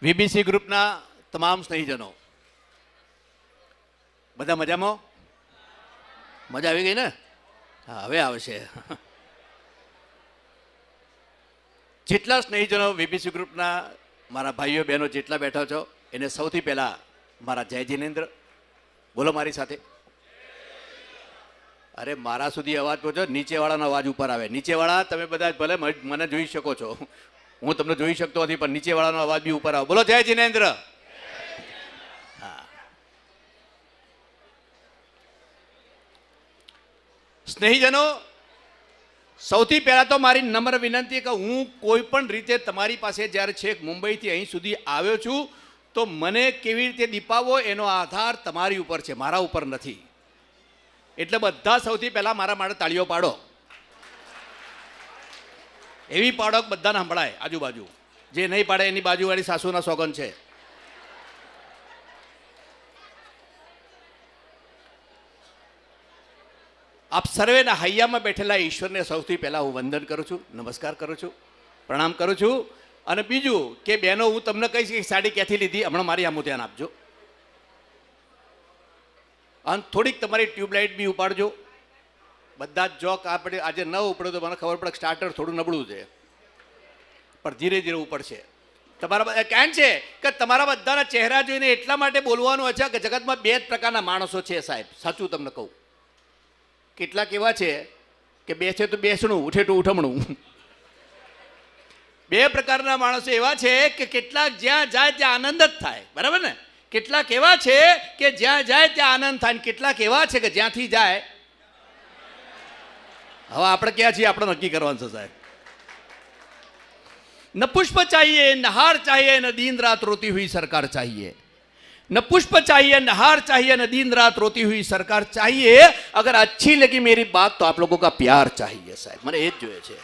વીબીસી ગ્રુપના તમામ સ્નેહીજનો બધા મજામાં? મજા આવી ગઈ ને? હા, હવે આવશે. જેટલા સ્નેહીજનો વીબીસી ગ્રુપના મારા ભાઈઓ બહેનો જેટલા બેઠા છો એને સૌથી પહેલા મારા જય જિનેન્દ્ર બોલો મારી સાથે. અરે મારા સુધી અવાજ પહોંચો, નીચેવાળાનો અવાજ ઉપર આવે. નીચેવાળા તમે બધા ભલે મને જોઈ શકો છો, હું તમને જોઈ શકતો નથી, પણ નીચેવાળાનો અવાજ બી ઉપર આવે. બોલો જય જિનેન્દ્ર. હા, સ્નેહીજનો, સૌથી પહેલા તો મારી નમ્ર વિનંતી કે હું કોઈ પણ રીતે તમારી પાસે જ્યારે છેક મુંબઈથી અહીં સુધી આવ્યો છું તો મને કેવી રીતે દીપાવો એનો આધાર તમારી ઉપર છે, મારા ઉપર નથી. એટલે બધા સૌથી પહેલા મારા માટે તાળીઓ પાડો. એવી પાડો બધાને સંભળાય આજુબાજુ. જે નહીં પાડે એની બાજુવાળી સાસુના સોગન છે. આપ સર્વેના હૈયામાં બેઠેલા ઈશ્વરને સૌથી પહેલા હું વંદન કરું છું, નમસ્કાર કરું છું, પ્રણામ કરું છું. અને બીજું કે બહેનો, હું તમને કહીશ કે સાડી ક્યાંથી લીધી હમણાં મારી આમ ધ્યાન આપજો. અને થોડીક તમારી ટ્યુબલાઇટ બી ઉપાડજો. બધા જ જોક આપણે આજે ન ઉપડે તો મને ખબર પડે કે સ્ટાર્ટર થોડું નબળું છે, પણ ધીરે ધીરે ઉપડશે. તમારા કેમ છે કે તમારા બધાના ચહેરા જોઈને એટલા માટે બોલવાનું છે કે જગતમાં બે જ પ્રકારના માણસો છે સાહેબ. સાચું તમને કહું, કેટલાક એવા છે કે બેસે તો બેસણું, ઉઠે તો ઉઠમણું. બે પ્રકારના માણસો એવા છે કે કેટલાક જ્યાં જાય ત્યાં આનંદ જ થાય, બરાબર ને? કેટલાક એવા છે કે જ્યાં જાય ત્યાં આનંદ થાય, કેટલાક એવા છે કે જ્યાંથી જાય. હવે આપણે ક્યાં છીએ આપણે નક્કી કરવાનું છે સાહેબ. ન પુષ્પ ચાહીએ ન હાર ચાહીએ ન दिन रात रोती हुई सरकार चाहिए. न पुष्प चाहिए न हार चाहिए न दिन रात रोती हुई सरकार चाहिए. अगर अच्छी लगी मेरी बात तो आप लोगों का प्यार चाहिए साહેબ. મને એ જ જોઈએ છે.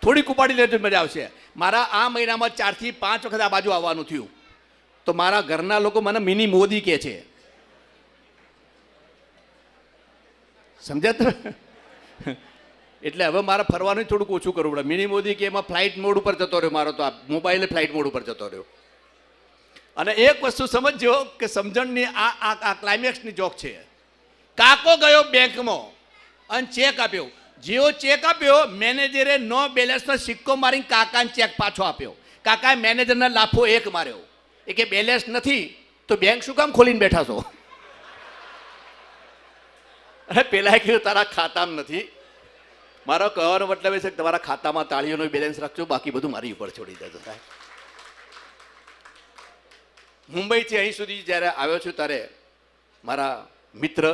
થોડીક ઉપાડી લેજો, મજા આવશે. મારા આ મહિનામાં 4 થી 5 વખત આ બાજુ આવવાનું થયું તો મારા ઘરના લોકો મને મિની મોદી કહે છે. સમજ્યા તમે? એટલે હવે મારે ફરવાનું થોડુંક ઓછું કરવું પડે. મિની મોદી કે એમાં ફ્લાઇટ મોડ ઉપર જતો રહ્યો મારો, તો આ મોબાઈલે ફ્લાઇટ મોડ ઉપર જતો રહ્યો. અને એક વસ્તુ સમજજો કે સમજણની આ ક્લાઇમેક્સની જોક છે. કાકો ગયો બેંકમાં અને ચેક આપ્યો. જેવો ચેક આપ્યો મેનેજરે નો બેલેન્સનો સિક્કો મારીને કાકાને ચેક પાછો આપ્યો. કાકાએ મેનેજરને લાફો એક માર્યો. એ કે બેલેન્સ નથી તો બેંક શું કામ ખોલીને બેઠા છો? અરે પેલા કહ્યું તારા ખાતામાં નથી. મારો કહેવાનો મતલબ એ છે કે તમારા ખાતામાં તાળીઓનો બેલેન્સ રાખજો, બાકી બધું મારી ઉપર છોડી દેજો સાહેબ. મુંબઈથી અહીં સુધી જ્યારે આવ્યો છું ત્યારે મારા મિત્ર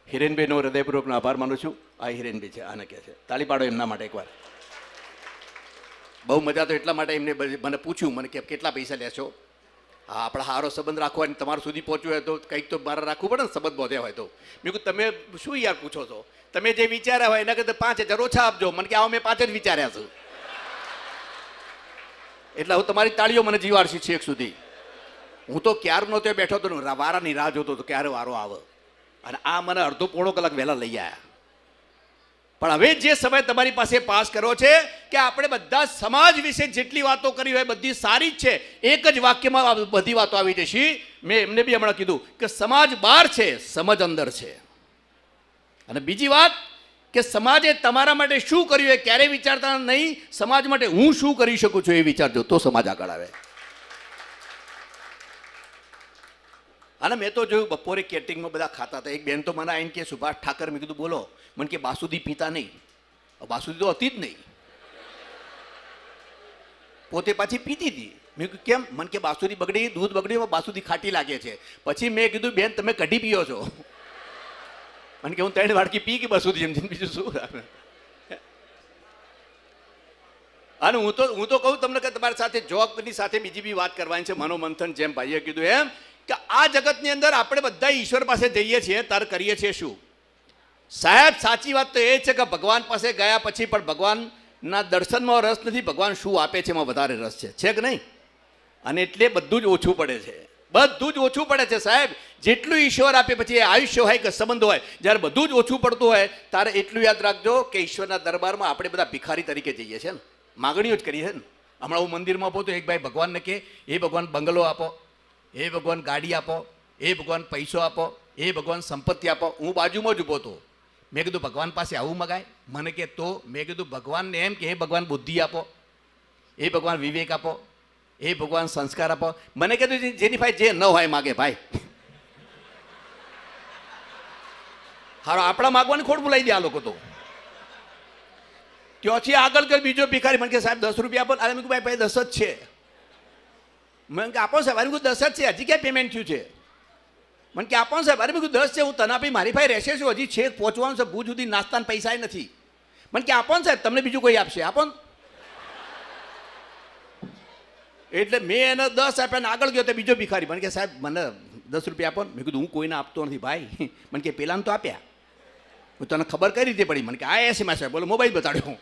હિરેનભાઈનો હૃદયપૂર્વકનો આભાર માનું છું. આ હિરેનભાઈ છે, આને કહે છે, તાળી પાડો એમના માટે એકવાર. બહુ મજા તો એટલા માટે એમને મને પૂછ્યું, મને કે કેટલા પૈસા લેશો? હા, આપણે સારો સંબંધ રાખવો અને તમારા સુધી પહોંચ્યું હોય તો કંઈક તો મારે રાખવું પડે ને, સંબંધ બોધ્યા હોય તો. મેં કહ્યું તમે શું યાર પૂછો છો? તમે જે વિચાર્યા હોય એના કરતાં 5000 ઓછા આપજો. મને કે આવો મેં 5 જ વિચાર્યા છું. એટલે હું તમારી તાળીઓ મને જીવાડશે છેક સુધી. હું તો ક્યારનો ત્યાં બેઠો હતો, વારાની રાહ જોતો હતો ક્યારે વારો આવે. અને આ મને અડધો પોણો કલાક વહેલા લઈ આવ્યા. પણ હવે જે સમય તમારી પાસે પાસ કર્યો છે કે આપણે બધા સમાજ વિશે જેટલી વાતો કરી હોય બધી સારી જ છે. એક જ વાક્યમાં બધી વાતો આવી જશે. મેં એમને બી હમણાં કીધું કે સમાજ બહાર છે, સમજ અંદર છે. અને બીજી વાત કે સમાજે તમારા માટે શું કર્યું એ ક્યારેય વિચારતા નહીં. સમાજ માટે હું શું કરી શકું છું એ વિચારજો, તો સમાજ આગળ આવે. અને મેં તો જોયું બપોરે કેટરિંગમાં બધા ખાતા હતા. એક બેન તો મને આવીને કે સુભાષ ઠાકર. મેં કીધું બોલો. મને કે બાસુદી પીતા નહીં. બાસુદી તો હતી જ નહીં, પોતે પાછી પીતી હતી. મેં કીધું કેમ? મને કે બાસુદી બગડી, દૂધ બગડ્યું, બાસુદી ખાટી લાગે છે. પછી મેં કીધું બેન તમે કઢી પીઓ છો? મને કે હું 3 વાડકી પી કે બાસુદી સમજીને બીજું શું. અને હું તો કહું તમને કે તમારી સાથે જોકની સાથે બીજી બી વાત કરવાની છે, મનોમંથન. જેમ ભાઈએ કીધું એમ કે આ જગતની અંદર આપણે બધા ઈશ્વર પાસે જઈએ છીએ ત્યારે કરીએ છીએ શું સાહેબ? સાચી વાત તો એ છે કે ભગવાન પાસે ગયા પછી પણ ભગવાનના દર્શનમાં રસ નથી, ભગવાન શું આપે છે એમાં વધારે રસ છે કે નહીં? અને એટલે બધું જ ઓછું પડે છે, બધું જ ઓછું પડે છે સાહેબ. જેટલું ઈશ્વર આપે પછી એ આયુષ્ય હોય કે સંબંધ હોય, જ્યારે બધું જ ઓછું પડતું હોય ત્યારે એટલું યાદ રાખજો કે ઈશ્વરના દરબારમાં આપણે બધા ભિખારી તરીકે જઈએ છીએ ને, માગણીઓ જ કરીએ ને. હમણાં હું મંદિરમાં આપો તો એક ભાઈ ભગવાનને કે એ ભગવાન બંગલો આપો, એ ભગવાન ગાડી આપો, એ ભગવાન પૈસો આપો, એ ભગવાન સંપત્તિ આપો. હું બાજુમાં જ ઊભો હતો. મેં કીધું ભગવાન પાસે આવું મગાય? મને કે તો મેં કીધું ભગવાનને એમ કે એ ભગવાન બુદ્ધિ આપો, એ ભગવાન વિવેક આપો, એ ભગવાન સંસ્કાર આપો. મને કીધું જેની ભાઈ જે ન હોય માગે ભાઈ. હારો આપણા માગવાની ખોટ બોલાવી દે આ લોકો તો. ત્યાંથી આગળ ગયો બીજો ભિખારી, મને કે સાહેબ 10 રૂપિયા આપો. અરે મેં કહ્યું ભાઈ 10 જ છે. મને કે આપો સાહેબ. અરે મેં કીધું 10 જ છે, હજી ક્યાં પેમેન્ટ થયું છે? મને કે આપો સાહેબ. અરે મેં કીધું 10 છે, હું તને આપી મારી ભાઈ રહેશે શું? હજી છેક પહોંચવાનું છે, ભૂજ સુધી નાસ્તાના પૈસા નથી. મને કે આપો ને સાહેબ, તમને બીજું કોઈ આપશે? આપો ને. એટલે મેં એને 10 આપ્યા ને આગળ ગયો તો બીજો ભિખારી મને કે સાહેબ મને 10 રૂપિયા આપો ને. મેં કીધું હું કોઈને આપતો નથી ભાઈ. મને કે પેલાને તો આપ્યા. હું તને ખબર કઈ રીતે પડી? મને કે આ SMS બોલો મોબાઈલ બતાડ્યો.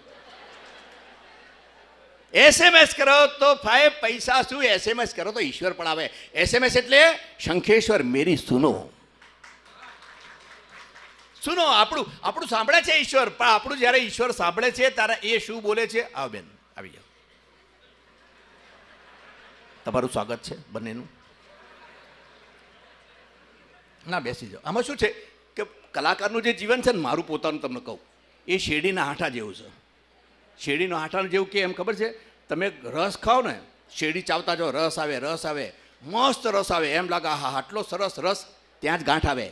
SMS કરો તો ભાઈ પૈસા શું, SMS કરો તો ઈશ્વર પણ આવે. SMS એટલે શંખેશ્વર મેરી સુનો. સુનો આપણું આપણું સાંભળે છે ઈશ્વર, પણ આપણું જ્યારે ઈશ્વર સાંભળે છે ત્યારે એ શું બોલે છે? આવો બેન આવી જાઓ. તમારું સ્વાગત છે બંનેનું. ના બેસી જાઓ. આમાં શું છે કે કલાકારનું જે જીવન છે ને, મારું પોતાનું તમને કહું, એ શેરડીના આંઠા જેવું છે. શેરડીનો આંઠાનું જેવું કે એમ ખબર છે? તમે રસ ખાઓ ને, શેરડી ચાવતા જાઓ, રસ આવે, રસ આવે, મસ્ત રસ આવે, એમ લાગે હા આટલો સરસ રસ, ત્યાં જ ગાંઠ આવે.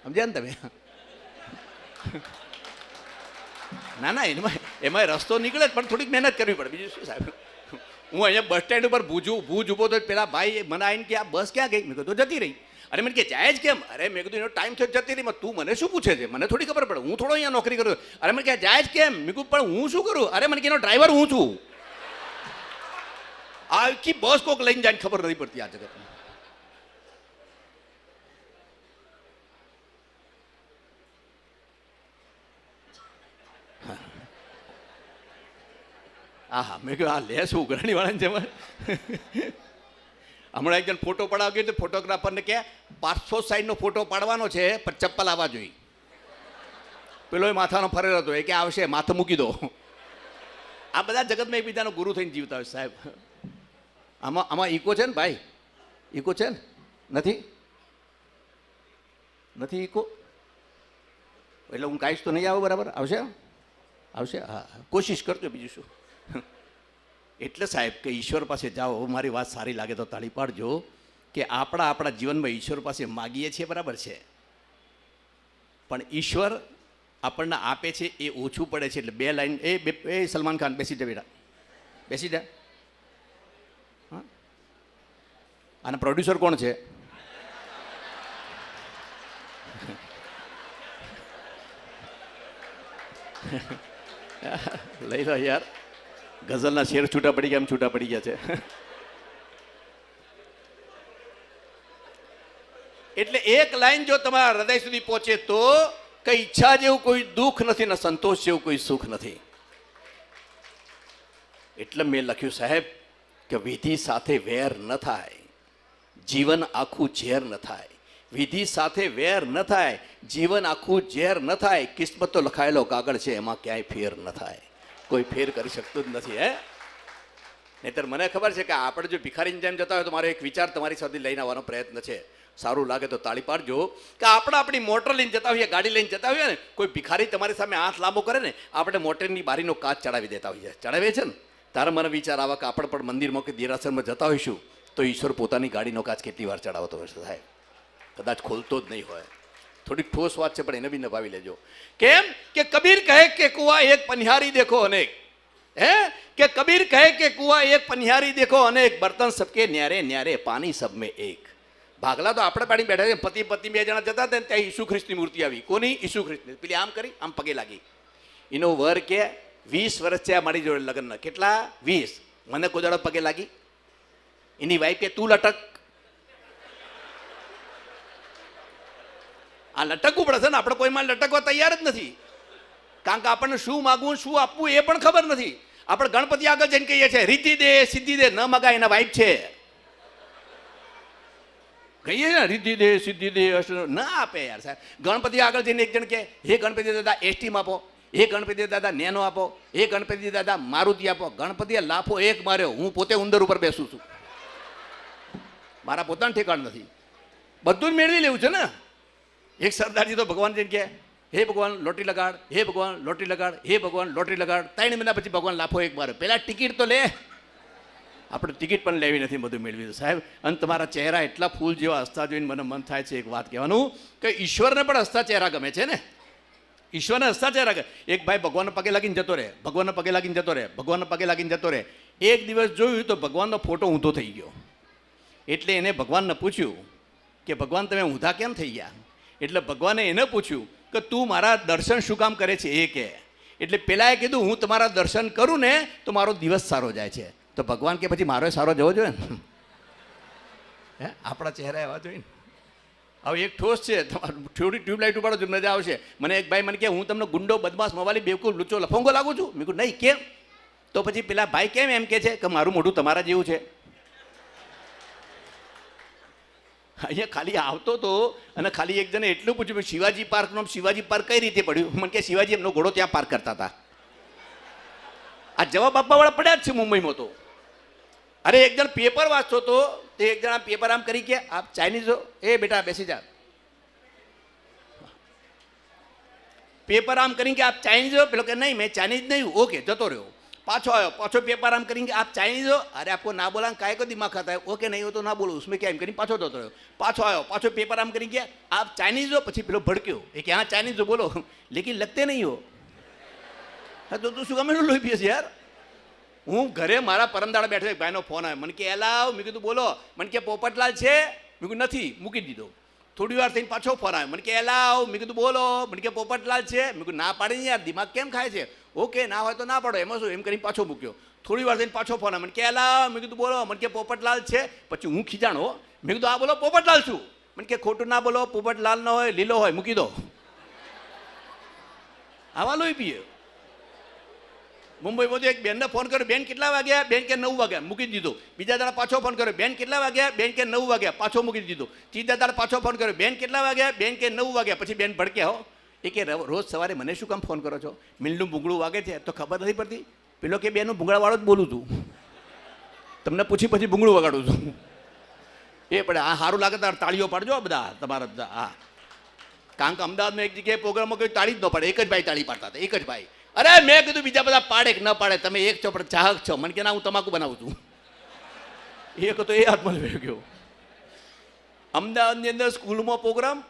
સમજ્યા ને તમે? ના ના, એમાં રસ્તો નીકળે પણ થોડીક મહેનત કરવી પડે, બીજું શું સાહેબ. હું અહીંયા બસ સ્ટેન્ડ ઉપર ભુજ ઊભો તો પેલા ભાઈ મને આવીને કે આ બસ ક્યાં ગઈ? મેં કીધું જતી રહી. અરે મને કે જાય જ કેમ? અરે મેં કીધું એનો ટાઈમ થયો જતી રહી. તું મને શું પૂછે છે? મને થોડી ખબર પડે, હું થોડો અહીંયા નોકરી કરું. અરે મને કે જાય જ કેમ? મેં કીધું પણ હું શું કરું? અરે મને કે એનો ડ્રાઈવર હું છું. આખી બસ કોક લઈને જાય ખબર નથી પડતી આ જગતમાં. હા મેં કહ્યું આ લેસ ઉઘરાણી વાળાને છે. હમણાં એક જણ ફોટો પડાવ ગયો તો ફોટોગ્રાફરને કે પાસપોર્ટ સાઇઝનો ફોટો પાડવાનો છે પણ ચપ્પલ આવવા જોઈએ. પેલો માથાનો ફરેલો હતો, એ કે આવશે માથું મૂકી દો. આ બધા જગતમાં એકબીજાનો ગુરુ થઈને જીવતા હોય સાહેબ. આમાં ઈકો છે ને ભાઈ? ઈકો છે ને? નથી નથી ઈકો? એટલે હું કાંઈશ તો નહીં આવું. બરાબર આવશે? આવશે. હા કોશિશ કરજો, બીજું શું. એટલે સાહેબ કે ઈશ્વર પાસે જાઓ. મારી વાત સારી લાગે તો તાળી પાડજો. કે આપણા જીવનમાં ઈશ્વર પાસે માગીએ છીએ, બરાબર છે, પણ ઈશ્વર આપણને આપે છે એ ઓછું પડે છે. એટલે બે લાઈન એ સલમાન ખાન બેસી જા બેટા, બેસી જા. હા, અને પ્રોડ્યુસર કોણ છે? લઈ લો યાર, ગઝલના શેર છૂટા પડી ગયા, એમ છૂટા પડી ગયા છે. એટલે એક લાઈન જો તમારા હૃદય સુધી પહોંચે તો કે ઈચ્છા જેવું કોઈ દુઃખ નથી ને સંતોષ જેવું કોઈ સુખ નથી. એટલે મેં લખ્યું સાહેબ કે વિધિ સાથે વેર ન થાય, જીવન આખું ઝેર ન થાય. વિધિ સાથે વેર ન થાય, જીવન આખું ઝેર ન થાય. કિસ્મત તો લખાયેલો કાગળ છે, એમાં ક્યાંય ફેર ન થાય. કોઈ ફેર કરી શકતું જ નથી. નહીતર મને ખબર છે કે આપણે જો ભિખારીની જેમ જતા હોય તો મારો એક વિચાર તમારી સાથે લઈને આવવાનો પ્રયત્ન છે. સારું લાગે તો તાળી પાડજો. કે આપણે આપણી મોટર લઈને જતા હોઈએ, ગાડી લઈને જતા હોઈએ ને, કોઈ ભિખારી તમારી સામે હાથ લાંબો કરે ને, આપણે મોટરની બારીનો કાચ ચડાવી દેતા હોઈએ. ચડાવે છે ને, તારે મને વિચાર આવે કે આપણે પણ મંદિરમાં કે દેરાસરમાં જતા હોઈશું તો ઈશ્વર પોતાની ગાડીનો કાચ કેટલી વાર ચડાવતો હોય છે સાહેબ. કદાચ ખોલતો જ નહીં હોય. થોડીક ઠોસ વાત છે પણ એને બી નભાવી લેજો. કેમ કે કબીર કહે કે કુવા એક પનિહારી દેખો અનેક. કે કબીર કહે કે કુવા એક પનિહારી દેખો અનેક, બર્તન સબકે ન્યારે ન્યારે પાણી સબ મેં એક. ભાગલા તો આપણે પાણી બેઠા છે, પતિ પત્ની બે જણા જતા હતા ને ત્યાં ઈસુ ખ્રિસ્તની મૂર્તિ આવી. કોની? ઈસુ ખ્રિસ્તની. પેલી આમ કરી આમ પગે લાગી. એનો વર કે 20 વર્ષ છે મારી જોડે લગ્ન. કેટલા? 20. મને કોઈ દાડો પગે લાગી? એની વાઈફ કે તું લટક. આ લટકવું પડે છે ને, આપણે કોઈમાં લટકવા તૈયાર જ નથી. કારણ કે આપણને શું માગવું શું આપવું એ પણ ખબર નથી. આપણે ગણપતિ આગળ જઈને કહીએ છીએ રીતિ દે સિદ્ધિ દે, ન મગાય એના વાઈફ છે. કહીએ ને રીતિ દે સિદ્ધિ દે, ના આપે યાર સાહેબ. ગણપતિ આગળ જઈને એક જણ કે હે ગણપતિ દાદા એસટીમાં આપો. એ ગણપતિ દાદા નેનો આપો, એ ગણપતિ દાદા મારુતિ આપો. ગણપતિએ લાફો એક માર્યો, હું પોતે ઉંદર ઉપર બેસું છું, મારા પોતાનું ઠેકાણ નથી. બધું જ મેળવી લેવું છે ને. એક સરદારજી તો ભગવાન જઈને કહે, હે ભગવાન લોટરી લગાડ, હે ભગવાન લોટરી લગાડ, હે ભગવાન લોટરી લગાડ. 3 મહિના પછી ભગવાન લાફો એક માર્યો. પહેલાં ટિકિટ તો લે. આપણે ટિકિટ પણ લેવી નથી, બધું મેળવી સાહેબ. અને તમારા ચહેરા એટલા ફૂલ જેવા હસતા જોઈને મને મન થાય છે એક વાત કહેવાનું, કે ઈશ્વરને પણ હસતા ચહેરા ગમે છે ને. ઈશ્વરને હસતા ચહેરા ગમે. એક ભાઈ ભગવાનના પગે લાગીને જતો રહે, ભગવાનના પગે લાગીને જતો રહે, ભગવાનના પગે લાગીને જતો રહે. એક દિવસ જોયું તો ભગવાનનો ફોટો ઊંધો થઈ ગયો. એટલે એને ભગવાનને પૂછ્યું કે ભગવાન તમે ઊંધા કેમ થઈ ગયા? એટલે ભગવાને એને પૂછ્યું કે તું મારા દર્શન શું કામ કરે છે એ કહે. એટલે પેલાએ કીધું હું તમારા દર્શન કરું ને તો મારો દિવસ સારો જાય છે. તો ભગવાન કે પછી મારો સારો જવો જોઈએ ને. હે, આપણા ચહેરા એવા જોઈએ ને. હવે એક ઠોસ છે, થોડી ટ્યુબલાઇટ ઉપાડો તો મજા આવશે. મને એક ભાઈ મને કહે હું તમને ગુંડો બદમાશ મવાલી બેવકૂફ લુચ્ચો લફંગો લાગુ છું. મેં કહ્યું નહીં. કેમ? તો પછી પેલા ભાઈ કેમ એમ કે છે કે મારું મોઢું તમારા જેવું છે. અહીંયા ખાલી આવતો હતો અને ખાલી એક જણે એટલું પૂછ્યું શિવાજી પાર્કનો શિવાજી પાર્ક કઈ રીતે પડ્યું? મને કે શિવાજી એમનો ઘોડો ત્યાં પાર્ક કરતા હતા. આ જવાબ આપવાવાળા પડ્યા જ છે મુંબઈમાં તો. અરે એક જણ પેપર વાંચતો હતો, તે એક જણા પેપર આમ કરી કે આપ ચાઇનીઝ હો? એ બેટા બેસી જા. પેપર આમ કરીને કે આપ ચાઇનીઝ હો? પેલો કે નહીં મેં ચાઇનીઝ નહીં. ઓકે, જતો રહ્યો. पाछो आयो, पाछो पेपर आम करेंगे आप चाइनीज हो? अरे आपको ना बोला काय को दिमाग खाता है? ओके नहीं हो तो ना बोलो, उसमें क्या एम करेंगे पाछो तो रहो. पाछो आयो, पाछो पेपर आम करेंगे आप चाइनीज हो? પછી પેલો ભડક્યો એ કે હા ચાઇનીઝ हो बोलो, लेकिन लगते नहीं हो. હા તો તું શું ગમે લોહી પીએ છે યાર? હું ઘરે મારા પરમદાડા બેઠો એક ભાઈનો ફોન આવ્યો. મને કે એલાવ. મેં કીધું બોલો. મને કે પોપટલાલ છે? મેં કીધું નથી, મૂકી દીધો. થોડી વાર થઈને પાછો ફોન આવ્યો. મને કે એલાવ. મેં કીધું બોલો. મને કે પોપટલાલ છે? મેં કીધું ના પાડી યાર, દિમાગ કેમ ખાય છે? ઓકે ના હોય તો ના પાડો, એમાં શું, એમ કરીને પાછો મૂક્યો. થોડી વાર થઈને પાછો ફોન આવ્યો. મને કે એલાવ. મેં કીધું બોલો. મને કે પોપટલાલ છે? પછી હું ખીજાણો. મેં કીધું હા બોલો પોપટલાલ છું. મને કે ખોટું ના બોલો, પોપટલાલ ન હોય લીલો હોય મૂકી દો. આવા લોહી પીએ. મુંબઈમાં તો એક બેનને ફોન કર્યો, બેન કેટલા વાગ્યા? બેન કે 9 વાગ્યા, મૂકી દીધો. બીજા દાડા પાછો ફોન કર્યો, બેન કેટલા વાગ્યા? બેન કે 9 વાગ્યા, પાછો મૂકી દીધો. ત્રીજા દાડા પાછો ફોન કર્યો, બેન કેટલા વાગ્યા? બેન કે 9 વાગ્યા. પછી બેન ભડક્યા હો. એ કે રોજ સવારે મને શું કામ ફોન કરો છો? મિલનું ભૂંગળું વાગે છે તો ખબર નથી પડતી? પેલો કે બેનું ભૂંગળાવાળો જ બોલું છું, તમને પૂછી પછી ભૂંગળું વગાડું છું. એ પડે આ સારું લાગે તારે તાળીઓ પાડજો બધા તમારા બધા. હા, કારણ કે અમદાવાદમાં એક જગ્યાએ પ્રોગ્રામમાં કોઈ તાળી જ ન પાડે, એક જ ભાઈ તાળી પાડતા હતા, એક જ ભાઈ. અરે મેં કીધું બીજા બધા પાડે કે ન પાડે, તમે એક છો પણ ચાહક છો. મને કે ના હું તમાકુ બનાવું છું. એક તો એ હાથમાં લઈ ગયો. અમદાવાદની અંદર સ્કૂલમાં પ્રોગ્રામ,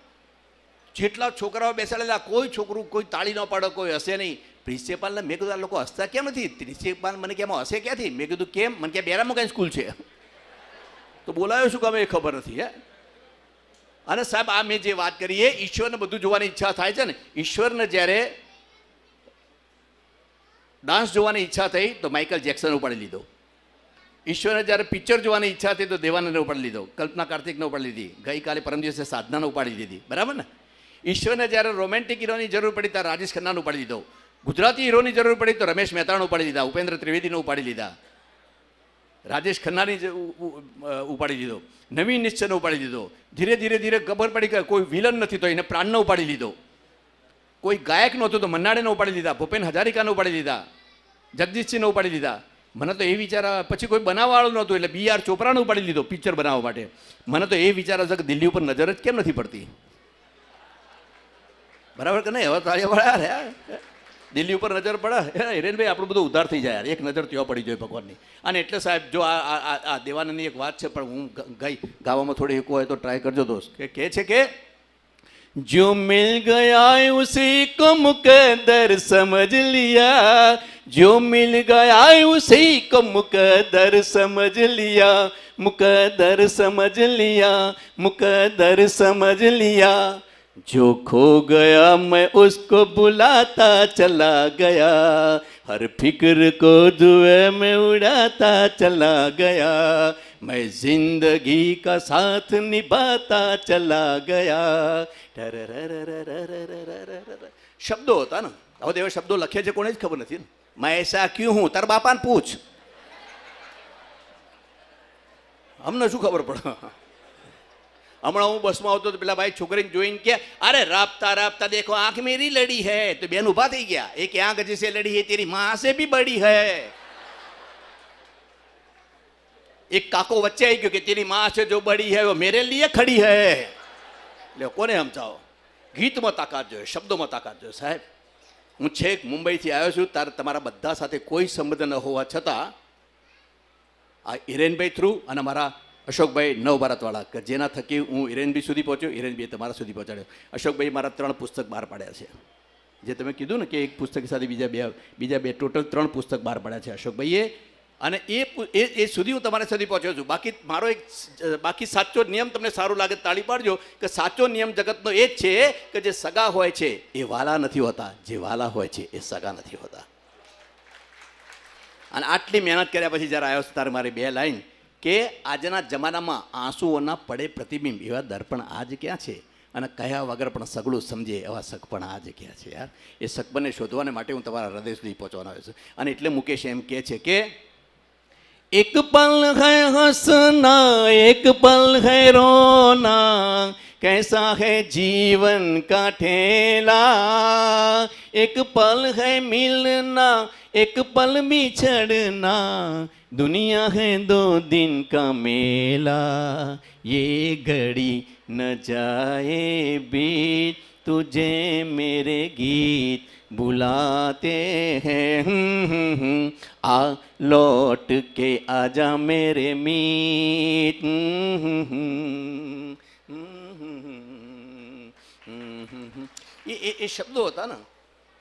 જેટલા છોકરાઓ બેસાડેલા કોઈ છોકરું કોઈ તાળી ન પાડે, કોઈ હશે નહીં. પ્રિન્સિપાલને મેં કીધું આ લોકો હસતા કેમ નથી? પ્રિન્સિપાલ મને કે એમાં હશે ક્યાંથી? મેં કીધું કેમ? મને કે બેરામાં કઈ સ્કૂલ છે તો બોલાયો શું કામ એ ખબર નથી. હે અને સાહેબ આ મેં જે વાત કરી એ ઈશ્વરને બધું જોવાની ઈચ્છા થાય છે ને. ઈશ્વરને જ્યારે ડાન્સ જોવાની ઈચ્છા થઈ તો માઇકલ જેક્સન ઉપાડી લીધો. ઈશ્વરને જ્યારે પિક્ચર જોવાની ઈચ્છા થઈ તો દેવાનંદને ઉપાડી લીધો. કલ્પના કાર્તિકને ઉપાડી લીધી. ગઈકાલે પરમ દિવસે સાધનાને ઉપાડી દીધી. બરાબર ને? ઈશ્વરને જ્યારે રોમેન્ટિક હીરોની જરૂર પડી ત્યારે રાજેશ ખન્નાને ઉપાડી લીધો. ગુજરાતી હીરોની જરૂર પડી તો રમેશ મહેતાને ઉપાડી લીધા. ઉપેન્દ્ર ત્રિવેદીને ઉપાડી લીધા. રાજેશ ખન્નાની ઉપાડી લીધો. નવીન નિશ્ચયને ઉપાડી લીધો. ધીરે ધીરે ધીરે ખબર પડી કે કોઈ વિલન નથી તો એને પ્રાણને ઉપાડી લીધો. કોઈ ગાયક નહોતું તો મન્નાડેને ઉપાડી લીધા. ભૂપેન હજારિકાને ઉપાડી લીધા. જગદીશસિંહને ઉપાડી લીધા. મને તો એ વિચાર પછી કોઈ બનાવવાવાળું નહોતું એટલે BR ચોપરાને ઉપાડી લીધો પિક્ચર બનાવવા માટે. મને તો એ વિચાર હશે કે દિલ્હી ઉપર નજર જ કેમ નથી પડતી? બરાબર કે નહીં? હવે તાળીવાળા યાર દિલ્હી ઉપર નજર પડે હિરેનભાઈ આપણું બધું ઉધાર થઈ જાય યાર. એક નજર ત્યાં પડી જાય ભગવાનની. અને એટલે સાહેબ જો આ દેવાનંદની એક વાત છે પણ હું ગાવામાં થોડી એક હોય તો ટ્રાય કરજો દોસ્ત. કે છે કે जो मिल गया उसी को मुकद्दर समझ लिया, जो मिल गया उसी को मुकद्दर समझ लिया, मुकद्दर समझ लिया, मुकद्दर समझ लिया, जो खो गया मैं उसको बुलाता चला गया, हर फिक्र को धुएं में उड़ाता चला गया, मैं जिंदगी का साथ निभाता चला ગયા. શબ્દો હતા ને. હવે એવા શબ્દો લખે છે કોને જ ખબર નથી ને. मैं ऐसा क्यों हूं? તાર બાપાને પૂછ, અમને શું ખબર પડે. હમણાં હું બસમાં આવતો તો પેલા ભાઈ છોકરીને જોઈને કે અરે રાબતા રાબતા દેખો આંખ મેરી લડી હૈ, તો બેન ઊભા થઈ ગયા. એ કે આંખ જૈસે લડી હૈ તેરી માँ से भी बड़ी है. એક કાકો વચ્ચે આવી ગયો કે તેરી માँ से जो बड़ी है वो मेरे लिए खड़ी है. એટલે કોને સમજાવો? ગીતમાં તાકાત જોઈએ, શબ્દોમાં તાકાત જોઈએ. સાહેબ, હું છેક મુંબઈથી આવ્યો છું, તારે તમારા બધા સાથે કોઈ સંબંધ ન હોવા છતાં આ હિરેનભાઈ થ્રુ અને મારા અશોકભાઈ નવભારતવાળા કે જેના થકી હું હિરેનભાઈ સુધી પહોંચ્યો, હિરેનભાઈએ તમારા સુધી પહોંચાડ્યો. અશોકભાઈ મારા 3 પુસ્તક બહાર પાડ્યા છે. જે તમે કીધું ને કે એક પુસ્તક સાથે બીજા બે ટોટલ 3 પુસ્તક બહાર પાડ્યા છે અશોકભાઈએ. અને એ સુધી હું તમારા સુધી પહોંચ્યો છું. બાકી સાચો નિયમ તમને સારું લાગે તાળી પાડજો કે સાચો નિયમ જગતનો એ જ છે કે જે સગા હોય છે એ વાલા નથી હોતા, જે વાલા હોય છે એ સગા નથી હોતા. અને આટલી મહેનત કર્યા પછી જ્યારે આવ્યો ત્યારે મારી 2 લાઈન કે આજના જમાનામાં આંસુઓના પડે પ્રતિબિંબ એવા દર્પણ આજ ક્યાં છે, અને કયા વગર પણ સગળું સમજે એવા સગપણ આજ ક્યાં છે. યાર, એ સગપણને શોધવાને માટે હું તમારા હૃદય સુધી પહોંચવાનો આવ્યો છું. અને એટલે મુકેશ એમ કહે છે કે एक पल है हंसना एक पल है रोना, कैसा है जीवन का ठेला. एक पल है मिलना एक पल बिछड़ना, दुनिया है 2 दिन का मेला. ये घड़ी न जाए बीत तुझे मेरे गीत बुलाते हैं. आ लौट के आजा मेरे मीत. એ શબ્દો હતા ને,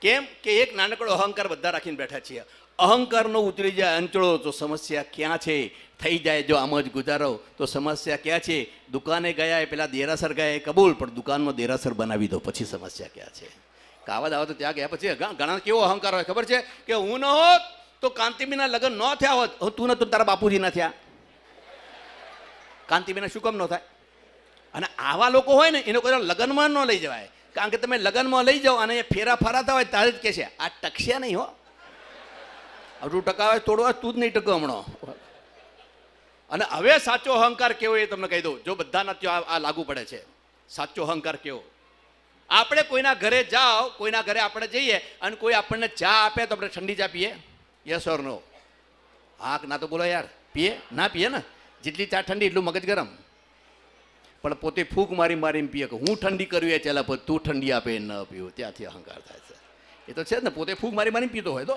કેમ કે એક નાનકડો અહંકાર બધા રાખીને બેઠા છીએ. અહંકારનો ઉતરી જાય અંચળો તો સમસ્યા ક્યાં છે? થઈ જાય જો આમ જ ગુજારો તો સમસ્યા ક્યાં છે? દુકાને ગયા એ પેલા દેરાસર ગયા એ કબૂલ, પણ દુકાનમાં દેરાસર બનાવી દો પછી સમસ્યા ક્યાં છે? કાવા દાવા તો ત્યાં ગયા પછી ઘણા કેવો અહંકાર હોય ખબર છે કે હું ન હોત તો કાંતિબીના લગ્ન ન થયા હોત. તું નતું તારા બાપુજી ના થયા, કાંતિબીના શું કામ ન થાય? અને આવા લોકો હોય ને એને કોઈ લગ્નમાં ન લઈ જવાય, કારણ કે તમે લગ્નમાં લઈ જાઓ અને એ ફેરા ફરાતા હોય ત્યારે જ કહે છે આ ટકશે નહીં હો. તું ટકાવે તોડવા તું જ નહીં ટકો હમણો. અને હવે સાચો અહંકાર કેવો એ તમને કહી દઉં, જો બધાના ત્યાં આ લાગુ પડે છે. સાચો અહંકાર કેવો? આપણે કોઈના ઘરે જાઓ, કોઈના ઘરે આપણે જઈએ અને કોઈ આપણને ચા આપે તો આપણે ઠંડી ચા પીએ? યસ ઓર નો? હા ના તો બોલો યાર, પીએ? ના પીએ ને. જેટલી ચા ઠંડી એટલું મગજ ગરમ. પણ પોતે ફૂંક મારીને પીએ કે હું ઠંડી કર્યું એ ચાલે, પણ તું ઠંડી આપે ન પીવું, ત્યાંથી અહંકાર થાય છે. એ તો છે જ ને, પોતે ફૂંક મારીને પીતો હોય તો.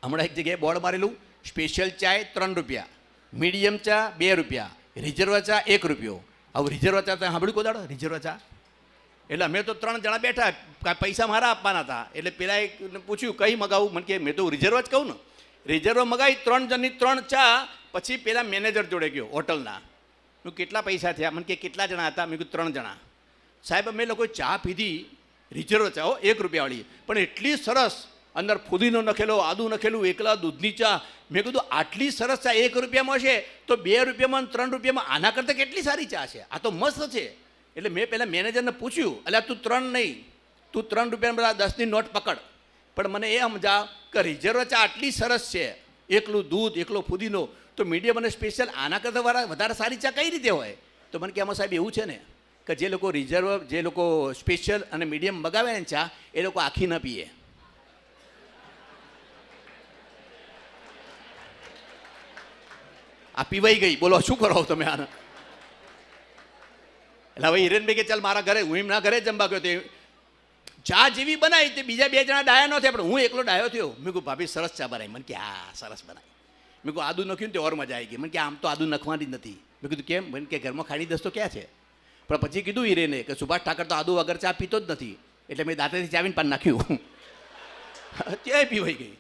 હમણાં એક જગ્યાએ બોર્ડ મારેલું, સ્પેશિયલ ચાય 3 રૂપિયા, મીડિયમ ચા 2 રૂપિયા, રિઝર્વ ચા 1 રૂપિયો. હવે રિઝર્વ ચા ત્યાં સાંભળ્યું કોદાડો રિઝર્વ ચા? એટલે અમે તો 3 જણા બેઠા, પૈસા મારા આપવાના હતા. એટલે પેલા પૂછ્યું કઈ મગાવું? મને કે મેં તો રિઝર્વ જ કહું ને. રિઝર્વ મગાવી 3 જણની 3 ચા. પછી પેલા મેનેજર જોડે ગયો હોટલના, મેં કેટલા પૈસા થયા? મને કે કેટલા જણા હતા? મેં કીધું 3 જણા. સાહેબ અમે લોકો ચા પીધી, રિઝર્વ ચા 1 રૂપિયાવાળી, પણ એટલી સરસ, અંદર ફુદીનો નખેલો, આદુ નખેલું, એકલા દૂધની ચા. મેં કીધું આટલી સરસ ચા 1 રૂપિયામાં છે તો 2 રૂપિયામાં 3 રૂપિયામાં આના કરતાં કેટલી સારી ચા છે? આ તો મસ્ત છે. એટલે મેં પહેલાં મેનેજરને પૂછ્યું, એટલે તું 3 નહીં, તું 3 રૂપિયાના બધા 10ની નોટ પકડ, પણ મને એ સમજા કે રિઝર્વ ચા આટલી સરસ છે, એકલું દૂધ, એકલો ફુદીનો, તો મીડિયમ અને સ્પેશિયલ આના કરતાં વધારે સારી ચા કઈ રીતે હોય? તો મને કે આમાં સાહેબ એવું છે ને કે જે લોકો રિઝર્વ, જે લોકો સ્પેશિયલ અને મીડિયમ મગાવે ને ચા, એ લોકો આખી ન પીએ. આ પીવાઈ ગઈ, બોલો શું કરો તમે આને? એટલે હવે હિરેનભાઈ કે ચાલ મારા ઘરે, હું એમના ઘરે જમવા ગયો, તે ચા જેવી બનાવી તે બીજા 2 જણા ડાયા ન થયા, પણ હું એકલો ડાયો થયો. મેં કહું ભાભી સરસ ચા બનાવી. મને કે હા સરસ બનાવી. મેં કહું આદુ નાખ્યું ને તે ઓર મજા આવી ગઈ. મને કે આમ તો આદુ નાખવાની જ નથી. મેં કીધું કેમ? મને કે ઘરમાં ખાણી દસ તો ક્યાં છે? પણ પછી કીધું હિરેને કે સુભાષ ઠાકર તો આદુ વગર ચા પીતો જ નથી, એટલે મેં દાંતેથી ચાવીને પાન નાખ્યું, ત્યાં પીવાઈ ગઈ.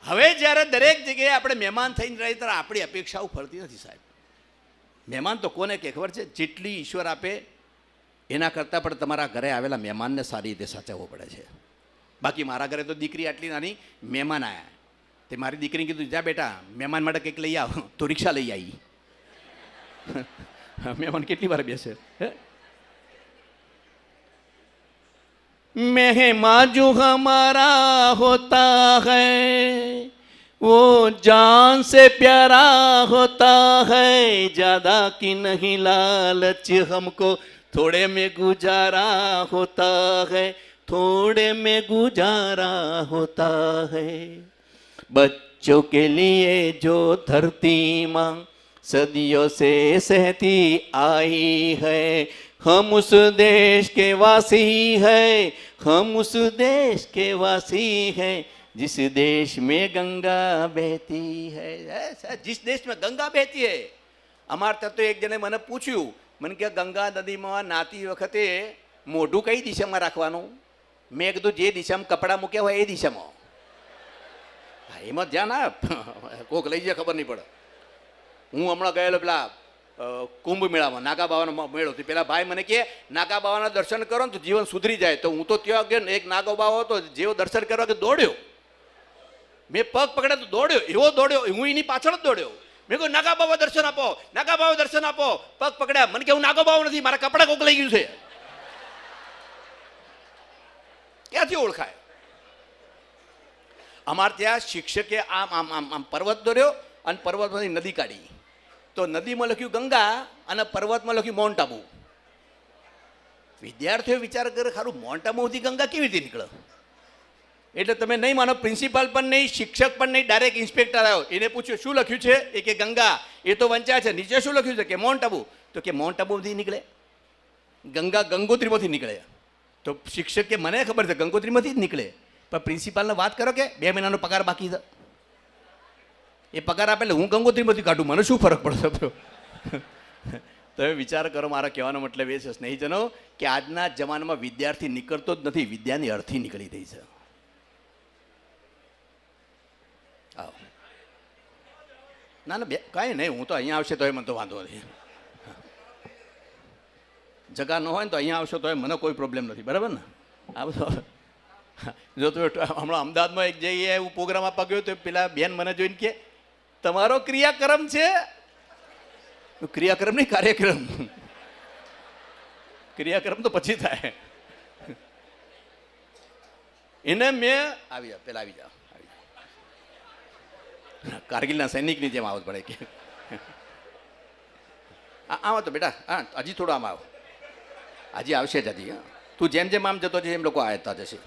હવે જ્યારે દરેક જગ્યાએ આપણે મહેમાન થઈને રહીએ ત્યારે આપણી અપેક્ષાઓ ફરતી નથી સાહેબ. મહેમાન તો કોને કે ખબર છે? જેટલી ઈશ્વર આપે એના કરતાં પણ તમારા ઘરે આવેલા મહેમાનને સારી રીતે સાચવવો પડે છે. બાકી મારા ઘરે તો દીકરી આટલી નાની, મહેમાન આવ્યા, તે મારી દીકરીને કીધું જા બેટા મહેમાન માટે કંઈક લઈ આવ, તો રિક્ષા લઈ આવી. મહેમાન કેટલી વાર બેસે? मेहमान जो हमारा होता है वो जान से प्यारा होता है, ज्यादा की नहीं लालच हमको, थोड़े में गुजारा होता है, थोड़े में गुजारा होता है. बच्चों के लिए जो धरती माँ सदियों से सहती आई है, हम उस देश के वासी है, हम उस देश के वासी है, जिस देश में गंगा बहती है. जिस देश में गंગા બહેતી હે. અમારે ત્યાં તો એક જણે મને પૂછ્યું, મને કે ગંગા નદીમાં નાતી વખતે મોઢું કઈ દિશામાં રાખવાનું? મેં કીધું જે દિશામાં કપડાં મૂક્યા હોય એ દિશામાં. એમાં ધ્યાન આપ, કોક લઈ જાય ખબર નહીં પડે. હું હમણાં ગયેલો પેલા કુંભ મેળામાં, નાગા બાવાનો મેળો હતો. પેલા ભાઈ મને કહે નાગા બાવાના દર્શન કરો ને તો જીવન સુધરી જાય. તો હું તો ત્યાં ગયો ને, એક નાગો બાવો હતો, જેવો દર્શન કરવા કે દોડ્યો. મેં પગ પકડ્યા તો દોડ્યો, એવો દોડ્યો, હું એની પાછળ જ દોડ્યો. મેં કહ્યું નાગા બાવા દર્શન આપો, નાગા બાવા દર્શન આપો. પગ પકડ્યા, મને કે હું નાગો બાવો નથી, મારા કપડા કોક લઈ ગયું છે. ક્યાંથી ઓળખાય? અમારે ત્યાં શિક્ષકે આમ આમ આમ આમ પર્વત દોર્યો અને પર્વતમાંથી નદી કાઢી. તો નદીમાં લખ્યું ગંગા અને પર્વતમાં લખ્યું માઉન્ટ આબુ. વિદ્યાર્થીઓ વિચાર કરે ખારું માઉન્ટ આબુથી ગંગા કેવી રીતે નીકળે? એટલે તમે નહીં માનો, પ્રિન્સિપાલ પણ નહીં, શિક્ષક પણ નહીં, ડાયરેક્ટ ઇન્સ્પેક્ટર આવ્યો. એને પૂછ્યું શું લખ્યું છે? એ કે ગંગા. એ તો વંચાય છે. નીચે શું લખ્યું છે? કે માઉન્ટ આબુ. તો કે માઉન્ટ આબુથી નીકળે, ગંગા ગંગોત્રીમાંથી નીકળે. તો શિક્ષક કે મને ખબર છે ગંગોત્રીમાંથી જ નીકળે, પણ પ્રિન્સિપાલને વાત કરો કે 2 મહિનાનો પગાર બાકી છે, એ પગાર આપે એટલે હું ગંગોત્રીમાંથી કાઢું, મને શું ફરક પડશે? તમે વિચાર કરો. મારો કહેવાનો મતલબ એ છે સ્નેહીજનો કે આજના જમાનામાં વિદ્યાર્થી નીકળતો જ નથી, વિદ્યાની અર્થી નીકળી રહી છે. આવો ના ના, કાંઈ નહીં, હું તો અહીંયા આવશે તો મને તો વાંધો નથી. જગા ન હોય ને તો અહીંયા આવશો તો મને કોઈ પ્રોબ્લેમ નથી, બરાબર ને? આ બધું જો તો હમણાં અમદાવાદમાં એક જઈએ એવું પ્રોગ્રામ આપવા ગયો તો પેલા બેન મને જોઈને કે તમારો ક્રિયાક્રમ છે. ક્રિયાક્રમ નહીં, કાર્યક્રમ. ક્રિયાક્રમ તો પછી થાય. એને મેં આવી પેલા આવી જાઓ, કારગિલના સૈનિકની જેમ આવવું પડે કે આવો તો બેટા, હા હજી થોડો આમ આવો, હજી આવશે જ હજી. હા તું જેમ જેમ આમ જતો છે એમ લોકો આવતા જશે.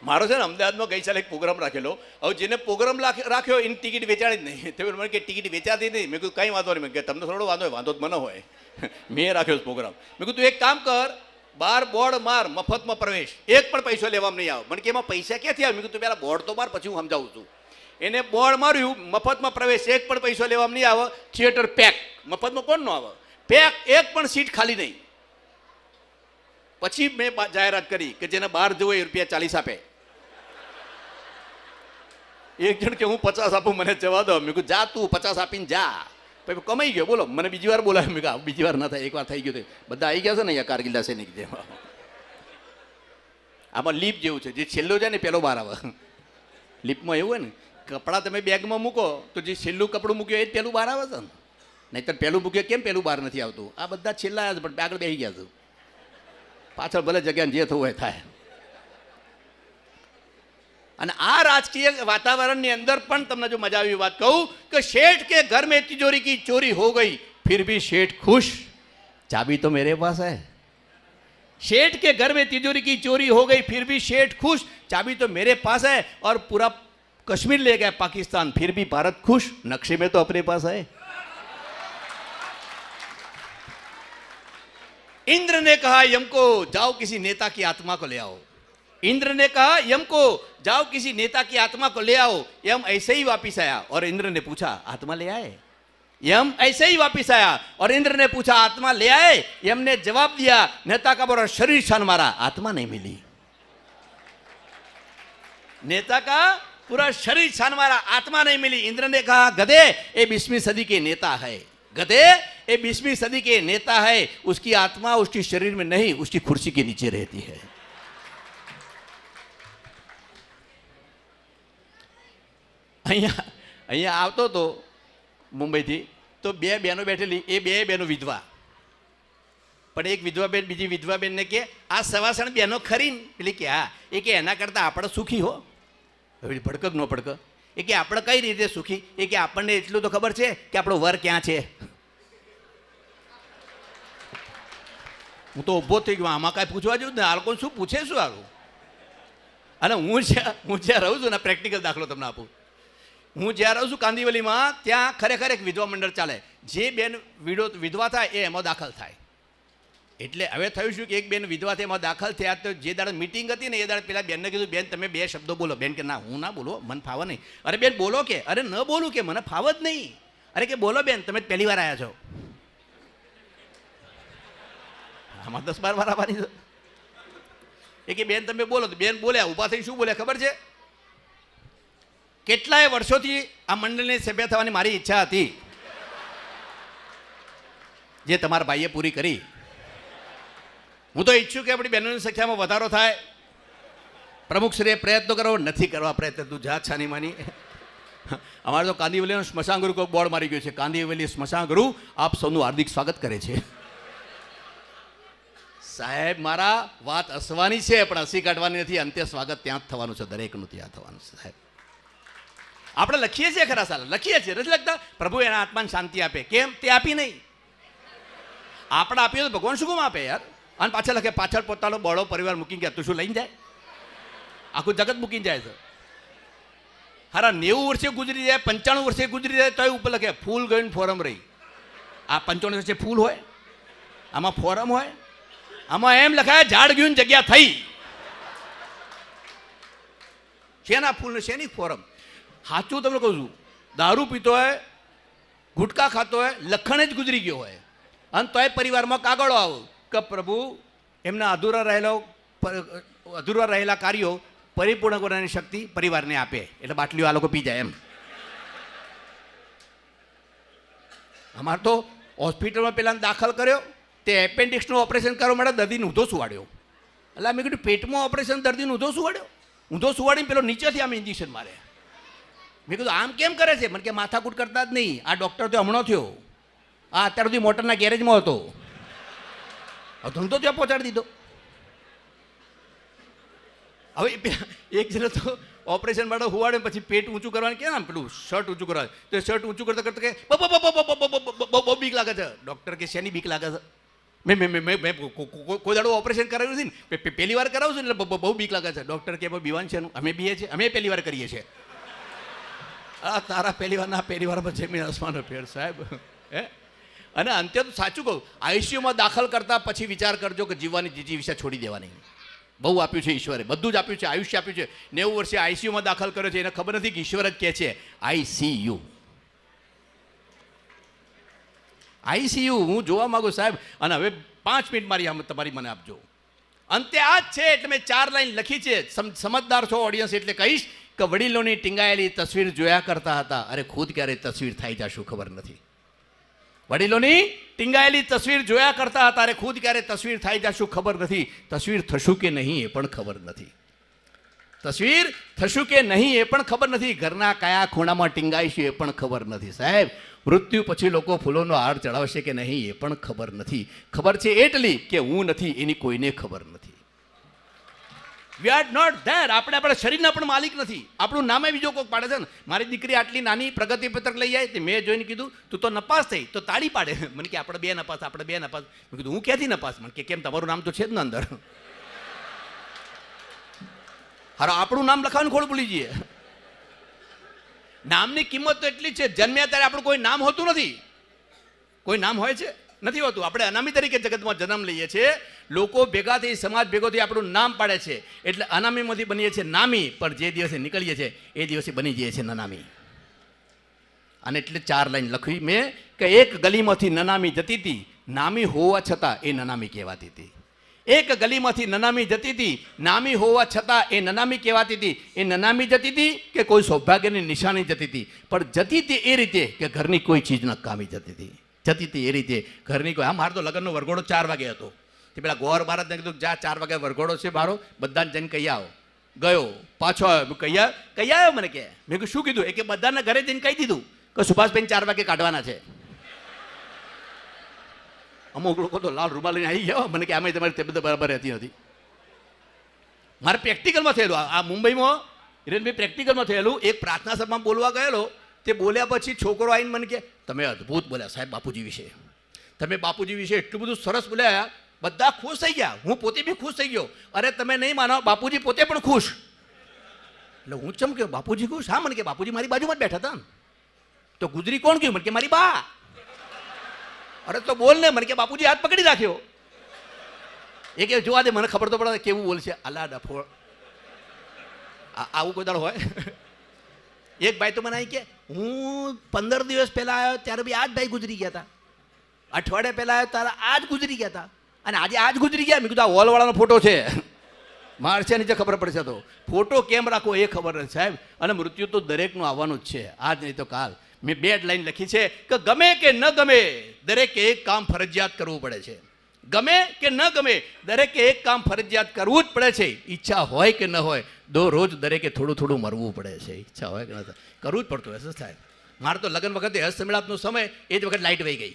મારો છે ને અમદાવાદમાં ગઈ સાલે એક પ્રોગ્રામ રાખેલો. હવે જેને પ્રોગ્રામ રાખ્યો એની ટિકિટ વેચાણી જ નહીં. તે મને કે ટિકિટ વેચાતી નહીં. મેં કીધું કંઈ વાંધો નહીં. મેં કે તમને થોડો વાંધો હોય, વાંધો જ મને હોય. મેં રાખ્યો પ્રોગ્રામ. મેં કીધું તું એક કામ કર, બાર બોર્ડ માર, મફતમાં પ્રવેશ, એક પણ પૈસો લેવામાં નહીં આવે. મને કે એમાં પૈસા ક્યાંથી આવે? મેં કીધું પહેલાં બોર્ડ તો માર, પછી હું સમજાવું છું. એને બોર્ડ માર્યું, મફતમાં પ્રવેશ, એક પણ પૈસો લેવામાં નહીં આવે. થિયેટર પેક, મફતમાં કોણ ન આવે? પેક, એક પણ સીટ ખાલી નહીં. પછી મેં જાહેરાત કરી કે જેને બહાર જવું એ ₹40 આપે. એક જણ કે હું 50 આપું, મને જવા દો. મેં કહ્યું જા તું 50 આપીને જા. પછી કમાઈ ગયો. બોલો, મને બીજી વાર બોલાવ્યો. મેં કહ્યું બીજી વાર ના થાય, એક વાર થઈ ગયું. બધા આવી ગયા છે ને અહીંયા કારગિલના સૈનિક જેમ. આમાં લીપ જેવું છે, જે છેલ્લો જાય ને પેલો બહાર આવે. લીપમાં એવું હોય ને, કપડાં તમે બેગમાં મૂકો તો જે છેલ્લું કપડું મૂક્યું એ જ પેલું બહાર આવે છે ને. નહીંતર પેલું મૂક્યું કેમ પેલું બહાર નથી આવતું? આ બધા છેલ્લા આવ્યા છે પણ આગળ બેસી ગયા છે. પાછળ ભલે જગ્યાને જે થવું હોય થાય. અને આ રાજકીય વાતાવરણની અંદર પણ તમને જો મજા આવી વાત કહું કે શેઠ કે ઘર में तिजोरी की चोरी हो गई फिर भी शेठ खुश, चाबी तो मेरे पास है. शेठ के घर में तिजोरी की चोरी हो गई फिर भी शेठ खुश, चाबी तो मेरे पास है. और पूरा कश्मीर ले गया पाकिस्तान फिर भी भारत खुश, नक्शे में तो अपने पास है. इंद्र ने कहा यम को जाओ किसी नेता की आत्मा को ले आओ. इंद्र ने कहा यम को जाओ किसी नेता की आत्मा को ले आओ. यम ऐसे ही वापिस आया और इंद्र ने पूछा आत्मा ले आए? यम ऐसे ही वापिस आया और इंद्र ने पूछा आत्मा ले आए? यम ने जवाब दिया नेता का पूरा शरीर छान मारा, आत्मा नहीं मिली. नेता का पूरा शरीर छान मारा, आत्मा नहीं मिली. इंद्र ने कहा गधे ये 20वीं सदी के नेता है, गधे ये 20वीं सदी के नेता है. उसकी आत्मा उसके शरीर में नहीं, उसकी कुर्सी के नीचे रहती है. અહીંયા આવતો હતો મુંબઈથી, તો 2 બહેનો બેઠેલી, એ 2 બહેનો વિધવા. પણ એક વિધવા બેન બીજી વિધવા બેનને કે આ સવાસણ બેનો ખરી ને? પેલી કે હા. એ કે એના કરતાં આપણે સુખી હો. હવે ભડકક ન ભડક. એ કે આપણે કઈ રીતે સુખી? એ કે આપણને એટલું તો ખબર છે કે આપણો વર ક્યાં છે. હું તો ઊભો થઈ ગયો, આમાં કાંઈ પૂછવા જેવું ને, આ લોકો શું પૂછે શું આવું? અને હું જ્યાં રહું છું ને, પ્રેક્ટિકલ દાખલો તમને આપું. હું જ્યાં રહું છું કાંદીવલીમાં, ત્યાં ખરેખર એક વિધવા મંડળ ચાલે. જે બેન વિધવા થાય એ એમાં દાખલ થાય. એટલે હવે થયું શું કે એક બેન વિધવા થઈ એમાં દાખલ થયા, તો જે દાડે મિટિંગ હતી ને એ દાડે પેલા બેનને કીધું, બેન તમે 2 શબ્દો બોલો. બેન કે ના હું ના બોલો, મને ફાવે નહીં. અરે બેન બોલો કે. અરે ન બોલું કે, મને ફાવ જ નહીં. અરે કે બોલો બેન, તમે પહેલી વાર આવ્યા છો. આમાં 10-12 વાર આવવાની છે. એ કે બેન તમે બોલો. તો બેન બોલ્યા, ઊભા થઈ શું બોલ્યા ખબર છે? કેટલાય વર્ષોથી આ મંડળની સભ્ય થવાની મારી ઈચ્છા હતી, જે તમારા ભાઈએ પૂરી કરી. હું તો ઈચ્છું કે આપણી બહેનોની સંખ્યામાં વધારો થાય. પ્રમુખશ્રીએ પ્રયત્નો કરો, નથી કરવા પ્રયત્ન, તું જા છાની માની. અમારે તો કાંદીવલીનું સ્મશાન ગૃહ કોઈ બોર્ડ મારી ગયું છે, કાંદીવલી સ્મશાન ગૃહ આપ સૌનું હાર્દિક સ્વાગત કરે છે. સાહેબ મારા વાત હસવાની છે, પણ હસી કાઢવાની નથી. અંતે સ્વાગત ત્યાં જ થવાનું છે, દરેકનું ત્યાં થવાનું છે. સાહેબ આપણે લખીએ છીએ ખરા, સાલા લખીએ છીએ, નથી લખતા પ્રભુ એના આત્માને શાંતિ આપે. કેમ? તે આપી નહીં. આપણે આપીએ તો ભગવાન શું કામ આપે યાર? અને પાછળ લખે, પાછળ પોતાનો બળો પરિવાર મૂકીને ગયા, તું શું લઈને જાય? આખું જગત મૂકીને જાય છે. હારા 90 વર્ષે ગુજરી જાય, 95 વર્ષે ગુજરી જાય, તોય ઉપર લખે ફૂલ ગયું ફોરમ રહી. આ 95 વર્ષે ફૂલ હોય, આમાં ફોરમ હોય, આમાં એમ લખાય ઝાડ ગયું જગ્યા થઈ. શેના ફૂલ ને શેની ફોરમ? સાચું તમને કહું છું, દારૂ પીતો હોય, ગુટકા ખાતો હોય, લખણ જ ગુજરી ગયો હોય, અને તોય પરિવારમાં કાગળો આવો કે પ્રભુ એમના અધૂરા રહેલા કાર્યો પરિપૂર્ણ કરવાની શક્તિ પરિવારને આપે. એટલે બાટલીઓ આ લોકો પી જાય એમ. અમારે તો હોસ્પિટલમાં પેલાને દાખલ કર્યો, તે એપેન્ડિક્સનું ઓપરેશન કરવા માટે દર્દીને ઊંધો સુવાડ્યો. એટલે મેં કીધું પેટમાં ઓપરેશન દર્દીને ઊંધો સુવાડ્યો? ઊંધો સુવાડીને પેલો નીચેથી આમ ઇન્જેક્શન મારે. મેં કીધું આમ કેમ કરે છે? મને કે માથાકૂટ કરતા જ નહીં, આ ડૉક્ટર તો હમણાં થયો, આ અત્યાર સુધી મોટરના ગેરેજમાં હતો, ધંધો ત્યાં પહોંચાડી દીધો. હવે એક જણ તો ઓપરેશન માટે હુવાડે, પછી પેટ ઊંચું કરવાનું કે આમ પેલું શર્ટ ઊંચું કરવાનું, તો શર્ટ ઊંચું કરતા કરતા કે બહુ બીક લાગે છે. ડૉક્ટર કે શેની બીક લાગે છે? મેં કોઈ દાડો ઓપરેશન કરાવ્યું છે ને, પહેલી વાર કરાવું છું ને, એટલે બહુ બીક લાગે છે. ડૉક્ટર કે બીવાન છે, અમે બીએ છીએ, અમે પહેલી વાર કરીએ છીએ. આ તારા પહેલી વારમાં જમીન આસમાનનો ફેર સાહેબ. હે? અને અંતે તો સાચું કહું, આઈસીયુમાં દાખલ કરતા પછી વિચાર કરજો કે જીવવાની જીવિષા છોડી દેવાની. બહુ આપ્યું છે ઈશ્વરે, બધું જ આપ્યું છે, આયુષ્ય આપ્યું છે. 90 વર્ષે આઈસીયુમાં દાખલ કર્યો છે, એને ખબર નથી કે ઈશ્વર જ કહે છે આઈસીયુ. આઈસીયુ હું જોવા માંગુ સાહેબ. અને હવે 5 મિનિટ મારી તમારી મને આપજો. અંતે આ જ છે, એટલે મેં 4 લાઈન લખી છે. સમજદાર છો ઓડિયન્સ, એટલે કહીશ કે વડીલોની ટીંગાયેલી તસવીર જોયા કરતા હતા, અરે ખુદ ક્યારે તસવીર થઈ જશું ખબર નથી. વડીલોની ટીંગાયેલી તસવીર જોયા કરતા હતા, અરે ખુદ ક્યારે તસવીર થઈ જશું ખબર નથી. તસવીર થશું કે નહીં એ પણ ખબર નથી. તસવીર થશું કે નહીં એ પણ ખબર નથી. ઘરના કયા ખૂણામાં ટીંગાઈશું એ પણ ખબર નથી. સાહેબ મૃત્યુ પછી લોકો ફૂલોનો હાર ચડાવશે કે નહીં એ પણ ખબર નથી. ખબર છે એટલી કે હું નથી એની કોઈને ખબર નથી. We are not there. આપણે આપણા શરીરના પણ માલિક નથી. આપણું નામે બીજો કોઈક પાડે છે ને. મારી દીકરી આટલી નાની પ્રગતિપત્રક લઈ જાય, તે મેં જોઈને કીધું તું તો નપાસ થઈ, તો તાળી પાડે. મને કે આપણે 2 નપાસ, આપણે 2 નપાસ. મેં કીધું હું ક્યાંથી નપાસ? મને કે કેમ તમારું નામ તો છે જ ને અંદર. હારો આપણું નામ લખાવાનું ખોડ ભૂલી જઈએ. નામની કિંમત તો એટલી છે, જન્મ્યા ત્યારે આપણું કોઈ નામ હોતું નથી. કોઈ નામ હોય છે? નથી હોતું. આપણે અનામી તરીકે જગતમાં જન્મ લઈએ છીએ. લોકો ભેગા થઈ, સમાજ ભેગો થઈ આપણું નામ પાડે છે, એટલે અનામીમાંથી બનીએ છીએ નામી. પણ જે દિવસે નીકળીએ છીએ એ દિવસે બની જઈએ છીએ નનામી. અને એટલે 4 લાઈન લખી મેં કે એક ગલીમાંથી નનામી જતી હતી, નામી હોવા છતાં એ નનામી કહેવાતી હતી. એક ગલીમાંથી નનામી જતી હતી, નામી હોવા છતાં એ નનામી કહેવાતી હતી. એ નનામી જતી હતી કે કોઈ સૌભાગ્યની નિશાની જતી હતી, પણ જતી હતી એ રીતે કે ઘરની કોઈ ચીજ ન કામી જતી હતી. જતી હતી એ રીતે ઘરની કોઈ. હા, મારો તો લગ્નનો વરઘોડો 4 વાગે હતો. તે પેલા ગોર મહારાજને કીધું જા 4 વાગે વરઘોડો છે મારો, બધાને જઈને કહી આવો. ગયો, પાછો આવ્યો. કહી આવ્યો? મને કે મેં કીધું શું કીધું? એ કે બધાને ઘરે જઈને કહી દીધું કે સુભાષભાઈ 4 વાગે કાઢવાના છે. અમુક લોકો તો લાલ રૂમાલ લઈને આવી ગયા મને કે આમાં તમારી તબિયત બરાબર રહેતી નથી. મારે પ્રેક્ટિકલમાં થયેલું આ મુંબઈમાં હિરેનભાઈ પ્રેક્ટિકલમાં થયેલું. એક પ્રાર્થના સભામાં બોલવા ગયેલો, તે બોલ્યા પછી છોકરો આવીને મને કે તમે અદ્ભુત બોલ્યા સાહેબ બાપુજી વિશે, તમે બાપુજી વિશે એટલું બધું સરસ બોલ્યા, બધા ખુશ થઈ ગયા, હું પોતે બી ખુશ થઈ ગયો. અરે તમે નહીં માનો, બાપુજી પોતે પણ ખુશ. એટલે હું ચમક્યો, બાપુજી ખુશ? હા. મને કે બાપુજી મારી બાજુમાં જ બેઠા હતા. તો ગુજરી કોણ ગયું? મને કે મારી બા. અરે તો બોલ ને. મને કે બાપુજી હાથ પકડી રાખ્યો. એ કે જોવા દે, મને ખબર તો પડે કેવું બોલશે. અલા ડફોળ, આવું કોઈ દાડો હોય? એક ભાઈ તો મને આવી કે હું 15 દિવસ પહેલા આવ્યો ત્યારે બી આ જ ભાઈ ગુજરી ગયા હતા, અઠવાડિયા પહેલા આવ્યો ત્યારે આ જ ગુજરી ગયા હતા, અને આજે આ જ ગુજરી ગયા. મેં કીધું આ હોલવાળાનો ફોટો છે, માર છે નીચે ખબર પડશે. તો ફોટો કેમ રાખવો એ ખબર નથી સાહેબ. અને મૃત્યુ તો દરેકનું આવવાનું જ છે, આજ નહીં તો કાલ. મેં 2 લાઈન લખી છે કે ગમે કે ન ગમે દરેકે એક કામ ફરજિયાત કરવું પડે છે. ગમે કે ન ગમે દરેકે એક કામ ફરજિયાત કરવું જ પડે છે. ઈચ્છા હોય કે ન હોય રોજ દરેકે થોડું થોડું મરવું પડે છે. ઈચ્છા હોય કે ન થાય કરવું જ પડતું હશે સાહેબ. મારે તો લગ્ન વખતે હસ્તમેળાપનો સમય એ જ વખત લાઇટ વહી ગઈ.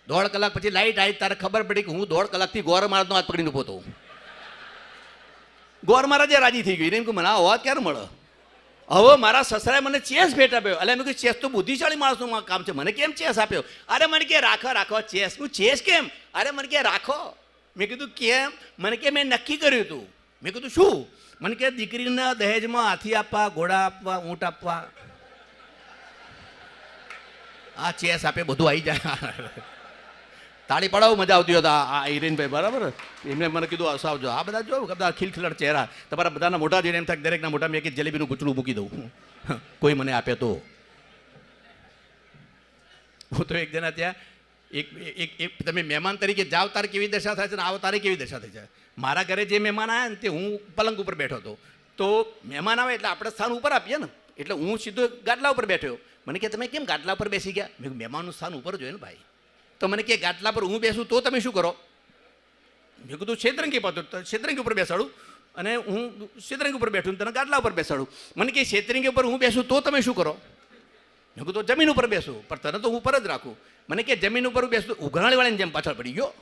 1.5 કલાક પછી લાઇટ આવી તારે ખબર પડી કે હું 1.5 કલાકથી ગોર મહારાજનો હાથ પકડીને ઊભો હતો. ગોર મહારાજે રાજી થઈ ગઈ. એમ કે મને આ અવાજ ક્યારે મળે? હવે મારા સસરાએ મને ચેસ ભેટ આપ્યો. એટલે મેં કહ્યું ચેસ તો બુદ્ધિશાળી માણસનું કામ છે, મને કેમ ચેસ આપ્યો? અરે મને કે રાખો ચેસ. હું ચેસ કેમ? અરે મને કે રાખો. મેં કીધું કેમ? મને કે મેં નક્કી કર્યું હતું. મેં કીધું શું? મને કે દીકરીના દહેજમાં હાથી આપવા, ઘોડા આપવા, ઊંટ આપવા. આ ચેસ આપે બધું આવી જાય. તાળી પડાવો, મજા આવતી હતા. આ હિરેનભાઈ બરાબર, એમને મને કીધું હસાવજો. આ બધા જો બધા ખીલખીલાટ ચહેરા, તમારા બધાના મોઢા જોઈને એમ થાય દરેકના મોઢા મેં એક જલેબીનું ગુચડું મૂકી દઉં, કોઈ મને આપે તો. હું તો એક જણા ત્યાં એક તમે મહેમાન તરીકે જાઓ તારે કેવી દશા થાય છે ને આવો તારે કેવી દશા થઈ જાય. મારા ઘરે જે મહેમાન આવ્યા ને તે હું પલંગ ઉપર બેઠો હતો. તો મહેમાન આવે એટલે આપણે સ્થાન ઉપર આપીએ ને, એટલે હું સીધો ગાટલા ઉપર બેઠો. મને કે તમે કેમ ગાટલા ઉપર બેસી ગયા? મેં મહેમાનનું સ્થાન ઉપર જોઈએ ને ભાઈ. તો મને કે ગાટલા પર હું બેસું તો તમે શું કરો? મેં કીધું શેતરંગી પાતો શેતરંગી ઉપર બેસાડું, અને હું શેતરંગી ઉપર બેઠું તને ગાટલા ઉપર બેસાડું. મને કે શેતરંગી ઉપર હું બેસું તો તમે શું કરો? મેં કીધું જમીન ઉપર બેસું, પણ તને તો હું ઉપર જ રાખું. મને કે જમીન ઉપર બેસું, ઉઘરાણીવાળાની જેમ પાછળ પડી ગયો.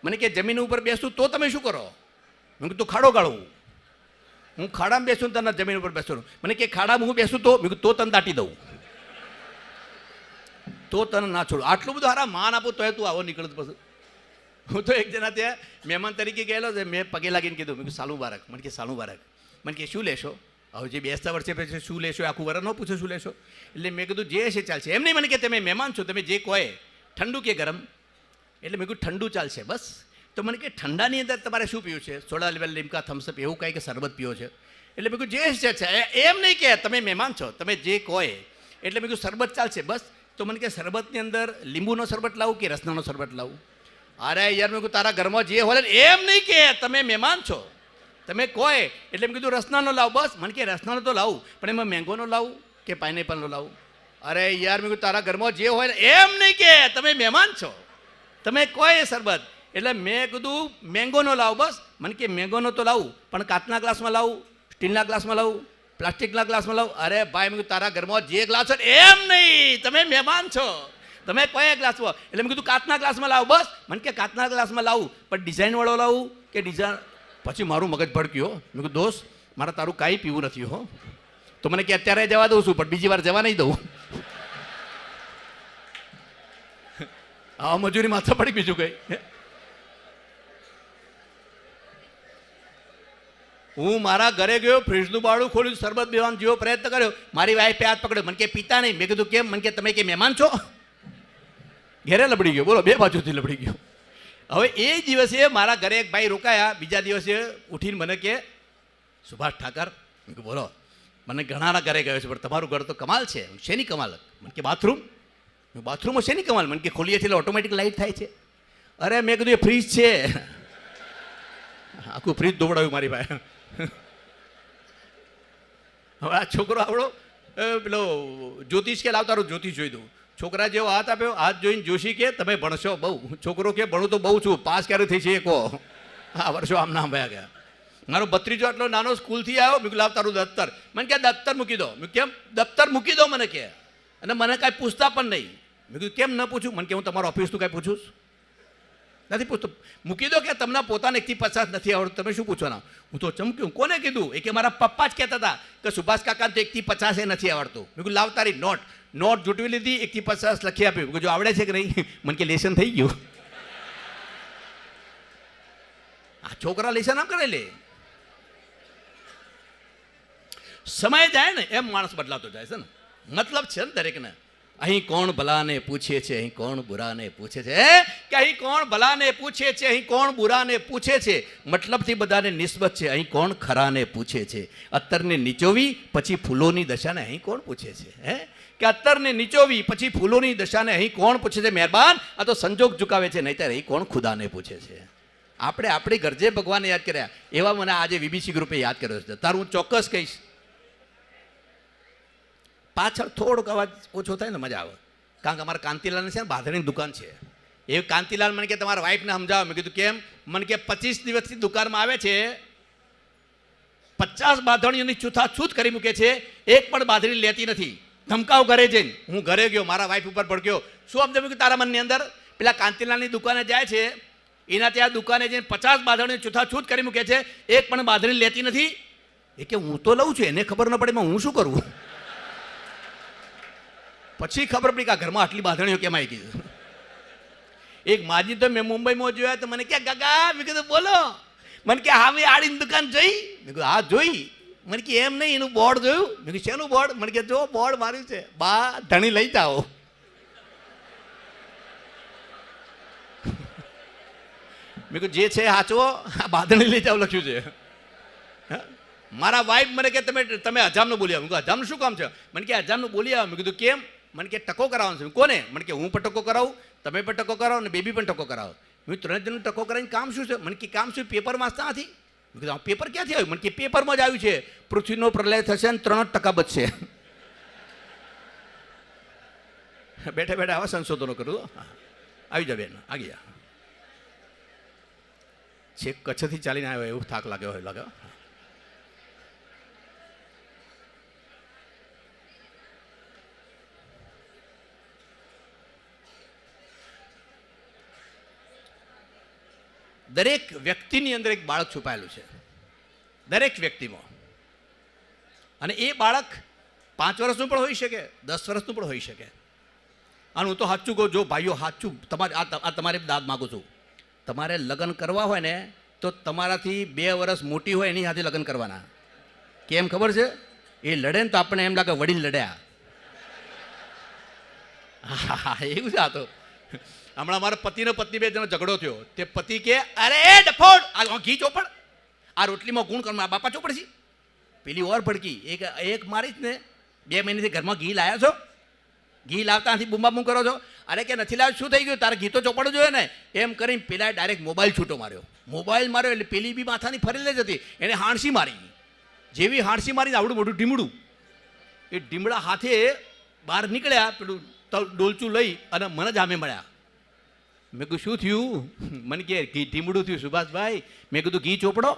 મને કે જમીન ઉપર બેસું તો તમે શું કરો? મેં કીધું ખાડો ગાળું. હું ખાડામાં બેસું તને જમીન ઉપર બેસું. મને કે ખાડામાં હું બેસું તો? મેં કીધું તો તને દાટી દઉં, તો તને ના છોડું. આટલું બધું હારા માન આપું તો તું આવો નીકળતો પછી. હું તો એક જણા ત્યાં મહેમાન તરીકે ગયેલો છે, મેં પગે લાગીને કીધું, મેં કીધું સાલું બારક. મને કે સાલું બારક. મને કે શું લેશો? હવે જે બેસતા વર્ષે પછી શું લેશો આખું વરસ ન પૂછો શું લેશો. એટલે મેં કીધું જે છે ચાલશે. એમ નહીં મને કે તમે મહેમાન છો, તમે જે કહો ઠંડુ કે ગરમ? એટલે મેં કીધું ઠંડુ ચાલશે બસ. તો મને કે ઠંડાની અંદર તમારે શું પીવું છે? સોડા લેવલ, લીમકા, થમ્સઅપ એવું કંઈ કે શરબત પીવો છે? એટલે મેં કીધું જે છે એમ નહીં કે તમે મહેમાન છો, તમે જે કહો. એટલે મેં કીધું શરબત ચાલશે બસ. તો મને કે શરબતની અંદર લીંબુનો શરબત લાવું કે રસનાનો શરબત લાવું? અરે યાર મેં કીધું તારા ઘરમાં જે હોય એમ નહીં કે તમે મહેમાન છો, તમે કહો. એટલે મેં કીધું રસનાનો લાવ બસ. મને કે રસનાનો તો લાવું, પણ એમાં મેંગોનો લાવું કે પાઇનેપલનો લાવું? અરે યાર મેં કીધું તારા ઘરમાં જે હોય એમ નહીં કે તમે મહેમાન છો, તમે કહો એ શરબત. એટલે મેં કીધું મેંગોનો લાવ બસ. મને કે મેંગોનો તો લાવું, પણ કાચના ગ્લાસમાં લાવું, સ્ટીલના ગ્લાસમાં લાવું, પ્લાસ્ટિકના ગ્લાસમાં લાવું? અરે ભાઈ મેં કીધું તારા ઘરમાં જે ગ્લાસ હોય એમ નહીં, તમે મહેમાન છો, તમે કયા ગ્લાસમાં? એટલે મેં કીધું કાચના ગ્લાસમાં લાવ બસ. મને કે કાચના ગ્લાસમાં લાવું, પણ ડિઝાઇનવાળો લાવું કે ડિઝાઇન? પછી મારું મગજ ભડક્યો. મેં કીધું દોસ્ત મારે તારું કાંઈ પીવું નથી હો. તો મને કે અત્યારે જવા દઉં છું, પણ બીજી વાર જવા નહીં દઉં. આ મજૂરી માથા પડી બીજું કંઈ. હું મારા ઘરે ગયો, ફ્રીજનું બાળું ખોલ્યું, શરબત પીવાનો જેવો પ્રયત્ન કર્યો, મારી વાઈફે હાથ પકડ્યો. મને કે પિતા નહીં. મેં કીધું કેમ? મને કે તમે કે મહેમાન છો. ઘેરે લબડી ગયો, બોલો, 2 બાજુથી લબડી ગયો. હવે એ દિવસે મારા ઘરે એક ભાઈ રોકાયા. બીજા દિવસે ઉઠીને મને કે સુભાષ ઠાકર. મેં કીધું બોલો. મને ઘણાના ઘરે ગયો છે, પણ તમારું ઘર તો કમાલ છે. શેની કમાલ? મને કે બાથરૂમ. બાથરૂમમાં શેની કમાલ? મને કે ખોલીએ એટલે ઓટોમેટિક લાઇટ થાય છે. અરે મેં કીધું એ ફ્રીજ છે. આખું ફ્રીજ દોવડાવ્યું મારી પાસે. હવે આ છોકરો આવડો પેલો જ્યોતિષ કે લાવ તારું જ્યોતિષ જોઈ દઉં. છોકરા જેવો હાથ આપ્યો, હાથ જોઈને જોશી કે તમે ભણશો બહુ. છોકરો કે ભણું તો બહુ છું, પાસ ક્યારે થઈ છે એ કહો. આ વર્ષો આમ નામ વયા ગયા. મારો ભત્રીજો આટલો નાનો સ્કૂલથી આવ્યો. મેં લાવ તારું દફતર. મને કે દફતર મૂકી દો. મેં કેમ? દફતર મૂકી દો મને કે, અને મને કાંઈ પૂછતા પણ નહીં. મેં કીધું કેમ ન પૂછું? મને કે હું તમારા ઓફિસનું કાંઈ પૂછું? નથી પૂછતો. મૂકી દો કે તમને પોતાને 1 થી 50 નથી આવડતું, તમે શું પૂછવાના? હું તો ચમક્યું. કોને કીધું? એ કે મારા પપ્પા જ કહેતા હતા કે સુભાષ કાકાને તો 1 થી 50 એ નથી આવડતું. મેં કીધું લાવ તારી નોટ જૂટવી લીધી, 1 થી 50 લખી આપ્યું. જો આવડે છે કે નહીં? મને કે લેસન થઈ ગયું. આ છોકરા લેસન આમ કરે લે. સમય જાય ને એમ માણસ બદલાતો જાય છે ને. મતલબ છે ને દરેકને. અહીં કોણ ભલાને પૂછે છે, અહીં કોણ બુરાને પૂછે છે, કે અહીં કોણ ભલાને પૂછે છે, અહીં કોણ બુરાને પૂછે છે. મતલબથી બધાને નિસ્બત છે. અહીં કોણ ખરાને પૂછે છે. અત્તરને નીચોવી પછી ફૂલોની દશાને અહીં કોણ પૂછે છે? કે અત્તરને નીચોવી પછી ફૂલોની દશાને અહીં કોણ પૂછે છે? મહેરબાન, આ તો સંજોગ ચૂકાવે છે, નહીંતર અહીં કોણ ખુદાને પૂછે છે? આપણે આપણી ગરજે ભગવાનને યાદ કર્યા. એવા મને આજે વીબીસી ગ્રુપે યાદ કર્યો છે. તારું હું ચોક્કસ કહીશ. પાછળ થોડોક અવાજ ઓછો થાય ને મજા આવે. કારણ કે અમારા કાંતિલાલને છે ને બાંધણીની દુકાન છે. એ કાંતિલાલ મને કે તમારા વાઈફને સમજાવો. મેં કીધું કેમ? મને કે 25 દિવસથી દુકાનમાં આવે છે, 50 બાંધણીઓની છૂતાછૂત કરી મૂકે છે, એક પણ બાંધણી લેતી નથી. ધમકાવ ઘરે જઈને હું ઘરે ગયો, મારા વાઈફ ઉપર પડ્યો. શું સમજાવ્યું કે તારા મનની અંદર? પેલા કાંતિલાલની દુકાને જાય છે, એના ત્યાં દુકાને જઈને 50 બાંધણીઓ છૂતાછૂત કરી મૂકે છે, એક પણ બાંધણી લેતી નથી. એ કે હું તો લઉં છું, એને ખબર ન પડે હું શું કરું? પછી ખબર પડી કે આ ઘરમાં આટલી બાંધણીઓ કેમ આવી ગઈ. એક માજી તો મેં મુંબઈમાં જોયા તો મને કે ગાગા, મેં કીધું બોલો. મને કે હા ભાઈ આડીની દુકાન જોઈ? મેં કીધું હા જોઈ. મને કે એમ નહીં, એનું બોર્ડ જોયું? મેં કીધું શેનું બોર્ડ? મને કે જો બોર્ડ માર્યું છે, બા ધણી લઈ જાઓ. મેં કીધું જે છે સાચવો, આ બાંધણી લઈ જાઓ લખ્યું છે. મારા વાઈફ મને કે તમે હજામનું બોલી આવો. મેં કીધું હજામનું શું કામ છે? મને કે હજામનું બોલી આવો. મેં કીધું કેમ? મને કે ટકો કરાવવાનો છે. કોને? મને કે હું પણ ટકો કરાવું, તમે પણ ટકો કરાવો ને બેબી પણ ટકો કરાવો. મેં 3 જણનું ટકો કરાવીને કામ શું છે? મને કે કામ શું? પેપર વાંચતા નથી. મેં કીધું પેપર ક્યાંથી આવ્યું? મને કે પેપરમાં જ આવ્યું છે, પૃથ્વીનો પ્રલય થશે ને 3% બચશે. બેઠા બેઠા આવા સંશોધનો કરું. આવી જાવ બેન, આગી જા. છેક કચ્છથી ચાલીને આવ્યો એવું થાક લાગ્યો હોય લાગે. દરેક વ્યક્તિની અંદર એક બાળક છુપાયેલું છે, દરેક વ્યક્તિમાં. અને એ બાળક 5 વર્ષનું પણ હોઈ શકે, 10 વર્ષનું પણ હોઈ શકે. અને હું તો સાચું કહું, જો ભાઈઓ સાચું તમારે દાદ માગું છું. તમારે લગ્ન કરવા હોય ને તો તમારાથી 2 વર્ષ મોટી હોય એની સાથે લગ્ન કરવાના. કેમ ખબર છે? એ લડે ને તો આપણે એમ લાગે વડીલ લડ્યા. હા એવું છે. આ તો હમણાં મારા પતિને પત્ની 2 જણનો ઝઘડો થયો. તે પતિ કે અરે ડફોડ, આ ઘી ચોપડ, આ રોટલીમાં ગુણ કર, બાપા ચોપડ છે. પેલી ઓર ભડકી, એક મારીશ ને 2 મહિનાથી ઘરમાં ઘી લાવ્યા છો, ઘી લાવતા નથી બૂમા બૂમ કરો છો. અરે કે નથી લાવ્યો, શું થઈ ગયું? તારે ઘી તો ચોપડવું જોઈએ ને. એમ કરીને પેલા ડાયરેક્ટ મોબાઈલ છૂટો માર્યો. મોબાઈલ માર્યો એટલે પેલી બી માથાની ફરેલી જ હતી, એને હાણસી મારી. જેવી હાણસી મારી આવડું મોટું ઢીમડું, એ ઢીમડા હાથે બહાર નીકળ્યા, પેલું ડોલચું લઈ અને મને જ સામે મળ્યા. મેં કીધું શું થયું? મને કે ઘી ઢીમડું થયું સુભાષભાઈ. મેં કીધું ઘી ચોપડો.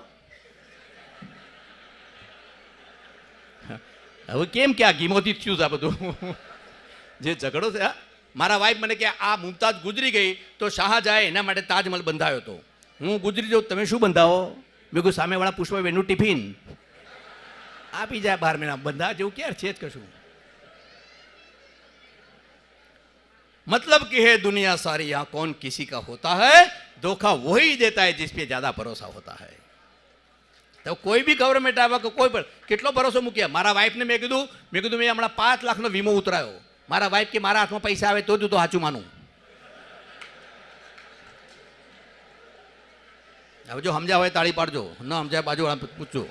હવે કેમ કે આ ઘીમાંથી થયું છે આ બધું જે ઝઘડો છે. મારા વાઈફ મને કે આ મુમતાજ ગુજરી ગઈ તો શાહજહાએ એના માટે તાજમહલ બંધાયો હતો. હું ગુજરી જાઉં, તમે શું બંધાવો? મેં કહ્યું સામેવાળા પુષ્પબેનનું ટિફિન આપી જાય 12 મહિના. બંધા જેવું ક્યારે છે જ કશું. मतलब कि है दुनिया सारी, यहाँ कौन किसी का होता है, धोखा वही देता है जिस पे ज्यादा भरोसा होता है. तो કોઈ બી ગવર્મેન્ટ આવે કે કોઈ પણ કેટલો ભરોસો મૂક્યા. મારા વાઈફને મેં કીધું મેં હમણાં 5 લાખનો વીમો ઉતરાયો. મારા વાઈફ કે મારા હાથમાં પૈસા આવે તો જ તો સાચું માનું. હવે જો સમજ્યા હોય તાળી પાડજો, ન સમજાય બાજુ પૂછજો.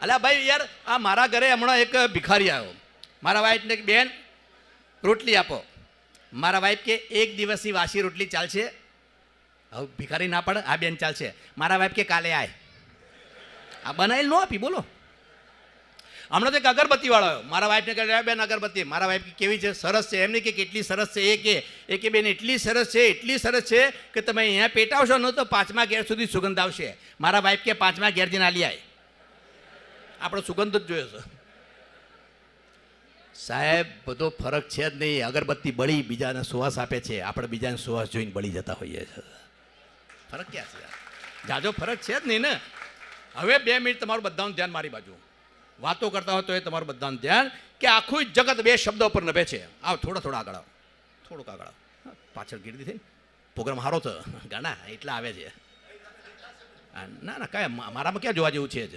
અલ્યા ભાઈ યાર, આ મારા ઘરે હમણાં એક ભિખારી આવ્યો. મારા વાઈફને બેન રોટલી આપો. મારા વાઈફ કે 1 દિવસની વાસી રોટલી ચાલશે? હવે ભિખારી ના પડે, આ બેન ચાલશે. મારા વાઈફ કે કાલે આય. આ બનાવેલ ન આપી બોલો. હમણાં તો એક અગરબત્તી વાળો આવ્યો. મારા વાઈફને કહે બેન અગરબત્તી. મારા વાઈફ કેવી છે? સરસ છે. એમને કે કેટલી સરસ છે? એ કે બેન એટલી સરસ છે, એટલી સરસ છે કે તમે અહીંયા પેટાવશો ને તો 5મા ઘેર સુધી સુગંધ આવશે. મારા વાઈફ કે 5મા ઘેર જઈને આલી આય. આપણો સુગંધ જ જોયો છે. સાહેબ બધો ફરક છે જ નહીં. અગરબત્તી બળી બીજાને સુવાસ આપે છે, આપણે બીજાને સુવાસ જોઈને બળી જતા હોઈએ છીએ. ફરક ક્યાં છે? જાજો ફરક છે જ નહીં ને. હવે 2 મિનિટ તમારું બધાનું ધ્યાન મારી બાજુ. વાતો કરતા હોય તો એ તમારું બધાનું ધ્યાન કે આખું જગત 2 શબ્દો પર નભે છે. આવ થોડા આગળ આવો, થોડુંક આગળ આવો. પાછળ ગીરદી થઈ પ્રોગ્રામ સારો થયો ગાના એટલા આવે છે. ના ના કાંઈ મારામાં ક્યાં જોવા જેવું છે જ,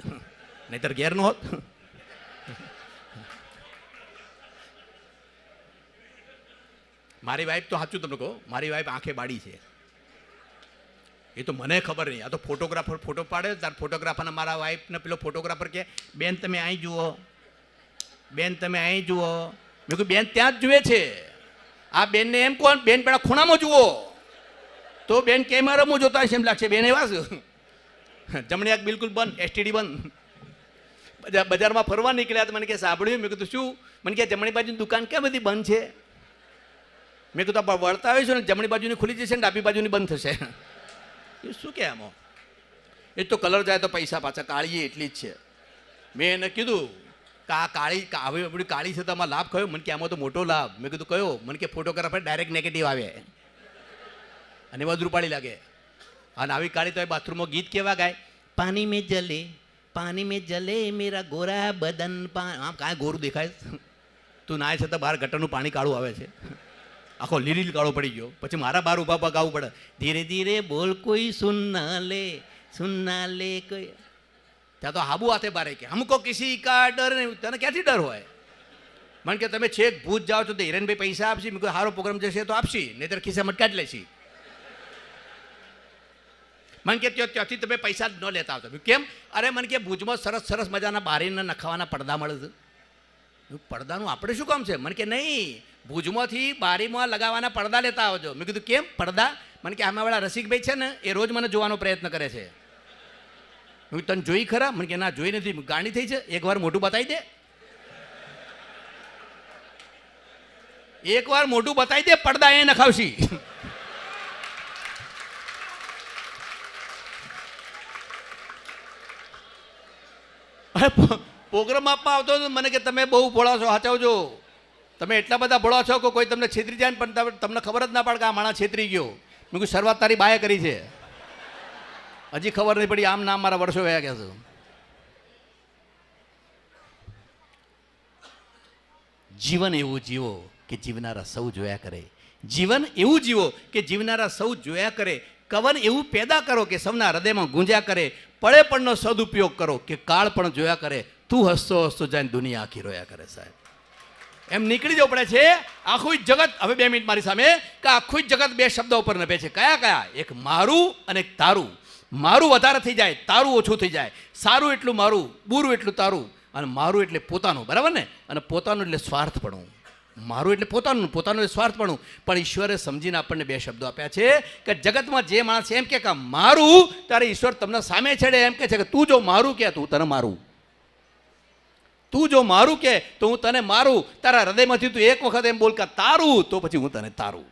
નહીતર ઘેર નો હોત. મારી વાઈફ તો સાચું તમને કહું, મારી વાઈફ આંખે બાડી છે. એ તો મને ખબર નહીં. આ તો ફોટોગ્રાફર ફોટો પાડે તાર ફોટોગ્રાફરને મારા વાઈફને પેલો ફોટોગ્રાફર કે બેન તમે અહીં જુઓ, બેન તમે અહીં જુઓ. મેં કહ્યું બેન ત્યાં જ જુએ છે. આ બેનને એમ કોણ બેન પેલા ખૂણામાં જુઓ તો બેન કેમેરામાં જોતા હશે એમ લાગશે. બેન એવા જમણી આંખ બિલકુલ બંધ, એસટીડી બંધ. બજારમાં ફરવા નીકળ્યા તો મને કે સાંભળ્યું? મેં કીધું શું? મને કે જમણી બાજુની દુકાન કેમ બધી બંધ છે? મેં કીધું આપણે વળતા આવીશું ને જમણી બાજુની ખુલી જશે ને ડાબી બાજુની બંધ થશે. એ શું કે આમાં? એ તો કલર જાય તો પૈસા પાછા. કાળી એટલી જ છે. મેં એને કીધું કે આ કાળી હવે આપણી કાળી છે તો આમાં લાભ કયો? મને કે આમાં તો મોટો લાભ. મેં કીધું કયો? મને કે ફોટોગ્રાફર ડાયરેક્ટ નેગેટિવ આવે અને વધુ રૂપાળી લાગે. અને આવી કાળી તો બાથરૂમમાં ગીત કેવા ગાય? પાણી મેં જલે મેરા ગોરા બદન. આમ કાંઈ ગોરું દેખાય? તું નાય છે તો બહાર ગટરનું પાણી કાળું આવે છે, આખો લીલી કાળો પડી ગયો. પછી મારા બહાર ઊભા ગાવું પડે. ધીરે ધીરે બોલ કોઈ સુનના લે કોઈ. ત્યાં તો હાબુ હાથે બારે કે હમકો કિસી કા ડર નહીં. તને ક્યાંથી ડર હોય? મને કે તમે છેક ભૂત જાઓ છો તો હિરેનભાઈ પૈસા આપશી. મેં કોઈ સારો પ્રોગ્રામ જશે તો આપશી, નહીતર ખિસ્સા મટકા જ લેશી. મને કે ત્યાંથી તમે પૈસા જ ન લેતા આવતો. કેમ? અરે મને કે ભુજમાં સરસ મજાના બારીના નખાવાના પડદા મળે છે. પડદાનું આપણે શું કામ છે? મને કે નહીં, ભુજમાંથી બારીમાં લગાવવાના પડદા લેતા આવજો. મેં કીધું કેમ પડદા? મને કે આમાંવાળા રસિકભાઈ છે ને એ રોજ મને જોવાનો પ્રયત્ન કરે છે. હું તને જોઈ ખરા? મને કે ના જોઈ નથી. ગાંડી થઈ છે? એકવાર મોઢું બતાવી દે, એકવાર મોઢું બતાવી દે, પડદા એ નખાવશી. પ્રોગ્રામ આપવા આવતો મને કે તમે બહુ ભોળા છો, સાચવજો. તમે એટલા બધા ભોળા છો કે કોઈ તમને છેતરી જાય ને પણ તમને ખબર જ ના પડે કે આ માણસ છેતરી ગયો. મેં કહ્યું શરૂઆત તારી બાએ કરી છે, હજી ખબર નહીં પડી. આમ નામ મારા વર્ષો વયા ગયા છે. જીવન એવું જીવો કે જીવનારા સૌ જોયા કરે. જીવન એવું જીવો કે જીવનારા સૌ જોયા કરે. કવન એવું પેદા કરો કે સૌના હૃદયમાં ગુંજ્યા કરે. પડે પણનો સદુપયોગ કરો કે કાળ પણ જોયા કરે. તું હસતો હસતો જાય દુનિયા આખી રોયા કરે. સાહેબ એમ નીકળી જવું પડે છે. આખું જગત, હવે 2 મિનિટ મારી સામે, કે આખું જગત 2 શબ્દો ઉપર નભે છે. કયા? એક મારું અને એક તારું. મારું વધારે થઈ જાય, તારું ઓછું થઈ જાય. સારું એટલું મારું, બુરું એટલું તારું. અને મારું એટલે પોતાનું, બરાબર ને? અને પોતાનું એટલે સ્વાર્થપણું. મારું એટલે પોતાનું, પોતાનું એટલે સ્વાર્થપણું. પણ ઈશ્વરે સમજીને આપણને 2 શબ્દો આપ્યા છે કે જગતમાં જે માણસ એમ કે મારું, ત્યારે ઈશ્વર તમને સામે છેડે એમ કે છે કે તું જો મારું કે તું તને મારું, તું જો મારું કે તો હું તને મારું. તારા હૃદયમાંથી તું એક વખત એમ બોલ કે તારું, તો પછી હું તને તારું.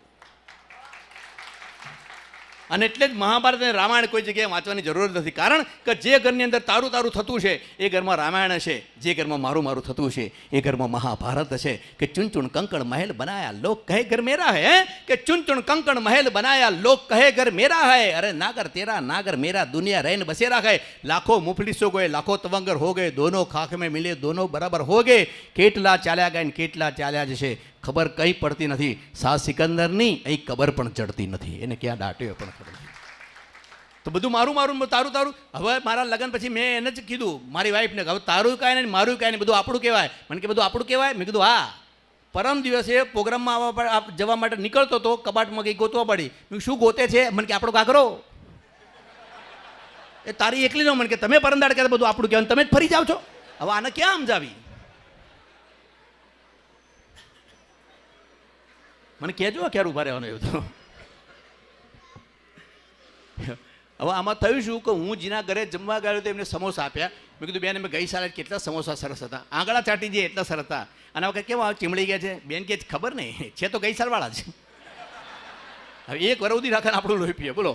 અને એટલે જ મહાભારત અને રામાયણ કોઈ જગ્યાએ વાંચવાની જરૂર નથી. કારણ કે જે ઘરની અંદર તારું થતું છે એ ઘરમાં રામાયણ હશે. જે ઘરમાં મારું થતું છે એ ઘરમાં મહાભારત હશે. કે ચુન ચુન કંકણ મહેલ બનાયા લોક કહે ઘર મેરા હે. કે ચુન ચુન કંકણ મહેલ બનાયા લોક કહે ઘર મેરા હૈ. અરે નાગર તેરા નાગર મેરા દુનિયા રહીને બસેરા હૈ. લાખો મુફલિસો ગયે લાખો તવંગર હો ગયે દોનો ખાખ મેં મિલે દોનો બરાબર હો ગયે. કેટલા ચાલ્યા ગયા ને કેટલા ચાલ્યા જશે ખબર કંઈ પડતી નથી. શાહ સિકંદરની અહીં કબર પણ ચડતી નથી. એને ક્યાં દાટ્યો પણ ખબર નથી. તો બધું મારું તારું. હવે મારા લગ્ન પછી મેં એને જ કીધું મારી વાઈફને, હવે તારું કાંઈ નહીં મારું કાંઈ નહીં, બધું આપણું કહેવાય. મને કે બધું આપણું કહેવાય? મેં કીધું હા. પરમ દિવસે પ્રોગ્રામમાં જવા માટે નીકળતો તો કબાટમાં કંઈ ગોતવા પડી. મેં શું ગોતે છે? મને કે આપણો ઘાઘરો. એ તારી એકલી નો. મને કે તમે પરંદાડ કહેતા બધું આપણું કહેવાય, તમે જ ફરી જાઓ છો. હવે આને ક્યાં સમજાવી? મને કહેજો ક્યારે ઉભા રહેવાનું એવું તો. હવે આમાં થયું શું કે હું જેના ઘરે જમવા ગયો તો એમને સમોસા આપ્યા. મેં કીધું બેન અમે ગઈ સાલે કેટલા સમોસા સરસ હતા, આંગળા ચાટી જઈએ એટલા સરસ હતા. અને વખત કેવા ચીમડી ગયા છે? બેન કે ખબર નહીં, છે તો ગઈ સાલવાળા જ. હવે એક વરવધી રાખે આપણું લોહી પીએ. બોલો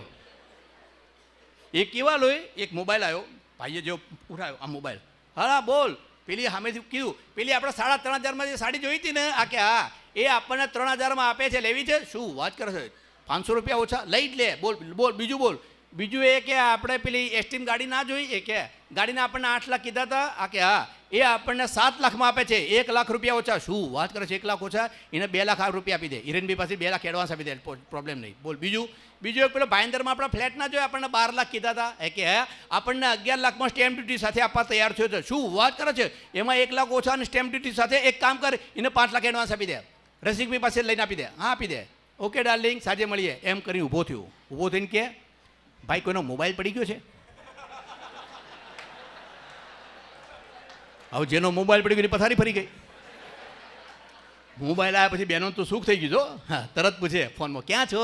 એક કેવા લોહી? એક મોબાઈલ આવ્યો, ભાઈએ જેવો ઉઠાયો આ મોબાઈલ. હા બોલ. પેલી સામેથી કીધું, પેલી આપણે 3,500 જે સાડી જોઈ હતી ને, આ કે હા એ આપણને 3,000 આપે છે, લેવી છે? શું વાત કરે છે, 500 રૂપિયા ઓછા, લઈ જ લે. બોલ બોલ, બીજું બોલ. બીજું એ કે આપણે પેલી એસટીમ ગાડી ના જોઈ, એ કે ગાડીના આપણને 8 લાખ કીધા હતા, આ કે હા એ આપણને 7 લાખમાં આપે છે, 1 લાખ રૂપિયા ઓછા. શું વાત કરે છે, 1 લાખ ઓછા, એને 2 લાખ રૂપિયા આપી દે. હિરેનભાઈ પાસે 2 લાખ એડવાન્સ આપી દે, પ્રોબ્લેમ નહીં. બોલ બીજું. બીજું એક પેલો ભાઈંદરમાં આપણા ફ્લેટ ના જોઈએ, આપણને 12 લાખ કીધા હતા, એ કે હા આપણને 11 લાખમાં સ્ટેમ્પ ડ્યુટી સાથે આપવા તૈયાર થયો છે. શું વાત કરે છે, એમાં 1 લાખ ઓછા અને સ્ટેમ્પ ડ્યુટી સાથે. એક કામ કર, એને 5 લાખ એડવાન્સ આપી દે, રસિકભાઈ પાસે લઈને આપી દે. હા આપી દે, ઓકે ડાર્લિંગ, સાંજે મળીએ, એમ કરીને ઊભો થયો. ઊભો થઈને કે ભાઈ કોઈનો મોબાઈલ પડી ગયો છે? હવે જેનો મોબાઈલ પડી ગયો એની પથારી ફરી ગઈ. મોબાઈલ આવ્યા પછી બેનો તો સુખ થઈ ગયું. હા, તરત પૂછે ફોનમાં, ક્યાં છો?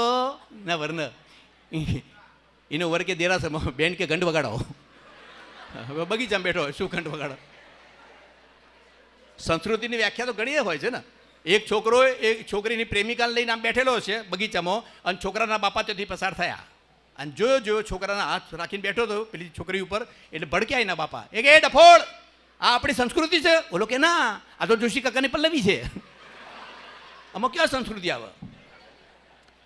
ના વરને એનો વર કે દેરાસરમાં, બેન કે ઘંટ વગાડો. હવે બગીચામાં બેઠો હોય, શું ઘંટ વગાડો? સંસ્કૃતિની વ્યાખ્યા તો ઘણી હોય છે ને. એક છોકરો એક છોકરીની પ્રેમિકાને લઈને આમ બેઠેલો છે બગીચામાં, અને છોકરાના બાપા ત્યાંથી પસાર થયા, અને જોયો છોકરાના હાથ રાખીને બેઠો હતો પેલી છોકરી ઉપર, એટલે ભડક્યા એના બાપા. એ કે ડફોળ, આ આપણી સંસ્કૃતિ છે? બોલો કે ના, આ તો જોશી કાકાની પલ્લવી છે. આમાં ક્યાં સંસ્કૃતિ આવે?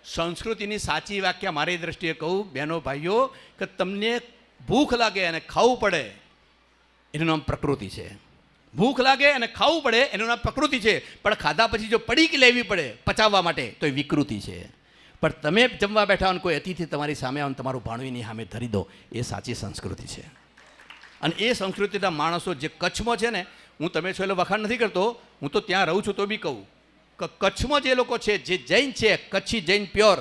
સંસ્કૃતિની સાચી વ્યાખ્યા મારી દ્રષ્ટિએ કહું, બહેનો ભાઈઓ, કે તમને ભૂખ લાગે અને ખાવું પડે એનું નામ પ્રકૃતિ છે. ભૂખ લાગે અને ખાવું પડે એનું નામ પ્રકૃતિ છે. પણ ખાધા પછી જો પડીક લેવી પડે પચાવવા માટે તો એ વિકૃતિ છે. પણ તમે જમવા બેઠા અને કોઈ અતિથિ તમારી સામે આવે, તમારું ભાણવીની સામે ધરી દો, એ સાચી સંસ્કૃતિ છે. અને એ સંસ્કૃતિના માણસો જે કચ્છમાં છે ને, હું તમે છો એટલે વખાણ નથી કરતો, હું તો ત્યાં રહું છું તો બી કહું કે કચ્છમાં જે લોકો છે, જે જૈન છે, કચ્છી જૈન પ્યોર,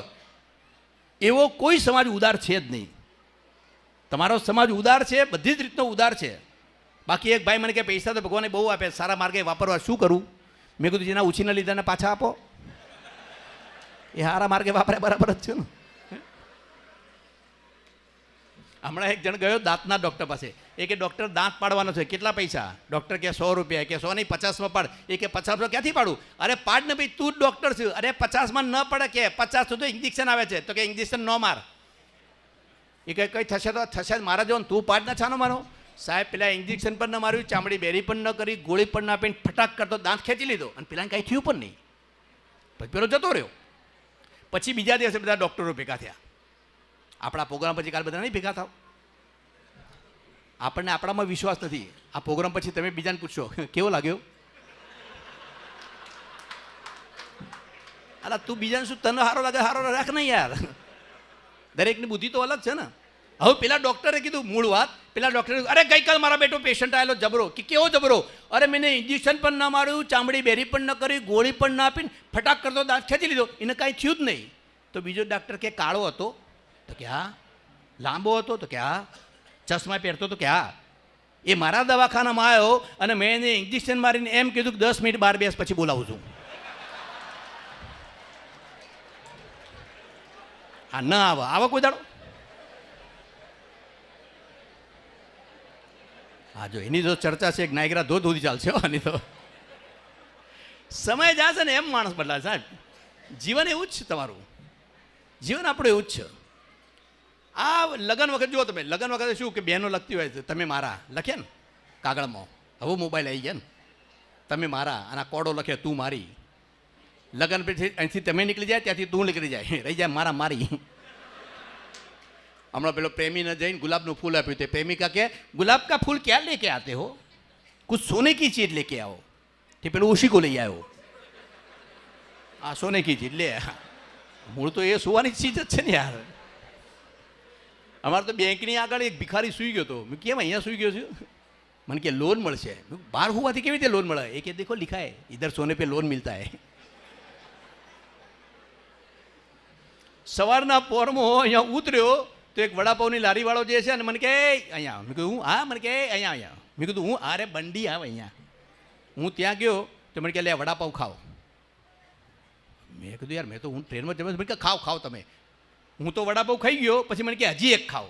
એવો કોઈ સમાજ ઉદાર છે જ નહીં. તમારો સમાજ ઉદાર છે, બધી જ રીતનો ઉદાર છે. બાકી એક ભાઈ મને કે પૈસા તો ભગવાને બહુ આપે, સારા માર્ગે વાપરવા, શું કરું? મેં કીધું જેના ઉછીના લીધાને પાછા આપો. એ સારા માર્ગે વાપરે બરાબર જ છે ને. હમણાં એક જણ ગયો દાંતના ડૉક્ટર પાસે, એ કે ડૉક્ટર દાંત પાડવાનો છે, કેટલા પૈસા? ડૉક્ટર કે 100 રૂપિયા. કે 100 નહીં 50માં પાડ. એ કે 50 ક્યાંથી પાડું? અરે પાડ ને ભાઈ, તું જ ડૉક્ટર છું. અરે 50માં ન પડે, કે 50 સુધી ઇન્જેક્શન આવે છે, તો કે ઇન્જેક્શન ન માર. એ કે કંઈ થશે તો થશે, મારા જો તું પાડ ના છાનો મારો. સાહેબ પેલા ઇન્જેક્શન પણ ન માર્યું, ચામડી બેરી પણ ન કરી, ગોળી પણ ના આપીને ફટાક કરતો દાંત ખેંચી લીધો, અને પેલા કાંઈ થયું પણ નહીં. પછી પેલો જતો રહ્યો. પછી બીજા દિવસે બધા ડૉક્ટરો ભેગા થયા. આપણા પ્રોગ્રામ પછી કાલે બધા નહીં ભેગા થાવ? આપણને આપણામાં વિશ્વાસ નથી. આ પ્રોગ્રામ પછી તમે બીજાને પૂછશો કેવો લાગ્યો? અલા તું બીજાને શું, તને સારો લાગે સારો રાખ નહીં યાર. દરેકની બુદ્ધિ તો અલગ છે ને. હવે પેલા ડૉક્ટરે કીધું મૂળ વાત, પેલા ડૉક્ટરે, અરે ગઈકાલ મારા બેટો પેશન્ટ આવેલો જબરો. કે કેવો જબરો? અરે મેં ઇન્જેક્શન પણ ના માર્યું, ચામડી બેરી પણ ન કરી, ગોળી પણ ના આપીને ફટાક કરતો દાંત ખેંચી લીધો, એને કાંઈ થયું જ નહીં. તો બીજો ડૉક્ટર કે કાળો હતો? તો કે હા. લાંબો હતો? તો કે હા. ચશ્મા પહેરતો? તો કે હા. એ મારા દવાખાનામાં આવ્યો અને મેં એને ઇન્જેક્શન મારીને એમ કીધું કે 10 મિનિટ બહાર બેસ, પછી બોલાવું છું. હા, ન આવો કોઈ દાડો. હા, જો એની જો ચર્ચા છે, નાયગ્રા ધોધ સુધી ચાલશે આની તો. સમય જશે ને એમ માણસ બદલાશે. સાહેબ જીવન એવું જ છે, તમારું જીવન આપણું એવું જ છે. આ લગ્ન વખત જુઓ તમે, લગ્ન વખતે શું કે બહેનો લખતી હોય છે, તમે મારા લખે ને કાગળમાં. હવે મોબાઈલ આવી ગયા ને, તમે મારા, અને કોડો લખે તું મારી. લગ્ન પછી અહીંથી તમે નીકળી જાય, ત્યાંથી તું નીકળી જાય, રહી જાય મારા મારી. હમણાં પેલો પ્રેમીને જઈને ગુલાબનું ફૂલ આપ્યું, તે પ્રેમિકા કે ગુલાબ કા ફૂલ ક્યાં લેકે આતે હો, કુછ સોને કી ચીજ લેકે આવો. તે પેલો ઉશી કો લઈ આવ્યો. આ સોને કી ચીજ લે. મૂળ તો એ સુવાની ચીજ જ છે ને યાર. અમારે તો બેંકની આગળ એક ભિખારી સૂઈ ગયો હતો. મેં કેમ અહીંયા સૂઈ ગયો છું? મને કે લોન મળશે. બહાર હોવાથી કેવી રીતે લોન મળે? એ કે દેખો લિખા હે ઇધર સોને પે લોન મિલતા હે. સવારના પોરમાં અહીંયા ઉતર્યો તો એક વડાપાવની લારીવાળો જે છે ને મને કે અહીંયા. મેં કીધું હું હા. મને કે અહીંયા. મેં કીધું હું અરે બંડી આવે અહીંયા. હું ત્યાં ગયો તો મને કે લે વડાપાવ ખાઓ. મેં કીધું યાર મેં તો હું ટ્રેનમાં જમે. મને કે ખાઓ ખાઓ તમે. હું તો વડાપાવ ખાઈ ગયો. પછી મને કે હજી એક ખાઓ.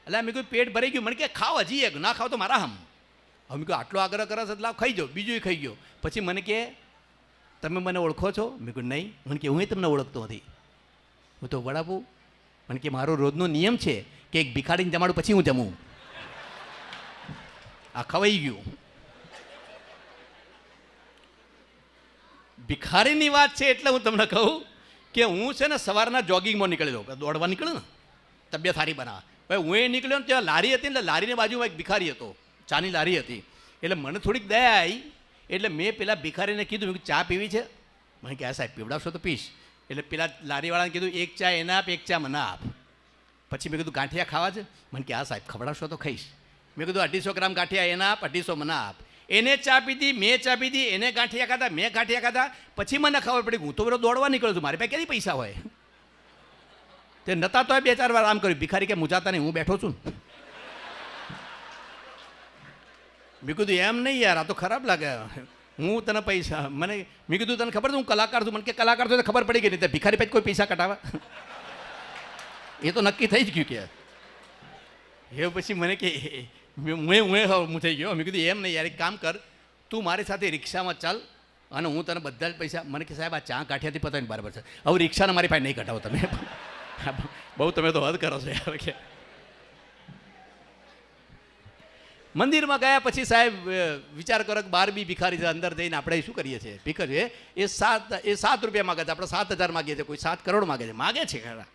એટલે મેં કહ્યું પેટ ભરાઈ ગયું. મને કે ખાઓ હજી એક, ના ખાઓ તો મારા હમ. હવે મેં કહ્યું આટલો આગ્રહ કરે છે એટલે ખાઈ જાઓ. બીજું ખાઈ ગયો. પછી મને કે તમે મને ઓળખો છો? મેં કહ્યું નહીં. મને કે હું તમને ઓળખતો નથી. હું તો વડાપાવ. મને કે મારો રોજનો નિયમ છે કે એક ભિખારીને જમાડું પછી હું જમું. આ ખવાઈ ગયું. ભિખારીની વાત છે એટલે હું તમને કહું કે હું છે ને સવારના જોગિંગમાં નીકળી દઉં, દોડવા નીકળ્યો ને તબિયત સારી બનાવવા. ભાઈ હું એ નીકળ્યો ને ત્યાં લારી હતી, એટલે લારીની બાજુમાં એક ભિખારી હતો, ચાની લારી હતી. એટલે મને થોડીક દયા આવી, એટલે મેં પેલા ભિખારીને કીધું, મેં ચા પીવી છે? મને કહે સાહેબ પીવડાવશો તો પીશ. એટલે પેલા લારીવાળાને કીધું એક ચા એના આપ, એક ચા મને આપ. પછી મેં કીધું ગાંઠિયા ખાવા છે? મને કે હા સાહેબ ખવડાવશો તો ખાઈશ. મેં કીધું 250 ગ્રામ ગાંઠિયા એના આપ, 250 મને આપ. એને ચા પીધી, મેં ચા પીધી, એને ગાંઠિયા ખાધા, મેં ગાંઠિયા ખાધા. પછી મને ખબર પડી હું તો બધો દોડવા નીકળ્યો છું, મારી પાસે ક્યાંથી પૈસા હોય? તે નતા તોય 2-4 વાર આમ કર્યું. ભિખારી કે મુજાતા નહીં, હું બેઠો છું. મેં કીધું એમ નહીં યાર, આ તો ખરાબ લાગે. હું તને પૈસા મેં કીધું તને ખબર છે હું કલાકાર છું? મને કે કલાકાર તો ખબર પડી ગઈ નહીં, ભિખારી પછી કોઈ પૈસા કટાવા? એ તો નક્કી થઈ જ ગયું કે એ. પછી મને કે હું થઈ ગયો. મેં કીધું એમ નહીં યાર, એક કામ કર, તું મારી સાથે રિક્ષામાં ચાલ અને હું તને બધા જ પૈસા. મને કે સાહેબ આ ચા ગાંઠિયાથી પતાવીને બરાબર છે, હવે રિક્ષાને મારી પાસે નહીં કટાવો તમે. બહુ તમે તો હદ કરો છો યાર. કે મંદિરમાં ગયા પછી સાહેબ વિચાર કરો કે 12 બી ભિખારી છે, અંદર જઈને આપણે શું કરીએ છીએ? ભિખારી એ 7 રૂપિયા માગે છે, આપણે 7,000 માગીએ છીએ, કોઈ 7 કરોડ માગે છે ખરા.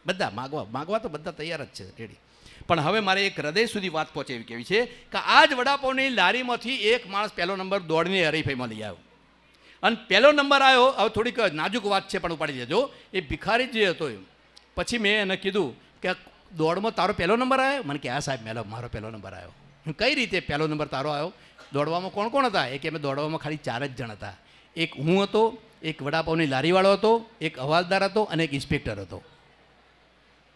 બધા માગવા તો બધા તૈયાર જ છે રેડી. પણ હવે મારે એક હૃદય સુધી વાત પહોંચે એવી કેવી છે કે આ જ વડાપાઉંની લારીમાંથી એક માણસ પહેલો નંબર દોડની હરીફાઈમાં લઈ આવ્યો. અને પહેલો નંબર આવ્યો. હવે થોડીક નાજુક વાત છે પણ ઉપાડી દેજો. એ ભિખારી જે હતો પછી મેં એને કીધું કે દોડમાં તારો પહેલો નંબર આવ્યો? મને કે હા સાહેબ મારો પહેલો નંબર આવ્યો. કઈ રીતે પહેલો નંબર તારો આવ્યો? દોડવામાં કોણ કોણ હતા? એક અમે દોડવામાં ખાલી 4 જ જણ હતા. એક હું હતો, એક વડાપાઉંની લારીવાળો હતો, એક હવાલદાર હતો અને એક ઇન્સ્પેક્ટર હતો.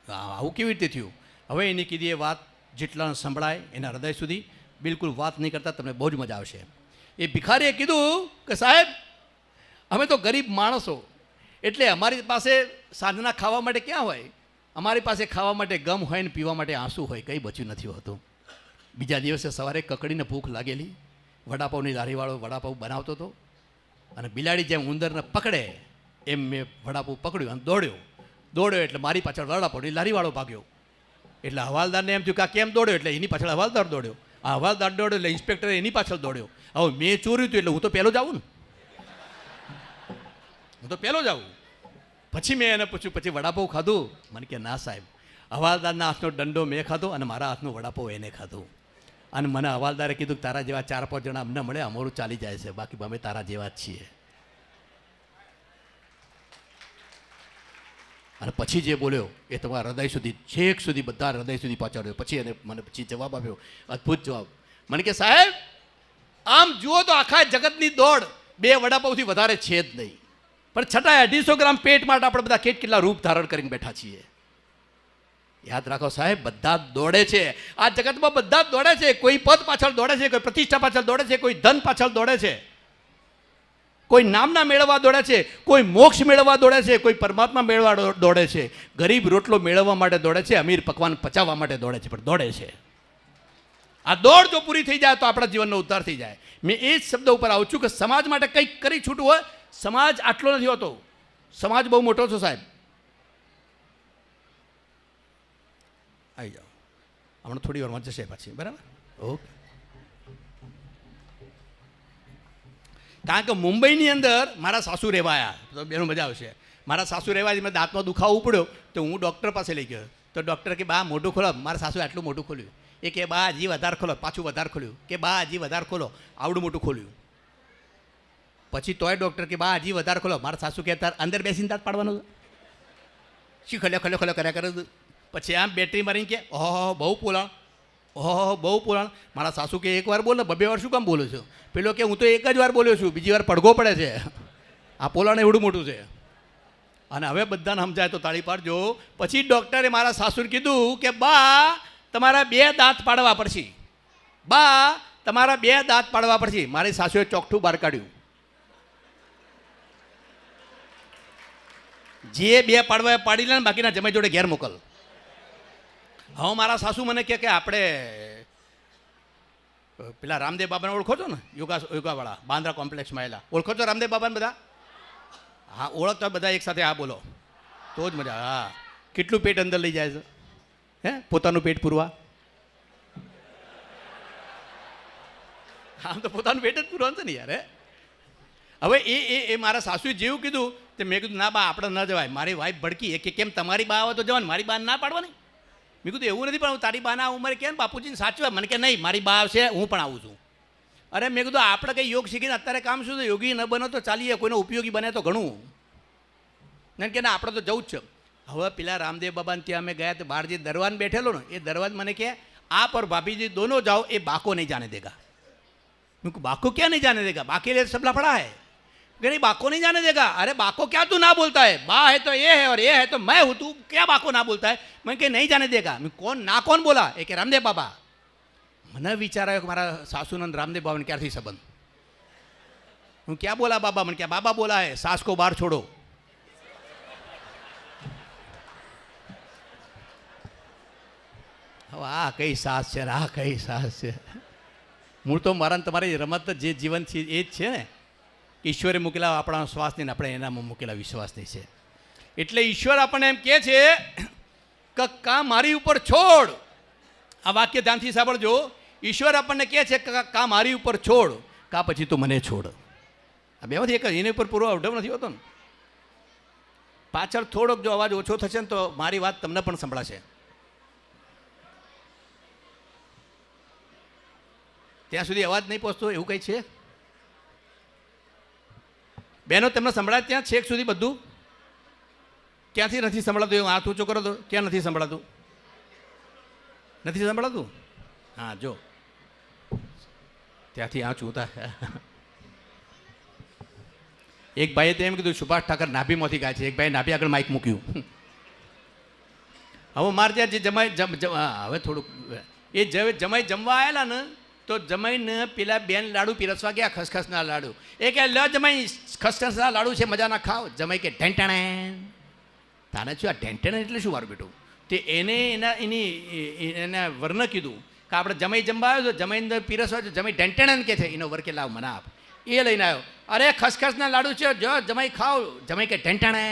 આવું કેવી રીતે થયું? હવે એની કીધી એ વાત જેટલા સંભળાય એના હૃદય સુધી, બિલકુલ વાત નહીં કરતા, તમને બહુ જ મજા આવશે. એ ભિખારીએ કીધું કે સાહેબ અમે તો ગરીબ માણસો, એટલે અમારી પાસે સાંજના ખાવા માટે ક્યાં હોય? અમારી પાસે ખાવા માટે ગમ હોય ને પીવા માટે આંસુ હોય, કંઈ બચ્યું નથી હોતું. બીજા દિવસે સવારે કકડીને ભૂખ લાગેલી, વડાપાઉંની લારીવાળો વડાપાઉં બનાવતો હતો અને બિલાડી જેમ ઉંદરને પકડે એમ મેં વડાપાઉં પકડ્યું અને દોડ્યો એટલે મારી પાછળ વડાપાઉંની લારીવાળો ભાગ્યો. એટલે હવાલદારને એમ થયું કે આ કેમ દોડ્યો? એટલે એની પાછળ હવાલદાર દોડ્યો. આ હવાલદાર દોડ્યો એટલે ઇન્સ્પેક્ટર એની પાછળ દોડ્યો. હવે મેં ચોર્યું હતું એટલે હું તો પહેલો જ આવું ને, હું તો પહેલો જ આવું. પછી મેં એને પૂછ્યું પછી વડાપાઉં ખાધું? મને કે ના સાહેબ, હવાલદારના હાથનો દંડો મેં ખાધો અને મારા હાથનો વડાપાઉં એને ખાધું. અને મને હવાલદારે કીધું કે તારા જેવા 4-5 જણા અમને મળે, અમારું ચાલી જાય છે, બાકી અમે તારા જેવા જ છીએ. અને પછી જે બોલ્યો એ તમારા હૃદય સુધી, છેક સુધી, બધા હૃદય સુધી પહોંચાડ્યો. પછી એને મને પછી જવાબ આપ્યો, અદ્ભુત જવાબ. મને કે સાહેબ આમ જુઓ તો આખા જગતની દોડ 2 વડાપાઉંથી વધારે છે જ નહીં, પણ છતાંય 250 ગ્રામ પેટ માટે આપણે બધા કેટલા રૂપ ધારણ કરીને બેઠા છીએ. યાદ રાખો સાહેબ, બધા જ દોડે છે આ જગતમાં, બધા જ દોડે છે. કોઈ પદ પાછળ દોડે છે, કોઈ પ્રતિષ્ઠા પાછળ દોડે છે, કોઈ ધન પાછળ દોડે છે, કોઈ નામના મેળવવા દોડે છે, કોઈ મોક્ષ મેળવવા દોડે છે, કોઈ પરમાત્મા મેળવવા દોડે છે, ગરીબ રોટલો મેળવવા માટે દોડે છે, અમીર પકવાન પચાવવા માટે દોડે છે, પણ દોડે છે. આ દોડ જો પૂરી થઈ જાય તો આપણા જીવનનો ઉદ્ધાર થઈ જાય. મેં એ જ શબ્દ ઉપર આવું છું કે સમાજ માટે કંઈક કરી છૂટવું હોય. સમાજ આટલો નથી હોતો, સમાજ બહુ મોટો છે સાહેબ. આવી જાઓ, હમણાં થોડી વારમાં જશે પાછી, બરાબર? ઓકે. કારણ કે મુંબઈની અંદર મારા સાસુ રહેવાયા, તો બેનું મજા આવશે. મારા સાસુ રહેવાય, મેં દાંતમાં દુખાવો ઉપડ્યો તો હું ડૉક્ટર પાસે લઈ ગયો. તો ડૉક્ટર કે બા મોઢું ખોલો. મારા સાસુ આટલું મોઢું ખોલ્યું. એ કે બા હજી વધારે ખોલો. પાછું વધારે ખોલ્યું. કે બા હજી વધારે ખોલો. આવડું મોટું ખોલ્યું. પછી તોય ડૉક્ટર કે બા હજી વધારે ખોલો. મારા સાસુ કે તાર અંદર બેસીને દાંત પાડવાનું શું? ખોલ્યો કર્યા કરે. પછી આમ બેટરી મારીને કે ઓહો બહુ પોલાણ, ઓહો બહુ પોલાણ. મારા સાસુ કે એકવાર બોલ ને, 2 વાર શું કામ બોલો છો? પેલો કે હું તો એક જ વાર બોલ્યો છું, બીજી વાર પડઘો પડે છે. આ પોલાણ એવડું મોટું છે. અને હવે બધાને સમજાય તો તાળી પાડજો. પછી ડૉક્ટરે મારા સાસુને કીધું કે બા તમારા 2 દાંત પાડવા પડશે, બા તમારા 2 દાંત પાડવા પડશે. મારી સાસુએ ચોકઠું બહાર કાઢ્યું. જે 2 પાડવા પાડી લે ને, બાકીના જમાઈ જોડે ઘેર મોકલ. હવે મારા સાસુ મને કે આપણે પેલા રામદેવ બાબાને ઓળખો છો ને? યોગાવાળા બાંદ્રા કોમ્પ્લેક્સમાં આવેલા. ઓળખો છો રામદેવ બાબાને બધા? હા, ઓળખતો બધા એક સાથે હા બોલો તો જ મજા. હા, કેટલું પેટ અંદર લઈ જાય છે હે પોતાનું પેટ પૂરવા? આમ તો પોતાનું પેટ જ પૂરવાનું છે ને યાર. હવે એ મારા સાસુએ જેવું કીધું તે મેં કીધું ના બા આપણે ન જવાય. મારી વાઈફ ભડકી કે કેમ તમારી બા આવે તો જવાનું, મારી બા ના પાડવાની. મેં કીધું એવું નથી, પણ તારી બાના ઉંમરે કેમ બાપુજીને સાચવા. મને કે નહીં, મારી બા આવશે, હું પણ આવું છું. અરે મેં કીધું આપણે કંઈ યોગ શીખીને અત્યારે કામ શું છે? યોગી ન બનો તો ચાલીએ, કોઈનો ઉપયોગી બને તો ઘણું. નહીં કે ના, આપણે તો જવું જ છે. હવે પેલા રામદેવ બાબાને ત્યાં અમે ગયા તો બહાર જે દરવાન બેઠેલો ને એ દરવાન મને કહે आप और भाभी जी दोनों जाओ, ये बाको नहीं जाने देगा. उनको बाको क्या नहीं जाने देगा? बाकी लिए सब लफड़ा है. नहीं बाको नहीं जाने देगा. अरे बाको क्या तू ना बोलता है? बा है तो ये है और ये है तो मैं हूँ, तू क्या बाको ना बोलता है? मैं कि नहीं जाने देगा. मैं कौन बोला? एक रामदेव बाबा. મને વિચાર આવ્યો કે મારા સાસુનંદ રામદેવ બાબાને ક્યારથી સંબંધ. હું ક્યાં બોલા બાબા? મને ક્યાં બાબા બોલા હે સાસ કો બહાર છોડો. હવે આ કઈ સાસ છે, આ કઈ સાસ છે. મૂળ તો મારા તમારી રમત જે જીવન છે એ જ છે ને. ઈશ્વરે મૂકેલા આપણા શ્વાસની આપણે એનામાં મૂકેલા વિશ્વાસની છે. એટલે ઈશ્વર આપણને એમ કહે છે કે કાં મારી ઉપર છોડ. આ વાક્ય ધ્યાનથી સાંભળજો. ઈશ્વર આપણને કહે છે કે કાં મારી ઉપર છોડ, કાં પછી તું મને છોડ. આ બેમાંથી એક એની ઉપર પૂરો અવઢવ નથી હોતો ને. પાછળ થોડોક જો અવાજ ઓછો થશે ને તો મારી વાત તમને પણ સંભળાશે. ત્યાં સુધી અવાજ નહીં પહોંચતો એવું કંઈ છે? બહેનો તમને સંભળાય ત્યાં છેક સુધી બધું? ક્યાંથી નથી સંભળાતું? એવું હાથ ઊંચો કરો તો ક્યાં નથી સંભળાતું? નથી સંભળાતું? હા જો ત્યાંથી આ ચૂતા. એક ભાઈએ તો એમ કીધું સુભાષ ઠાકર નાભીમાંથી ગાય છે. એક ભાઈ નાભી આગળ માઇક મૂક્યું. હવે મારે ત્યાં જે જમાઈ હવે થોડુંક એ જમાઈ જમવા આવેલા ને તો જમાઈને પેલા બેન લાડુ પીરસવા ગયા, ખસખસના લાડુ. એ કે લ જમાઈ ખસખસના લાડુ છે, મજાના ખાઓ. જમાઈ કે ઢેંટણે. તાને શું આ ઢેંટણે એટલે શું મારું બેટું? તે એને એના વર્ણ કીધું કે આપણે જમાઈ જમવા આવ્યો તો જમાઈને પીરસવા જો જમાઈ ઢેંટણે કે છે. એનો વર કે લાવ મને આપ. એ લઈને આવ્યો. અરે ખસખસના લાડુ છે, જો જમાઈ ખાઓ. જમાઈ કે ઢેંટણે.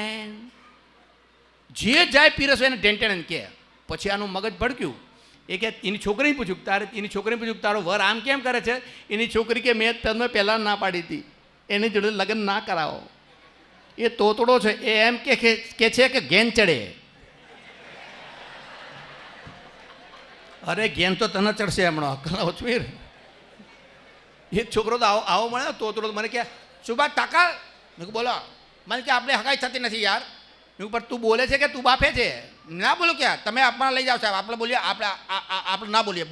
જે જાય પીરસવા એને ઢેંટણે કે. પછી આનું મગજ ભડક્યું. એ કે એની છોકરીને પૂછ્યું તારો વર આમ કેમ કરે છે? એની છોકરી કે મેં તમને પહેલાં ના પાડી હતી, એની જોડે લગ્ન ના કરાવો. એ તોતડો છે, એ એમ કે છે કે ગેન ચડે. અરે ગેન તો તને ચડશે હમણાં, અકલ ઓછવીર. એ છોકરો તો આવો મળે તોતડો. મને કે સુભાષ ટાકા. મેં કહું બોલો. મને કે આપણે હકાઈ થતી નથી યાર. પણ તું બોલે છે કે તું બાફે છે? ના બોલો ક્યાં તમે આપણા લઈ જાઓ સાહેબ. આપણે બોલીએ, આપણે ના બોલીએ,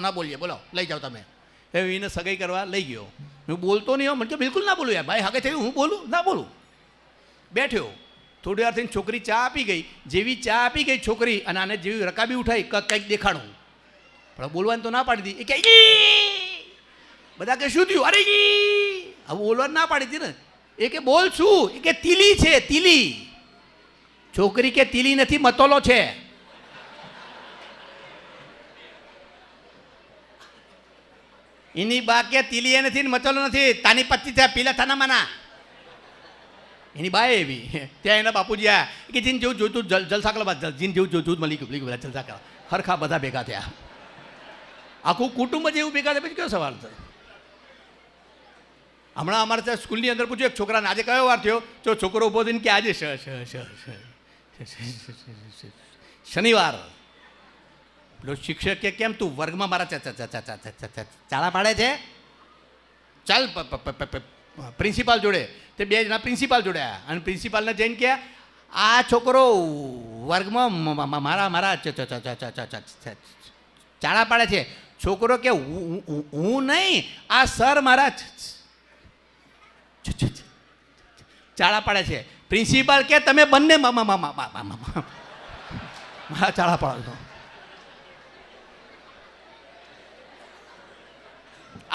ના બોલીએ, બોલો લઈ જાઓ તમે. એને સગાઈ કરવા લઈ ગયો. હું બોલતો નહીં હો. મને કે બિલકુલ ના બોલું યાર. ભાઈ હગે થયું હું બોલું ના બોલું. બેઠ્યો થોડી વાર થઈને છોકરી ચા આપી ગઈ. જેવી ચા આપી ગઈ છોકરી અને આને જેવી રકાબી ઉઠાઈ કંઈક દેખાડું, પણ બોલવાનું તો ના પાડી દી. એ કે બધા કે શું થયું? અરે હવે બોલવાનું ના પાડી હતી ને. એ કે બોલ શું? એ કે તીલી છે તીલી. છોકરી કે તીલી નથી, મતોલો છે. એની બા કે તીલી એ નથી મતોલો નથી, તાની પત્તી છે પીલા થાના માના. એની બા એવી. ત્યાં એના બાપુજી આ કે જીન જેવું જોઈતું જલસા કરવા, જીન જેવું જોઈતું મળી ગયું બધા જલસા કરવા. હરખા બધા ભેગા થયા. આખું કુટુંબ જ એવું ભેગા થયા. પછી કયો સવાલ છે? હમણાં અમારે ત્યાં સ્કૂલની અંદર પૂછ્યું એક છોકરાને આજે કયો વાર થયો? તો છોકરો ઉભો થઈને કે આજે શનિવાર. પેલો શિક્ષક કે કેમ તું વર્ગમાં મારા ચાળા પાડે છે? ચાલ પ્રિન્સિપાલ જોડે. તે બે જણા પ્રિન્સિપાલ જોડે આવ્યા અને પ્રિન્સિપાલને જઈને કે આ છોકરો વર્ગમાં મારા ચાળા પાડે છે. છોકરો કે હું નહીં, આ સર મારા ચાળા પાડે છે. પ્રિન્સિપાલ કે તમે બંને મારા ચાળા પાડો છો.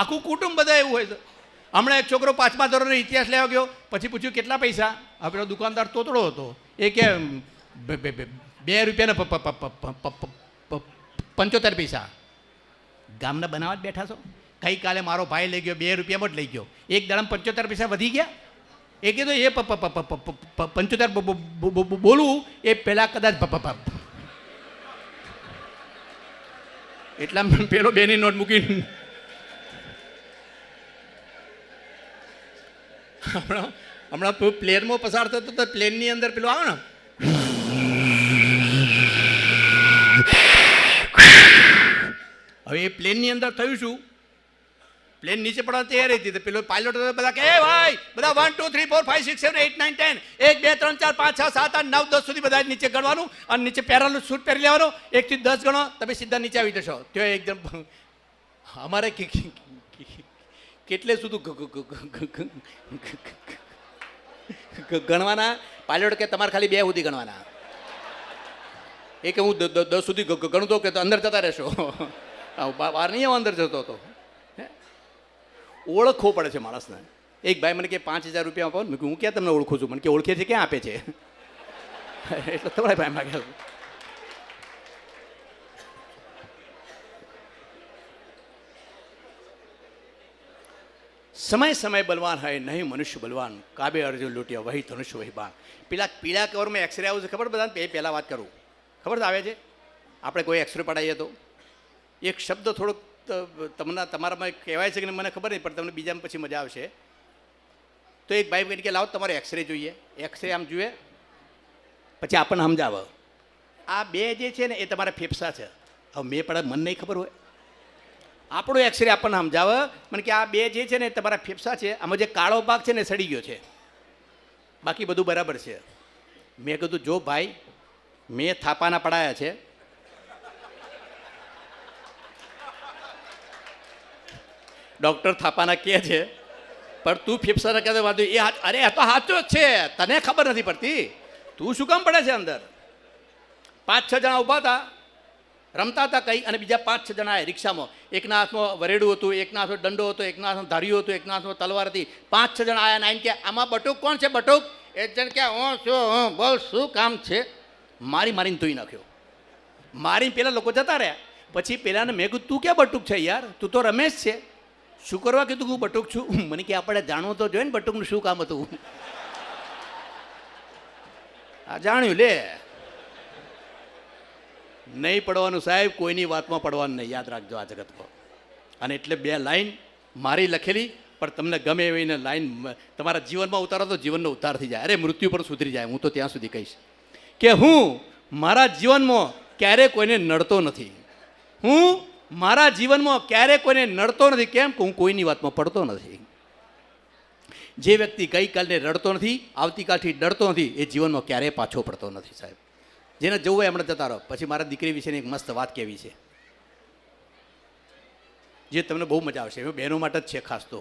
આખું કુટુંબ બધા એવું હોય છે. હમણાં એક છોકરો 5મા ધોરણનો ઇતિહાસ લેવા ગયો. પછી પૂછ્યું કેટલા પૈસા? હવે પેલો દુકાનદાર તોતડો હતો. એ કે 2 રૂપિયાના 75 પૈસા. ગામના બનાવવા જ બેઠા છો? ગઈકાલે મારો ભાઈ લઈ ગયો 2 રૂપિયામાં જ લઈ ગયો. એક દાડામાં 75 પૈસા વધી ગયા. એ કીધું એ 75 બોલું એ પહેલાં કદાચ એટલા પેલો 2ની નોટ મૂકીને હમણાં પ્લેનમાં પસાર થતો તો પ્લેનની અંદર પેલું આવે ને, હવે એ પ્લેનની અંદર થયું શું, પ્લેન નીચે પડવા તૈયાર હતી તો પેલો પાયલોટ બધા કે એ ભાઈ બધા 1 2 3 4 5 6 7 8 9 10 1 2 3 4 5 6 7 8 9 10 સુધી બધા નીચે ગણવાનું અને નીચે પહેરેલું સૂટ પહેરી લેવાનું, 1 થી 10 ગણો તમે સીધા નીચે આવી જશો. તો એકદમ અમારે કેટલે સુધી ગણવાના, પાયલોટ કે તમારે ખાલી 2 સુધી ગણવાના, એ કે હું 10 સુધી ગણતો કે તો અંદર જતા રહેશો, બહાર નહીં અંદર જતો હતો. ઓળખવો પડે છે માણસને. એક ભાઈ મને કે 5,000 રૂપિયા આપો, મેં હું ક્યાં તમને ઓળખું છું, મને કે ઓળખે છે ક્યાં આપે છે, એટલે તમારા ભાઈ માગે. સમય સમય બલવાન હોય નહીં મનુષ્ય બલવાન, કાબે અર્જુન લૂંટ્યા વહી ધનુષ્ય વહી બાણ. પેલા પીળા કવરમાં એક્સરે આવું છે ખબર બધા, એ પહેલાં વાત કરું, ખબર આવે છે આપણે કોઈ એક્સરે પડાવીએ તો એક શબ્દ થોડોક તમને તમારામાં કહેવાય છે કે મને ખબર નહીં, પણ તમને બીજામાં પછી મજા આવશે. તો એક ભાઈ કહે કે લાવો તમારે એક્સરે જોઈએ, એક્સરે આમ જુએ પછી આપણને સમજાવે આ 2 જે છે ને એ તમારા ફેફસા છે. હવે મેં પણ મને નહીં ખબર હોય, આપણો એક્સરે આપણને સમજાવે મને કે આ 2 જે છે ને તમારા ફેફસા છે, આમાં જે કાળો ભાગ છે ને સડી ગયો છે, બાકી બધું બરાબર છે. મેં કીધું જો ભાઈ મેં થાપાના પડાયા છે, ડૉક્ટર થાપાના કહે છે, પણ તું ફેફસાના કહેતો વાંધો એ અરે આ તો સાચો જ છે, તને ખબર નથી પડતી, તું શું કામ પડે છે અંદર. 5-6 જણા ઊભા હતા રમતા હતા કંઈ, અને બીજા 5-6 જણા આવ્યા રિક્ષામાં, એકના હાથમાં વરેડું હતું, એકના હાથમાં દંડો હતો, એકના હાથમાં ધાર્યું હતું, એકના હાથમાં તલવાર હતી. 5-6 જણા આવ્યા નાઈન કે આમાં બટુક કોણ છે બટુક, એક જણ કે હું શું હું બોલ શું કામ છે, મારીને ધોઈ નાખ્યો. મારીને પેલા લોકો જતા રહ્યા. પછી પેલાને મેં કીધું તું ક્યાં બટુક છે યાર, તું તો રમેશ છે, શું કરવા કીધું હું બટુક છું. મને કે આપણે જાણવું તો જોઈએ ને બટુકનું શું કામ હતું. આ જાણ્યું લે, નહીં પડવાનું સાહેબ, કોઈની વાતમાં પડવાનું નહીં, યાદ રાખજો આ જગતમાં. અને એટલે 2 લાઈન મારી લખેલી, પણ તમને ગમે એવીને લાઈન તમારા જીવનમાં ઉતારો તો જીવનનો ઉતાર થઈ જાય, અરે મૃત્યુ પર સુધરી જાય. હું તો ત્યાં સુધી કહીશ કે હું મારા જીવનમાં ક્યારેય કોઈને નડતો નથી, હું મારા જીવનમાં ક્યારેય કોઈને નડતો નથી. કેમ કે હું કોઈની વાતમાં પડતો નથી. જે વ્યક્તિ ગઈકાલને રડતો નથી, આવતીકાલથી ડરતો નથી, એ જીવનમાં ક્યારેય પાછો પડતો નથી સાહેબ. જેને જવું હોય હમણાં જતા રહો. પછી મારા દીકરી વિશેની એક મસ્ત વાત કહેવી છે જે તમને બહુ મજા આવશે, એ બહેનો માટે જ છે ખાસ. તો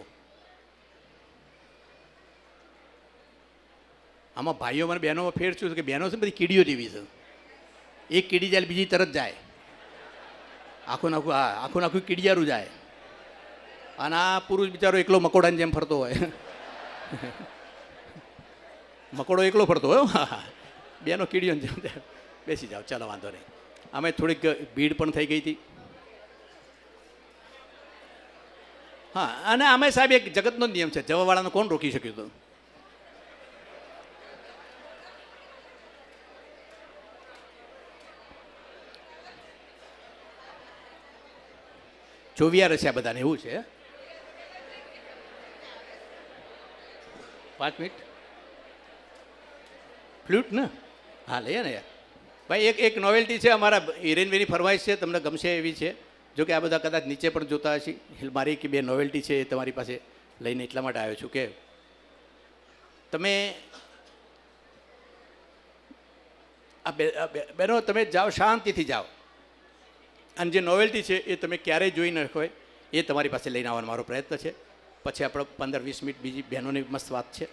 આમાં ભાઈઓ મને બહેનોમાં ફેર છું કે બહેનો છે બધી કીડીઓ જેવી છે, એક કીડી જાય બીજી તરત જાય, આખું નાખું કીડિયારું જાય, અને આ પુરુષ બિચારો એકલો મકોડાની જેમ ફરતો હોય. મકોડો એકલો ફરતો હોય, બેનો કીડીઓની જેમ. બેસી જાઓ, ચાલો વાંધો નહીં. અમે થોડીક ભીડ પણ થઈ ગઈ હતી. હા, અને અમે સાહેબ એક જગતનો નિયમ છે, જવાવાળાને કોણ રોકી શક્યું હતું. જોવિયા રસ્યા બધાને એવું છે. 5 મિનિટ ફ્લૂટ ને, હા લઈએ ને યાર. ભાઈ એક નોવેલ્ટી છે અમારા હિરેનભાઈની ફરમાઈશ છે, તમને ગમશે એવી છે. જો કે આ બધા કદાચ નીચે પણ જોતા હશે. મારી કે 2 નોવેલ્ટી છે એ તમારી પાસે લઈને એટલા માટે આવ્યો છું કે તમે બહેનો તમે જાઓ, શાંતિથી જાઓ, અને જે નોવેલ્ટી છે એ તમે ક્યારેય જોઈ ન હોય એ તમારી પાસે લઈને આવવાનો મારો પ્રયત્ન છે. પછી આપણે 15-20 મિનિટ બીજી બહેનોની મસ્ત વાત છે.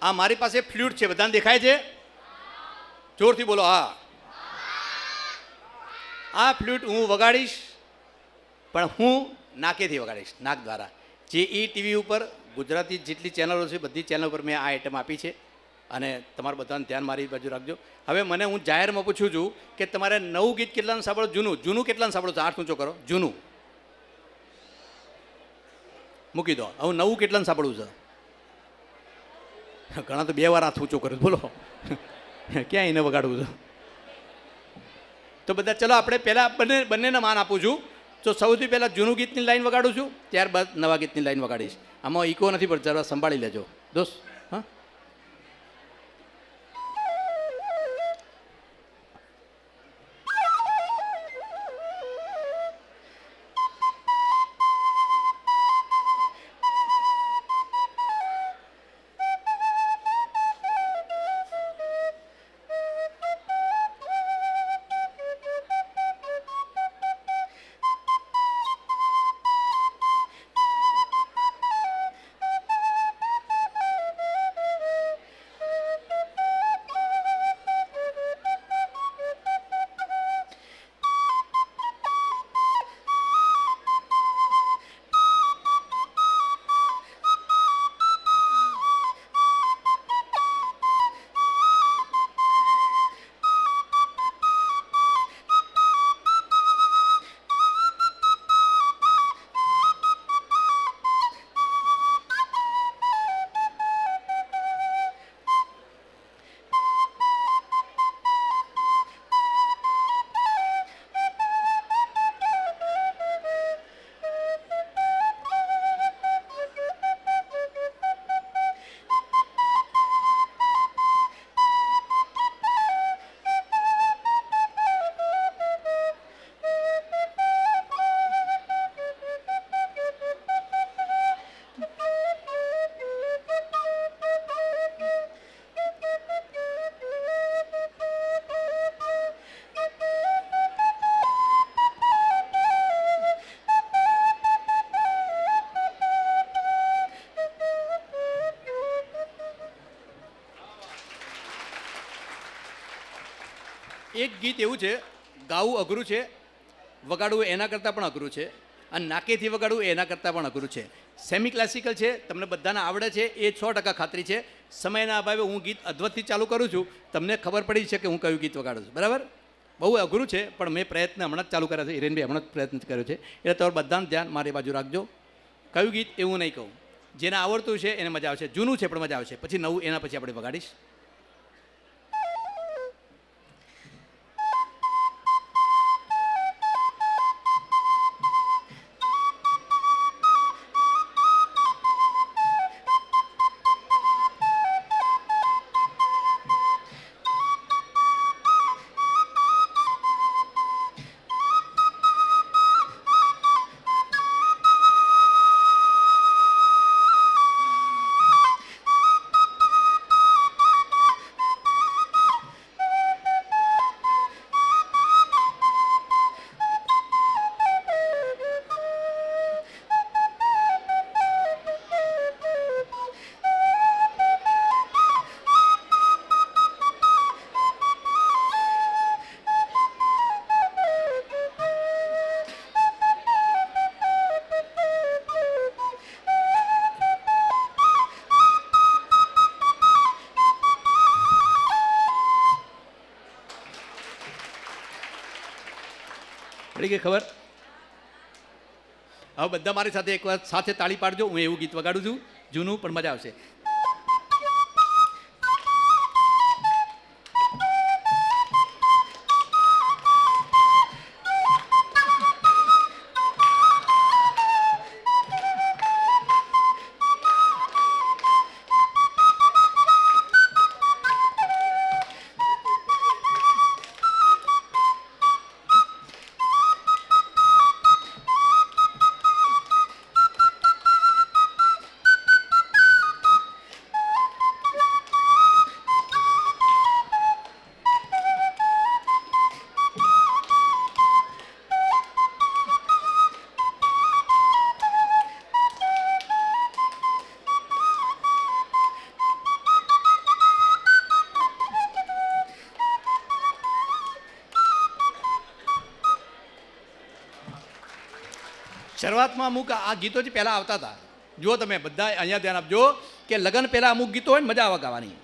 આ મારી પાસે ફ્લૂટ છે, બધાને દેખાય છે? જોરથી બોલો હા. આ ફ્લૂટ હું વગાડીશ, પણ હું નાકેથી વગાડીશ, નાક દ્વારા. જે ટીવી ઉપર ગુજરાતી જેટલી ચેનલો છે બધી ચેનલ પર મેં આ આઈટમ આપી છે, અને તમારું બધાને ધ્યાન મારી બાજુ રાખજો. હવે મને હું જાહેરમાં પૂછું છું કે તમારે નવું ગીત કેટલાને સાંભળો, જૂનું કેટલાને સાંભળો છો? હાથ ઊંચો કરો. જૂનું મૂકી દો. હવે નવું કેટલાને સાંભળવું છે? ઘણા તો 2 વાર હાથ ઊંચો કર્યો, બોલો. ક્યાં એને વગાડવું છે? તો બધા ચલો આપણે પહેલાં બંનેને માન આપું છું. તો સૌથી પહેલાં જૂનું ગીતની લાઈન વગાડું છું, ત્યારબાદ નવા ગીતની લાઈન વગાડીશ. આમાં ઇકો નથી પણ જરા સંભાળી લેજો દોસ્ત. હા, એક ગીત એવું છે, ગાવું અઘરું છે, વગાડવું એના કરતાં પણ અઘરું છે, અને નાકેથી વગાડવું એના કરતાં પણ અઘરું છે. સેમી ક્લાસિકલ છે, તમને બધાને આવડે છે એ 100% ખાતરી છે. સમયના અભાવે હું ગીત અધવતથી ચાલુ કરું છું, તમને ખબર પડી છે કે હું કયું ગીત વગાડું છું, બરાબર? બહુ અઘરું છે, પણ મેં પ્રયત્ન હમણાં જ ચાલુ કર્યા છે. હિરેનભાઈ હમણાં જ પ્રયત્ન કર્યો છે, એટલે તમારે બધાનું ધ્યાન મારી બાજુ રાખજો. કયું ગીત એવું નહીં કહું, જેને આવડતું છે એને મજા આવશે. જૂનું છે પણ મજા આવશે, પછી નવું એના પછી આપણે વગાડીશ. પડી ગઈ ખબર? હવે બધા મારી સાથે એક વાર સાથે તાળી પાડજો. હું એવું ગીત વગાડું છું, જૂનું પણ મજા આવશે. શરૂઆતમાં અમુક આ ગીતો જ પહેલાં આવતા હતા. જુઓ તમે બધા અહીંયા ધ્યાન આપજો કે લગ્ન પહેલાં અમુક ગીતો હોય ને મજા આવે ગાવાની.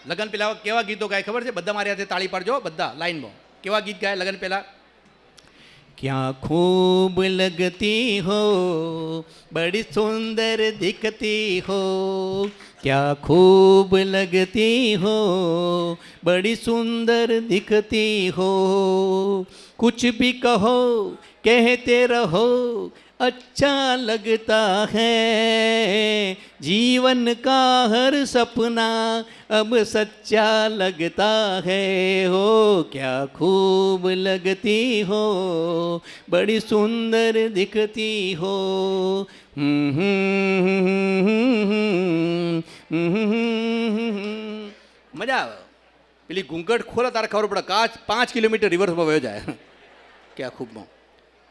લગ્ન પહેલાં કેવા ગીતો ગાય ખબર છે? બધા મારી હાથે તાળી પાડજો, બધા લાઈનમાં. કેવા ગીત ગાય લગ્ન પહેલાં? क्या खूब लगती हो बड़ी सुंदर दिखती हो क्या खूब लगती हो बड़ी सुंदर दिखती हो कुछ भी કહો कहते रहो अच्छा लगता है जीवन का हर सपना अब सच्चा लगता है हो क्या खूब लगती हो बड़ी सुंदर दिखती हो મજા આવે પેલી ઘૂંઘટ ખોલો તારે ખબર પડે કાચ 5 કિલોમીટર રિવર્સમાં વયો જાય ક્યાં ખૂબમાં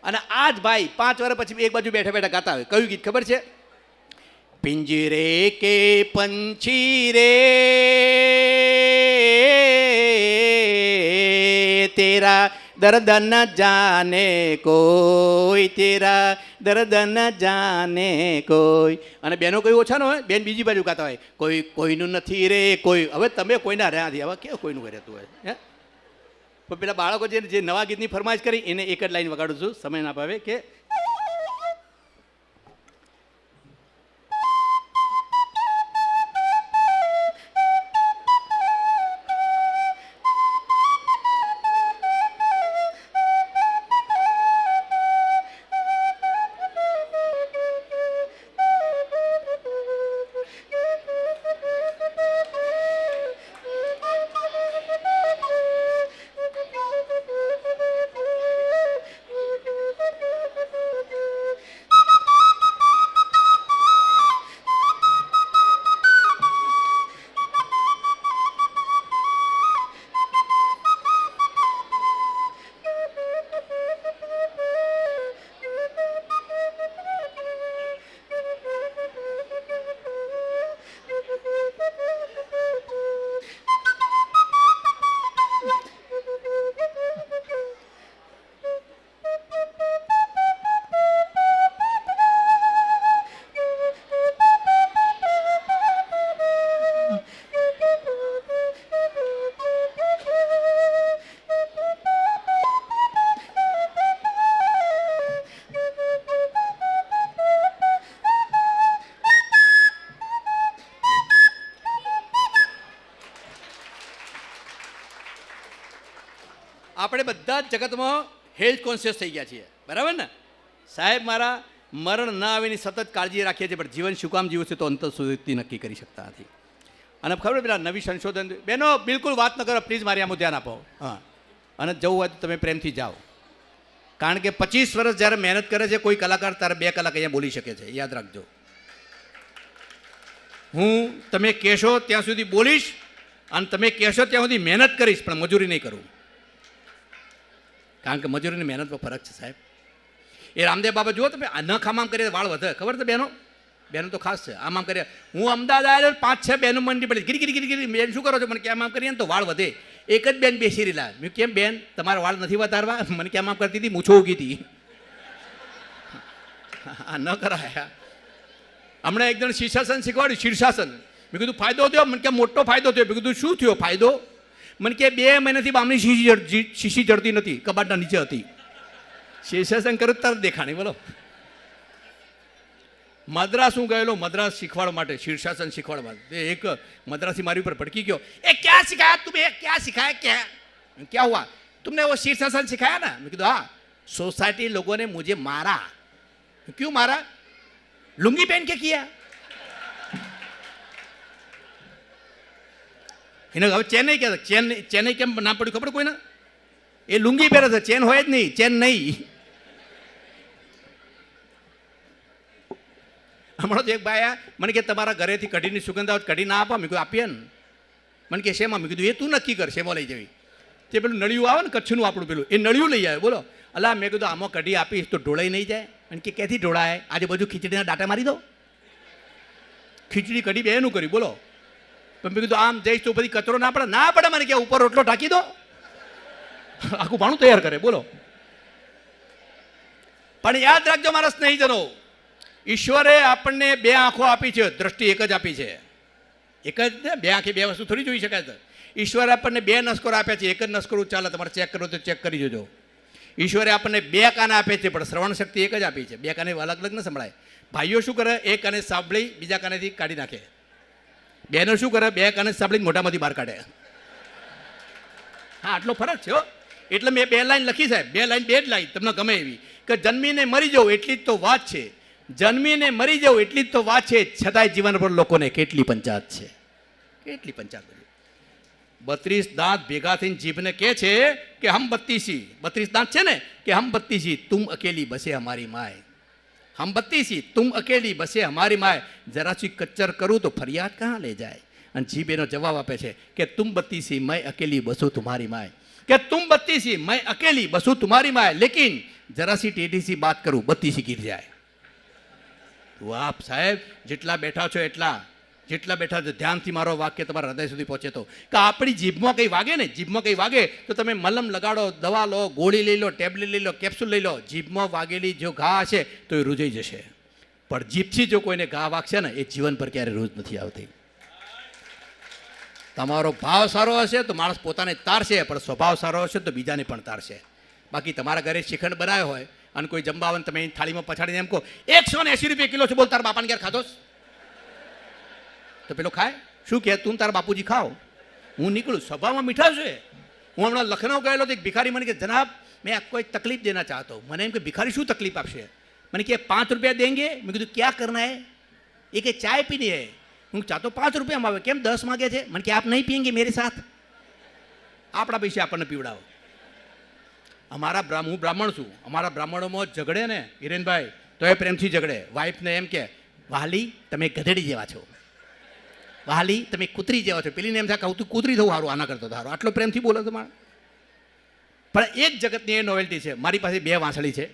અને આ જ ભાઈ 5 વર્ષ પછી એક બાજુ બેઠા બેઠા ગાતા હોય કયું ગીત ખબર છે પિંજરે કે પંછી રે તેરા દર્દ ન જાને કોઈ તેરા દર્દ ન જાને કોઈ અને બેનો કોઈ ઓછા ન હોય બેન બીજી બાજુ ગાતા હોય કોઈ કોઈનું નથી રે કોઈ હવે તમે કોઈના રહ્યા નથી હવે કેવું કોઈનું રહેતું હોય હે પણ પેલા બાળકો જે નવા ગીતની ફરમાઈશ કરી એને એક જ લાઈન વગાડું છું સમય ના પાવે કે આપણે બધા જ જગતમાં હેલ્થ કોન્શિયસ થઈ ગયા છીએ બરાબર ને સાહેબ મારા મરણ ના આવેની સતત કાળજી રાખીએ છીએ પણ જીવન શું કામ જીવું છે તો અંત સુધી નક્કી કરી શકતા નથી અને ખબર પેલા નવી સંશોધન બેનો બિલકુલ વાત ન કરો પ્લીઝ મારી આમાં ધ્યાન આપો હા અને જવું હોય તો તમે પ્રેમથી જાઓ કારણ કે 25 વર્ષ જ્યારે મહેનત કરે છે કોઈ કલાકાર તારે 2 કલાક અહીંયા બોલી શકે છે યાદ રાખજો હું તમે કહેશો ત્યાં સુધી બોલીશ અને તમે કહેશો ત્યાં સુધી મહેનત કરીશ પણ મજૂરી નહીં કરું કારણ કે મજૂરીની મહેનતમાં ફરક છે સાહેબ એ રામદેવ બાબા જુઓ તમે ન ખામ કરીએ વાળ વધે ખબર છે બેનો બેનો તો ખાસ છે આમ કરીએ હું અમદાવાદ આવ્યો 5-6 બહેનો મંડી પડી ગીરી ગીરી ગીરી બેન શું કરો છો મને કેમ આમ કરીએ ને તો વાળ વધે એક જ બેન બેસી રહેલા મેં કેમ બેન તમારા વાળ નથી વધારવા મને કેમ આમ કરતી હતી મૂછો ઉગી હતી આ ન કરાયા હમણાં એક જણ શીર્ષાસન શીખવાડ્યું શીર્ષાસન મેં કીધું ફાયદો થયો મને કે મોટો ફાયદો થયો મેં કીધું શું થયો ફાયદો મને કે 2 મહિનાથી બામની શીશી જડતી નથી કબાટના નીચે હતી શીર્ષાસન કર્યું તરત દેખાણી બોલો મદ્રાસ હું ગયેલો મદ્રાસ શીખવાડવા માટે શીર્ષાસન શીખવાડવા માટે એક મદ્રાસી મારી ઉપર ભડકી ગયો એ ક્યાં સિખાયા તુમ્हें क्या सिखाया क्या हुआ तुमने वो शीर्षासन सिखाया ना मैं कहा हाँ सोसाइटी लोगों ने मुझे मारा क्यों मारा लुंगी पहन के किया એને હવે ચેન નહીં કહેતા ચેન કેમ ના પડ્યું ખબર કોઈને એ લુંગી પહેરે છે ચેન હોય જ નહીં ચેન નહીં હમણાં તો એક ભાઈ મને કે તમારા ઘરેથી કઢીની સુગંધ આવે કઢી ના આપા મેં કીધું આપીએ ને મને કે શેમાં મેં કીધું એ તું નક્કી કર શેમાં લઈ જવી તે પેલું નળિયું આવે ને કચ્છનું આપણું પેલું એ નળિયું લઈ આવે બોલો અલા મેં કીધું આમાં કઢી આપીશ તો ઢોળાઈ નહીં જાય અને કે ક્યાંથી ઢોળાય આજે બધું ખીચડીના ડાટા મારી દો ખીચડી કઢી બેનું કર્યું બોલો પણ મેં કીધું આમ જઈશ તો બધી કચરો ના પડે મને કે ઉપર રોટલો ઢાંકી દો આખું ભાણું તૈયાર કરે બોલો પણ યાદ રાખજો મારા સ્નેહીજનો ઈશ્વરે આપણને 2 આંખો આપી છે દ્રષ્ટિ એક જ આપી છે એક જ ને 2 આંખે 2 વસ્તુ થોડી જોઈ શકાય છે ઈશ્વરે આપણને 2 નસ્કોર આપ્યા છે એક જ નસ્કોર ચાલે તમારે ચેક કરો તો ચેક કરી જોજો ઈશ્વરે આપણને બે કાન આપે છે, પણ શ્રવણ શક્તિ એક જ આપી છે. બે કાને અલગ અલગ ન સંભળાય. ભાઈઓ શું કરે, એક કાને સાંભળી બીજા કાનેથી કાઢી નાખે. બહેનો શું કરે, બે કાને સાંભળીને મોઢામાંથી બહાર કાઢે. હા, આટલો ફરક છે હો. એટલે મેં 2 લાઈન લખી સાહેબ, 2 લાઈન 2 જ લાઈન તમને ગમે એવી, કે જન્મીને મરી જવું એટલી જ તો વાત છે. જન્મીને મરી જવું એટલી જ તો વાત છે, છતાંય જીવન પર લોકોને કેટલી પંચાયત છે, કેટલી પંચાયત. 32 દાંત ભેગા થઈને જીભને કહે છે કે હમ બત્તીસી, 32 દાંત છે ને, કે હમ બત્તીસી તુમ અકેલી બસે હમારી માય, હમ બત્તીસી તુમ અકેલી બસે હમારી માય, જરા સી કચ્ચર કરું તો ફરિયાદ કહાં લે જાય. અને જીભ એનો જવાબ આપે છે કે તુમ બત્તીસી मैं अकेली बसूं तुम्हारी माय, કે तुम बत्तीसी मैं अकेली बसूं तुम्हारी माय, लेकिन जरा सी टेढ़ी सी बात करूं बत्तीसी गिर जाए. તો આપ સાહેબ જેટલા બેઠા છો એટલા, જેટલા બેઠા છો ધ્યાનથી મારો વાક્ય તમારા હૃદય સુધી પહોંચે તો, કે આપણી જીભમાં કંઈ વાગે ને, જીભમાં કંઈ વાગે તો તમે મલમ લગાડો, દવા લો, ગોળી લઈ લો, ટેબ્લેટ લઈ લો, કેપ્સ્યુલ લઈ લો, જીભમાં વાગેલી જો ઘા હશે તો એ રૂજાઈ જશે. પણ જીભથી જો કોઈને ઘા વાગશે ને, એ જીવન પર ક્યારે રોજ નથી આવતી. તમારો ભાવ સારો હશે તો માણસ પોતાને તારશે, પણ સ્વભાવ સારો હશે તો બીજાને પણ તારશે. બાકી તમારા ઘરે શ્રીખંડ બનાવ્યો હોય અને કોઈ જમવા આવે તમે થાળીમાં પછાડીને એમ કહો 180 રૂપિયા કિલો છે, બોલ તારા બાપાને ઘેર ખાધોસ, તો પેલો ખાય શું કહે, તું તારા બાપુજી ખાઓ, હું નીકળું. સ્વભાવમાં મીઠા છે. હું હમણાં લખનઉ ગયેલો તો એક ભિખારી મને કે જનાબ મેં કોઈ તકલીફ દેના ચાહતો. મને એમ કે ભિખારી શું તકલીફ આપશે? મને કે 5 રૂપિયા દેંગે. મેં કીધું ક્યાં કરના હે? એ કે ચાય પીની હે. હું ચાહતો 5 રૂપિયામાં આવે, કેમ 10 માગે છે? મને કે આપ નહીં પીએંગે મેરે સાથ, આપણા પૈસે આપણને પીવડાવો. હું બ્રાહ્મણ છું, અમારા બ્રાહ્મણોમાં ઝઘડે ને હિરેનભાઈ તો એ પ્રેમથી ઝઘડે. વાઈફને એમ કે વાલી તમે ગધેડી જેવા છો, વાલી તમે કૂતરી જેવા છો, પેલીને એમ થાય કહું તું કૂતરી થવું સારું, આના કરતો સારું. આટલો પ્રેમથી બોલો તમારે. પણ એક જગતની એ નોવેલ્ટી છે. મારી પાસે 2 વાંસળી છે.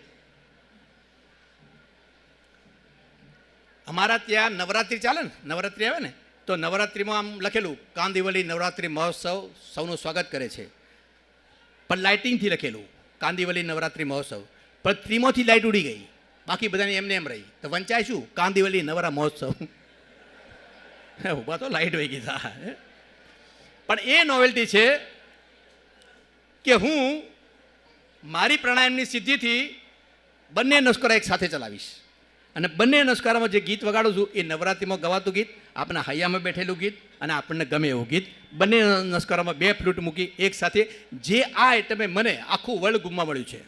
અમારા ત્યાં નવરાત્રિ ચાલે ને, નવરાત્રિ આવે ને તો નવરાત્રિમાં આમ લખેલું કાંદિવલી નવરાત્રિ મહોત્સવ સૌનું સ્વાગત કરે છે, પણ લાઇટિંગથી લખેલું કાંદિવલી નવરાત્રિ મહોત્સવ, પણ ત્રીમોથી લાઇટ ઉડી ગઈ, બાકી બધાને એમને એમ રહી. તો વંચાય શું? કાંદિવલી નવરા મહોત્સવ. ઉભા તો લાઇટ વહી ગઈ. પણ એ નોવેલ્ટી છે કે હું મારી પ્રાણાયામની સિદ્ધિથી બંને નસ્કરા એક સાથે ચલાવીશ. અને બંને નસ્કારામાં જે ગીત વગાડું છું એ નવરાત્રિમાં ગવાતું ગીત, આપણા હૈયામાં બેઠેલું ગીત અને આપણને ગમે એવું ગીત. બંને નસ્કારામાં 2 ફ્લૂટ મૂકી એક સાથે. જે આ આઈટમે મને આખું વર્લ્ડ ગુમવા મળ્યું છે.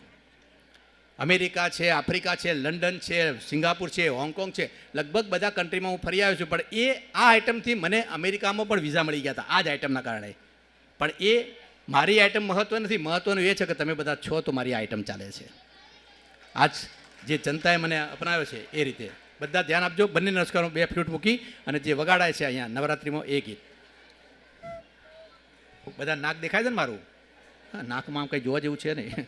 અમેરિકા છે, આફ્રિકા છે, લંડન છે, સિંગાપુર છે, હોંગકોંગ છે, લગભગ બધા કન્ટ્રીમાં હું ફરી આવ્યો છું. પણ એ આ આઈટમથી મને અમેરિકામાં પણ વિઝા મળી ગયા હતા, આ જ આઈટમના કારણે. પણ એ મારી આઈટમ મહત્વ નથી, મહત્વનું એ છે કે તમે બધા છો તો મારી આઈટમ ચાલે છે. આજ જે જનતાએ મને અપનાવ્યો છે એ રીતે બધા ધ્યાન આપજો. બંને નમસ્કારો 2 ફ્લૂટ મૂકી અને જે વગાડાય છે અહીંયા નવરાત્રિમાં એ ગીત. બધા નાક દેખાય છે ને મારું? હા, નાકમાં આમ કંઈ જોવા જેવું છે નહીં.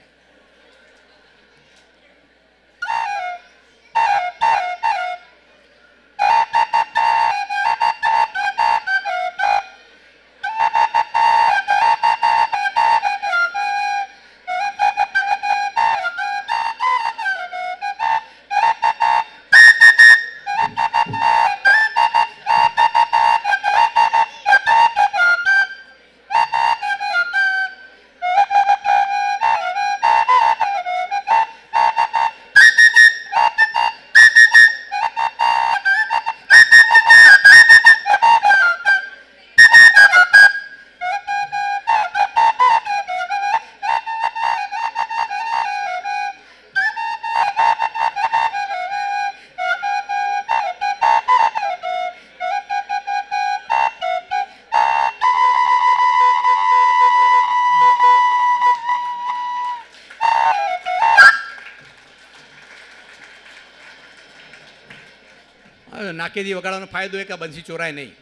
નાકેથી વગાડવાનો ફાયદો એક આ બંસી ચોરાય નહીં.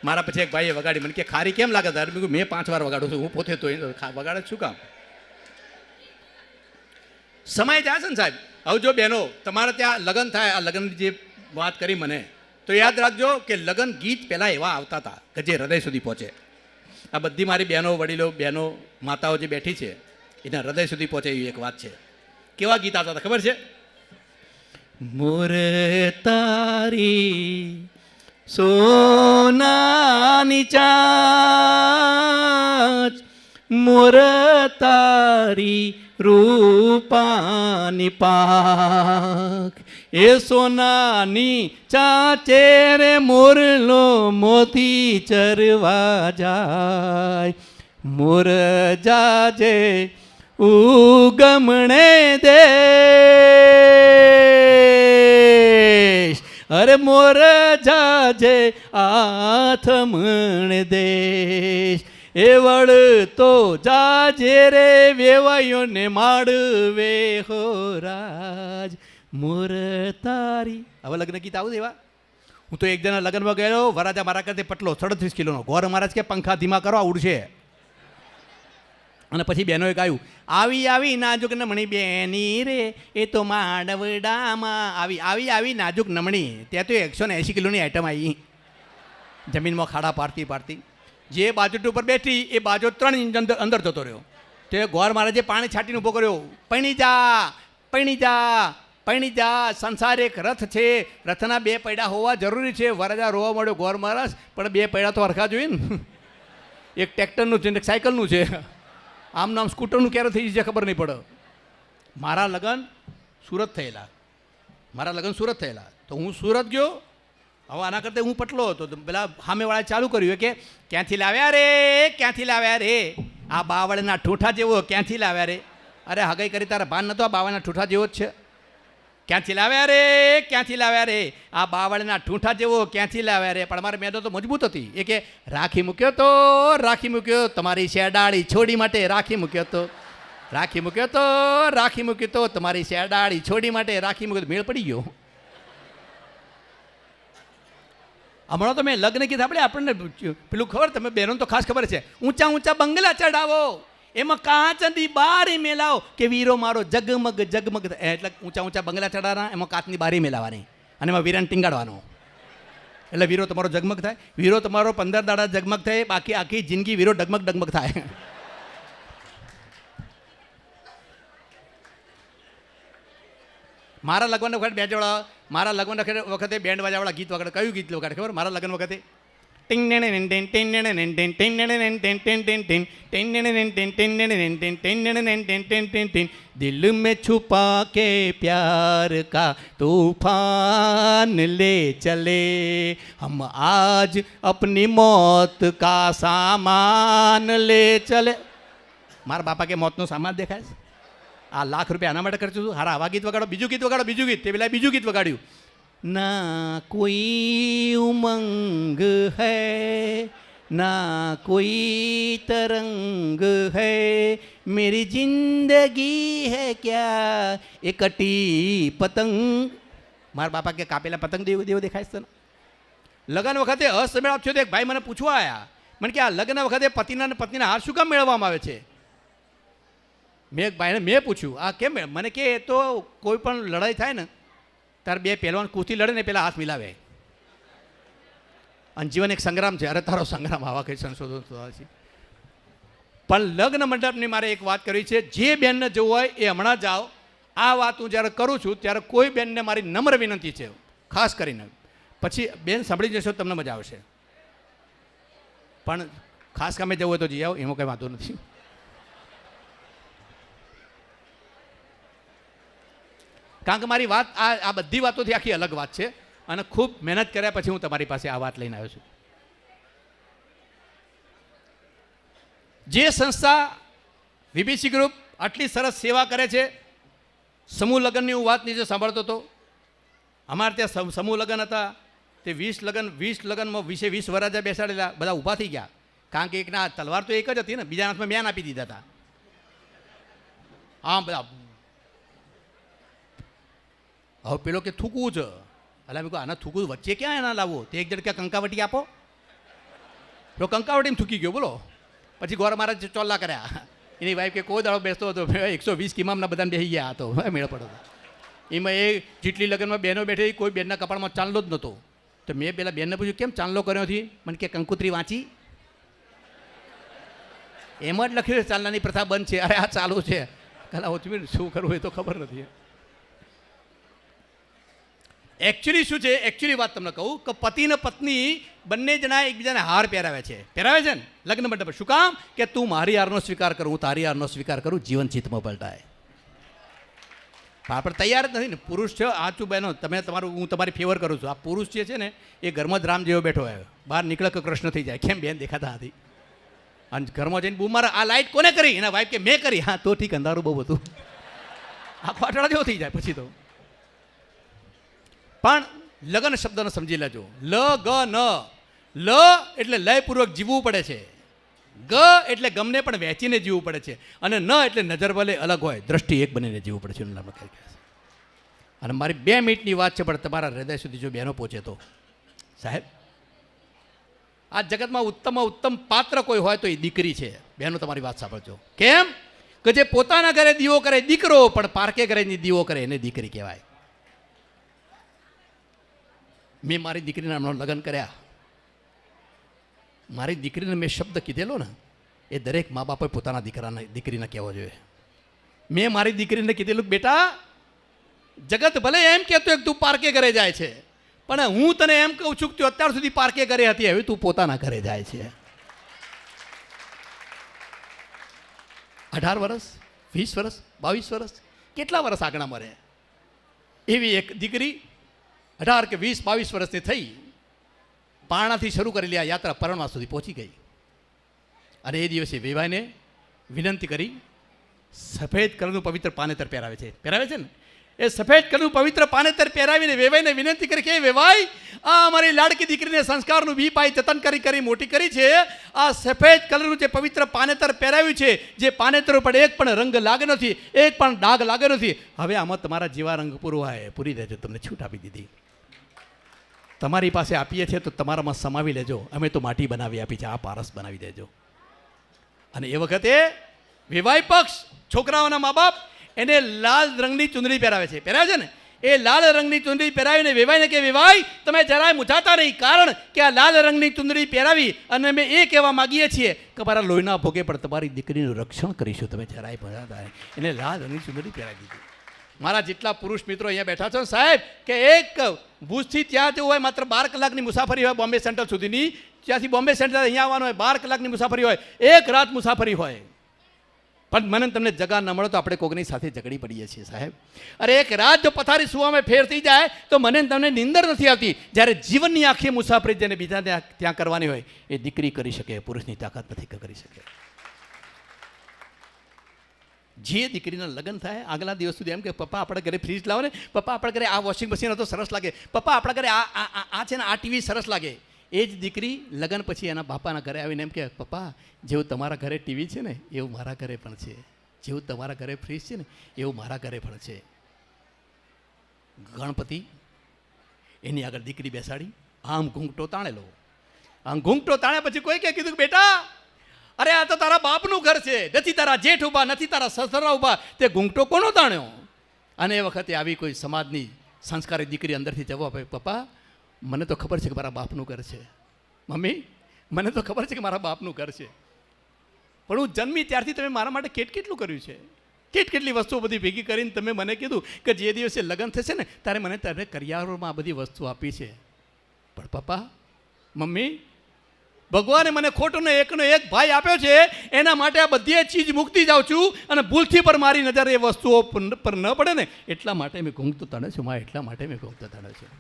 મારા પછી એક ભાઈએ વગાડી, મને કે ખારી કેમ લાગે તારે? મેં 5 વાર વગાડું છું, હું પોતે તો વગાડે શું કામ? સમય જાય છે ને સાહેબ. હવે જો બહેનો તમારે ત્યાં લગ્ન થાય, આ લગ્નની જે વાત કરી મને, તો યાદ રાખજો કે લગ્ન ગીત પહેલાં એવા આવતા હતા કે જે હૃદય સુધી પહોંચે. આ બધી મારી બહેનો, વડીલો, બહેનો, માતાઓ જે બેઠી છે એના હૃદય સુધી પહોંચે એવી એક વાત છે. કેવા ગીત આવતા હતા ખબર છે? મોરે તારી સોનાની ચાંચ મોર તારી રૂપાની પાંખ, એ સોનાની ચાચે રે મોરલો મોતી ચરવા જાય. મોર જાજે ઉગમણે દેશ, અરે મોર જાજે આથમણ દેશ. એ વળતો જાજે રે વેવાયોને માડવે હો રાજ. મોર તારી. હવે લગ્ન ગીત આવું દેવા. હું તો એક જણા લગ્નમાં ગયેલો, વરાજા મારા કરતા પટલો 37 કિલોનો. ગોર મહારાજ કે પંખા ધીમા કરો ઉડશે. અને પછી બહેનોએ ગાયું, આવી આવી નાજુક નમણી બેની રે એ તો માંડવડામાં આવી. આવી આવી નાજુક નમણી. ત્યાં તો 180 કિલોની આઈટમ આવી. જમીનમાં ખાડા પાડતી પાડતી જે બાજોટ ઉપર બેઠી એ બાજોટ 3 ઇંચ અંદર જતો રહ્યો. તે ગોર મહારાજે પાણી છાંટીને ઊભો કર્યો. પૈણી જા, પૈણી જા, પૈણી જા. સંસાર એક રથ છે, રથના 2 પૈડા હોવા જરૂરી છે. વરાજા રોવા મળ્યો. ગોર મહારાજ પણ 2 પૈડા તો હરખા જોઈએ ને. એક ટ્રેક્ટરનું છે ને એક સાયકલનું છે. આમ નામ સ્કૂટરનું ક્યારે થઈ જશે ખબર નહીં પડે. મારા લગ્ન સુરત થયેલા. તો હું સુરત ગયો. હવે આના કરતાં હું પટલો હતો. તો પેલા સામેવાળાએ ચાલુ કર્યું કે ક્યાંથી લાવ્યા રે, ક્યાંથી લાવ્યા રે આ બાવળના ઠૂઠા જેવો, ક્યાંથી લાવ્યા રે. અરે હગાઈ કરી તારા ભાન નતો, આ બાવળના ઠૂઠા જેવો જ છે. ક્યાંથી લાવ્યા રે, ક્યાંથી લાવ્યા રે આ બાવળના ઠૂઠા જેવો, ક્યાંથી લાવ્યા રે. પણ અમારી મેદો તો મજબૂત હતી. એ કે રાખી મૂક્યો તો, રાખી મૂક્યો તમારી શેડાળી છોડી માટે, રાખી મૂક્યો તો, રાખી મૂક્યો તો, રાખી મૂક્યો તો તમારી શેડાળી છોડી માટે, રાખી મૂક્યો તો. મેળ પડી ગયો. હમણાં તો મેં લગ્ન કીધા આપણને પેલું ખબર, તમે બહેનો તો ખાસ ખબર છે, ઊંચા ઊંચા બંગલા ચડાવો, એમાં કાચની બારી મેલાવો કે વીરો મારો જગમગ જગમગ. એટલે ઊંચા ઊંચા બંગલા ચડાવવાના, એમાં કાચની બારી મેલાવાની અને એમાં વીરાને ટીંગાડવાનો. એટલે વીરો તમારો જગમગ થાય. વીરો તમારો 15 દાડા જગમગ થાય, બાકી આખી જિંદગી વીરો ડગમગ ડગમગ થાય. મારા લગ્ન વખતે મારા લગ્ન વખતે બેન્ડ વાજાવાળા ગીત વગાડે. કયું ગીત વગાડે ખબર? મારા લગ્ન વખતે દિલ મેં છુપા કે પ્યાર કા તूफान ले चले हम आज अपनी मौत का सामान ले चले. મારા બાપા કે મોતનો સામાન દેખાય છે. આ લાખ રૂપિયા આના માટે ખર્ચું છું. હારા આવા ગીત વગાડો, બીજું ગીત વગાડો, બીજું ગીત. તે પેલા બીજું ગીત વગાડ્યું. ના કોઈ ઉમંગ હૈ, ના કોઈ તરંગ હૈ, મેરી જિંદગી હૈ ક્યા એ કટી પતંગ. મારા બાપા કે કાપેલા પતંગ દેવો દેવો દેખાય છે. લગ્ન વખતે અસમેળાપ થયો તો એક ભાઈ મને પૂછવા આવ્યા. મને કે આ લગ્ન વખતે પતિના પત્નીના હાથ શું કામ મેળવવામાં આવે છે? મેં એક ભાઈને પૂછ્યું આ કેમ? મને કે તો કોઈ પણ લડાઈ થાય ને તારે 2 પહેલવાન કૂથી લડે ને પેલા હાથ મિલાવે. અને જીવન એક સંગ્રામ છે. અરે તારો સંગ્રામ આવા કંઈ સંશોધન છે. પણ લગ્ન મંડપની મારે એક વાત કરવી છે. જે બેનને જવું હોય એ હમણાં જાઓ. આ વાત હું જ્યારે કરું છું ત્યારે કોઈ બેનને મારી નમ્ર વિનંતી છે, ખાસ કરીને. પછી બેન સાંભળી જશો તમને મજા આવશે. પણ ખાસ કામે જવું હોય તો જઈ આવો, એમાં કંઈ વાંધો નથી. કારણ કે મારી વાત આ બધી વાતોથી આખી અલગ વાત છે અને ખૂબ મહેનત કર્યા પછી હું તમારી પાસે આ વાત લઈને આવ્યો છું. જે સંસ્થા વીબીસી ગ્રુપ આટલી સરસ સેવા કરે છે, સમૂહ લગ્નની હું વાત નીચે સાંભળતો હતો. અમારે ત્યાં સમૂહ લગ્ન હતા. તે 20 લગ્નમાં 20 વરાજા બેસાડેલા, બધા ઊભા થઈ ગયા. કારણ કે એકના તલવાર તો એક જ હતી ને, બીજા હાથમાં મ્યાન આપી દીધા હતા. હા બધા. હવે પેલો કે થૂકવું છે. એટલે મેં કહું આના થૂકવું વચ્ચે ક્યાં એના લાવવો? તે એક જણ ક્યાં કંકાવટી આપો. તો કંકાવટીમાં થૂકી ગયો બોલો. પછી ગોર મહારાજ ચોલ્લા કર્યા. એની વાઈફ કે કોઈ દાડો બેસતો હતો, 120 કિમામના બધાને બેસી ગયા હતો. મેળ પડ્યો. એમાં એ જેટલી લગ્નમાં બહેનો બેઠી, કોઈ બેનના કપાળમાં ચાંદલો જ નહોતો. તો મેં પેલા બેનને પૂછ્યું કેમ ચાંદલો કર્યો નથી? મને કે કંકુત્રી વાંચી, એમાં જ લખ્યું છે ચાંદલાની પ્રથા બંધ છે. અરે આ ચાલુ છે. કલા ઓછમી શું કરવું એ તો ખબર નથી. એકચ્યુઅલી શું છે, એકચ્યુઅલી વાત તમને કહું કે પતિ ને પત્ની બંને જણા એકબીજાને હાર પહેરાવે છે ને લગ્ન મંડપ. શું કામ? કે તું મારી હારનો સ્વીકાર કરું, હું તારી હારનો સ્વીકાર કરું, જીવન ચિત્તમાં પલટાય. આપણે તૈયાર જ નથી ને. પુરુષ છે આચું બહેનો, તમે તમારું, હું તમારી ફેવર કરું છું. આ પુરુષ જે છે ને એ ઘરમાં જ રામ જેવો બેઠો હોય, બહાર નીકળે કે કૃષ્ણ થઈ જાય. કેમ બેન દેખાતા નથી? અને ઘરમાં જઈને બૂમ મારે, આ લાઇટ કોને કરી? એના વાઈફ કે મેં કરી. હા તો ઠીક, અંધારું બહુ હતું, આખો અઠવાડિયા જેવો થઈ જાય પછી તો. પણ લગન શબ્દને સમજી લેજો. લગન, લ એટલે લયપૂર્વક જીવવું પડે છે, ગ એટલે ગમને પણ વહેંચીને જીવવું પડે છે, અને ન એટલે નજર ભલે અલગ હોય, દ્રષ્ટિ એક બનીને જીવવું પડે છે. અને મારી 2 મિનિટની વાત છે, પણ તમારા હૃદય સુધી જો બહેનો પહોંચે તો સાહેબ, આ જગતમાં ઉત્તમમાં ઉત્તમ પાત્ર કોઈ હોય તો એ દીકરી છે. બહેનો તમારી વાત સાંભળજો. કેમ કે જે પોતાના ઘરે દીવો કરે દીકરો, પણ પારકે ઘરે દીવો કરે એને દીકરી કહેવાય. મેં મારી દીકરીના હમણાં લગ્ન કર્યા. મારી દીકરીને મેં શબ્દ કીધેલો ને એ દરેક મા બાપે પોતાના દીકરીને કહેવો જોઈએ. મેં મારી દીકરીને કીધેલું, બેટા જગત ભલે એમ કહેતો કે તું પારકે ઘરે જાય છે, પણ હું તને એમ કહું છું કે તું અત્યાર સુધી પારકે ઘરે હતી, હવે તું પોતાના ઘરે જાય છે. 18 વર્ષ, 20 વર્ષ, 22 વર્ષ, કેટલા વર્ષ આગળ મરે એવી એક દીકરી 18 કે 20, 22 વર્ષની થઈ, પારણાથી શરૂ કરેલી આ યાત્રા પરણવા સુધી પહોંચી ગઈ. અને એ દિવસે વેવાઈને વિનંતી કરી, સફેદ કલરનું પવિત્ર પાનેતર પહેરાવે છે ને, એ સફેદ કલરનું પવિત્ર પાનેતર પહેરાવીને વેવાઈને વિનંતી કરી કે વેવાઈ, આ અમારી લાડકી દીકરીને સંસ્કારનું બી પાઈ જતન કરી મોટી કરી છે. આ સફેદ કલરનું જે પવિત્ર પાનેતર પહેરાવ્યું છે, જે પાનેતર ઉપર એક પણ રંગ લાગે નથી, એક પણ ડાઘ લાગે નથી, હવે આમાં તમારા જેવા રંગ પૂરી દેજો, તમને છૂટ આપી દીધી. તમારી પાસે આપીએ છીએ તો તમારામાં સમાવી લેજો, અમે તો માટી બનાવી આપી છે, આ પારસ બનાવી દેજો. અને એ વખતે વિવાહ પક્ષ, છોકરાઓના મા બાપ એને લાલ રંગની ચુંદડી પહેરાવે છે ને, એ લાલ રંગની ચુંદડી પહેરાવીને વેવાઈને કે વેવાઈ તમે જરાય મૂંઝાતા નહીં, કારણ કે આ લાલ રંગની ચુંદડી પહેરાવી અને અમે એ કહેવા માગીએ છીએ કે મારા લોહીના ભોગે પણ તમારી દીકરીનું રક્ષણ કરીશું, તમે જરાય મૂંઝાતા નહીં. એને લાલ રંગની ચુંદડી પહેરાવી દીધી. મારા જેટલા પુરુષ મિત્રો અહીંયા બેઠા છો સાહેબ, કે એક ભુજથી ત્યાં જવું હોય માત્ર 12 કલાકની મુસાફરી હોય બોમ્બે સેન્ટ્રલ સુધીની, ત્યાંથી બોમ્બે સેન્ટ્રલ અહીંયા આવવાનું હોય 12 કલાકની મુસાફરી હોય, 1 રાત મુસાફરી હોય, પણ મને તમને જગા ન મળે તો આપણે કોકની સાથે ઝઘડી પડીએ છીએ સાહેબ. અરે 1 રાત જો પથારી સુવામાં ફેર થઈ જાય તો મને તમને નીંદર નથી આવતી. જ્યારે જીવનની આખી મુસાફરી જેને બીજા ત્યાં કરવાની હોય એ દીકરી કરી શકે, પુરુષની તાકાત નથી કરી શકે. જે દીકરીના લગ્ન થાય આગલા દિવસ સુધી એમ કે પપ્પા આપણા ઘરે ફ્રીજ લાવો ને, પપ્પા આપણા ઘરે આ વોશિંગ મશીન હતો સરસ લાગે, પપ્પા આપણા ઘરે આ છે ને આ ટીવી સરસ લાગે. એ જ દીકરી લગ્ન પછી એના બાપાના ઘરે આવીને એમ કે પપ્પા જેવું તમારા ઘરે ટીવી છે ને એવું મારા ઘરે પણ છે, જેવું તમારા ઘરે ફ્રીજ છે ને એવું મારા ઘરે પણ છે. ગણપતિ એની આગળ દીકરી બેસાડી, આમ ઘૂંઘટો તાણેલો. આમ ઘૂંઘટો તાણ્યા પછી કોઈ કે કીધું બેટા અરે આ તો તારા બાપનું ઘર છે, નથી તારા જેઠ ઊભા, નથી તારા સસરા ઊભા, તે ઘૂંઘટો કોનો તાણ્યો? અને એ વખતે આવી કોઈ સમાજની સંસ્કારી દીકરી અંદરથી જવાબ આપે, પપ્પા મને તો ખબર છે કે મારા બાપનું ઘર છે, મમ્મી મને તો ખબર છે કે મારા બાપનું ઘર છે, પણ હું જન્મી ત્યારથી તમે મારા માટે કેટલું કર્યું છે, કેટલી વસ્તુઓ બધી ભેગી કરીને તમે મને કીધું કે જે દિવસે લગ્ન થશે ને ત્યારે મને તમને કરિયાવરમાં આ બધી વસ્તુ આપી છે. પણ પપ્પા મમ્મી ભગવાને મને ખોટોનો એકનો એક ભાઈ આપ્યો છે, એના માટે આ બધી ચીજ મૂકતી જાઉં છું, અને ભૂલથી પર મારી નજર એ વસ્તુઓ પર ન પડે ને એટલા માટે મેં ઘૂંઘતો તાણે છું, એટલા માટે મેં ઘૂંઘતો તાણે છું.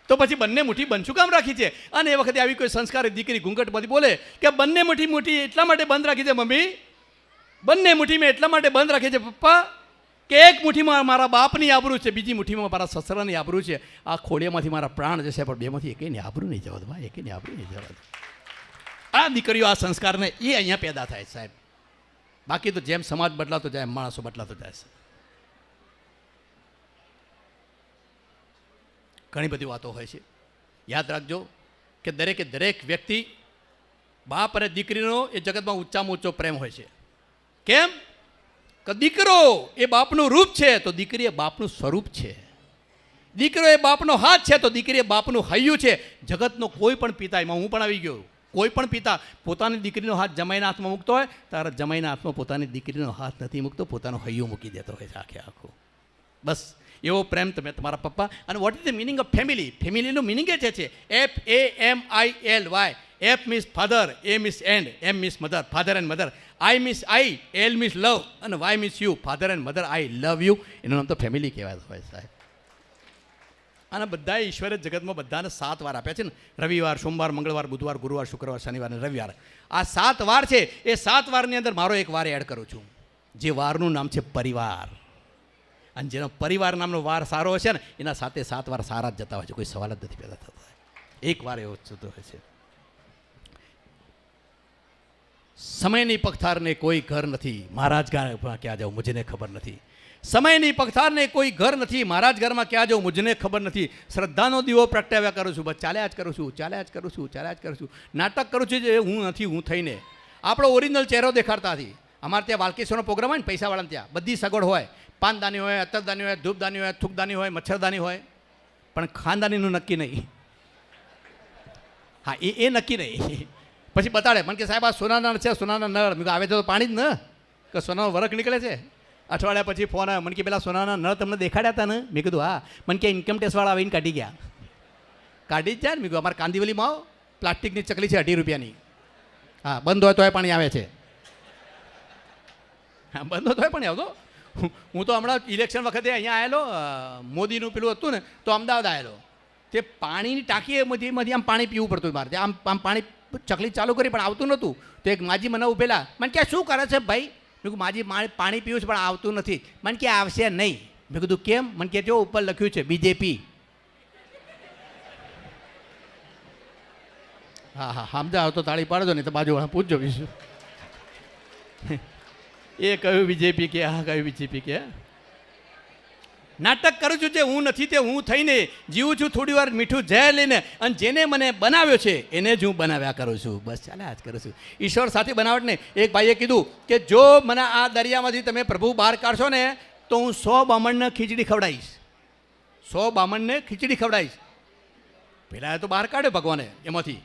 તો પછી બંને મુઠ્ઠી બંધ શું કામ રાખી છે? અને એ વખતે આવી કોઈ સંસ્કારી દીકરી ઘૂંઘટ બધી બોલે કે બંને મુઠ્ઠી એટલા માટે બંધ રાખી છે મમ્મી, બંને મુઠ્ઠી મેં એટલા માટે બંધ રાખી છે પપ્પા કે એક મુઠ્ઠીમાં મારા બાપની આબરૂ છે, બીજી મુઠ્ઠીમાં મારા સસરાની આબરૂ છે. આ ખોડિયામાંથી મારા પ્રાણ જશે પણ બેમાંથી એકેયની આબરૂ નહીં જવા દો, એકેયની આબરૂ નહીં જવા દો. આ દીકરીઓ આ સંસ્કારને એ અહીંયા પેદા થાય સાહેબ. બાકી તો જેમ સમાજ બદલાતો જાય માણસો બદલાતો જાય છે. ઘણી બધી વાતો હોય છે. યાદ રાખજો કે દરેક વ્યક્તિ બાપ અને દીકરીનો એ જગતમાં ઊંચામાં ઊંચો પ્રેમ હોય છે. કેમ કે દીકરો એ બાપનું રૂપ છે તો દીકરી એ બાપનું સ્વરૂપ છે, દીકરો એ બાપનો હાથ છે તો દીકરી એ બાપનું હૈયું છે. જગતનો કોઈ પણ પિતા, એમાં હું પણ આવી ગયો, કોઈ પણ પિતા પોતાની દીકરીનો હાથ જમાઈના હાથમાં મૂકતો હોય, તારા જમાઈના હાથમાં પોતાની દીકરીનો હાથ નથી મૂકતો, પોતાનો હૈયું મૂકી દેતો હોય છે આખે આખું. બસ એવો પ્રેમ તમે તમારા પપ્પા. અને what is the meaning of family? ફેમિલીનું મિનિંગ એ છે FAMILY. F means father, A means and, M means mother, father and mother, I means I, L means love, અને Y means you. Father and mother, I love you. એનું નામ તો family કહેવાય હોય સાહેબ. અને બધા ઈશ્વરે જગતમાં બધાને 7 વાર આપ્યા છે ને. રવિવાર, સોમવાર, મંગળવાર, બુધવાર, ગુરુવાર, શુક્રવાર, શનિવાર અને રવિવાર. આ 7 વાર છે. એ 7 વારની અંદર મારો એક વાર એડ કરું છું, જે વારનું નામ છે પરિવાર. અને જેનો પરિવાર નામનો વાર સારો હશે ને એના સાથે 7 વાર સારા જ જતા હોય છે. કોઈ સવાલ જ નથી પેદા થતો. એક વાર એવો જતો હોય છે. સમયની પગથારને કોઈ ઘર નથી, મહારાજ ઘરમાં ક્યાં જાઉં મુझे ખબર નથી. સમયની પગથારને કોઈ ઘર નથી, મહારાજ ઘરમાં ક્યાં જાઉં મુझे ખબર નથી. શ્રદ્ધાનો દીવો પ્રગટાવ્યા કરું છું, બસ ચાલ્યા જ કરું છું, ચાલ્યા જ કરું છું, ચાલ્યા જ કરું છું. નાટક કરું છું જે હું નથી, હું થઈને. આપણો ઓરિજિનલ ચહેરો દેખાડતા નથી. અમારે ત્યાં વાલકેશ્વરનો પ્રોગ્રામ હોય ને, પૈસાવાળાને ત્યાં બધી સગવડ હોય. પાનદાની હોય, અત્તરદાની હોય, ધૂપદાની હોય, થૂકદાની હોય, મચ્છરદાની હોય, પણ ખાનદાનીનું નક્કી નહીં. હા, એ નક્કી નહીં. પછી બતાડે મને કે સાહેબ આ સોનાના છે, સોનાના નળ. મેં આવે તો પાણી જ ને, કે સોનાનો વરખ નીકળે છે. અઠવાડિયા પછી ફોન આવે, મને કે પેલા સોનાના નળ તમને દેખાડ્યા હતા ને? મેં કીધું હા. મને કે ઇન્કમ ટેક્સવાળા આવીને કાઢી ગયા. કાઢી જ જાય ને. મેં કીધું અમારે કાંદીવલીમાં આવો, પ્લાસ્ટિકની ચકલી છે 18 રૂપિયાની. હા, બંધ હોય તોય પાણી આવે છે. હા, બંધ હોય તોય પાણી આવતો. હું તો હમણાં ઇલેક્શન વખતે અહીંયા આવેલો, મોદીનું પેલું હતું ને, તો અમદાવાદ આવેલો. તે પાણીની ટાંકીમાંથી આમ પાણી પીવું પડતું મારે. આમ પાણી ચકલી ચાલુ કરી પણ આવતું નહોતું. તો એક માજી મને ઉભેલા, મને કે શું કરે છે ભાઈ? મેં કીધું માજી પાણી પીવું છે પણ આવતું નથી. મને કે આવશે નહીં. મેં કીધું કેમ? મને કે જો ઉપર લખ્યું છે BJP. હા હા, સમજાવ તો તાળી પાડજો, નહીં તો બાજુવાળા પૂછજો બીજું. એ કયું BJP કે, હા કયું BJP કે. નાટક કરું છું જે હું નથી તે હું થઈને જીવું છું, થોડી વાર મીઠું ઝેર લઈને. અને જેને મને બનાવ્યો છે એને જ હું બનાવ્યા કરું છું. બસ ચાલ્યા જ કરું છું. ઈશ્વર સાથે બનાવટ ને. એક ભાઈએ કીધું કે જો મને આ દરિયામાંથી તમે પ્રભુ બહાર કાઢશો ને તો હું 100 બામણને ખીચડી ખવડાવીશ. 100 બામણને ખીચડી ખવડાવીશ. પહેલાં તો બહાર કાઢ્યો ભગવાને એમાંથી,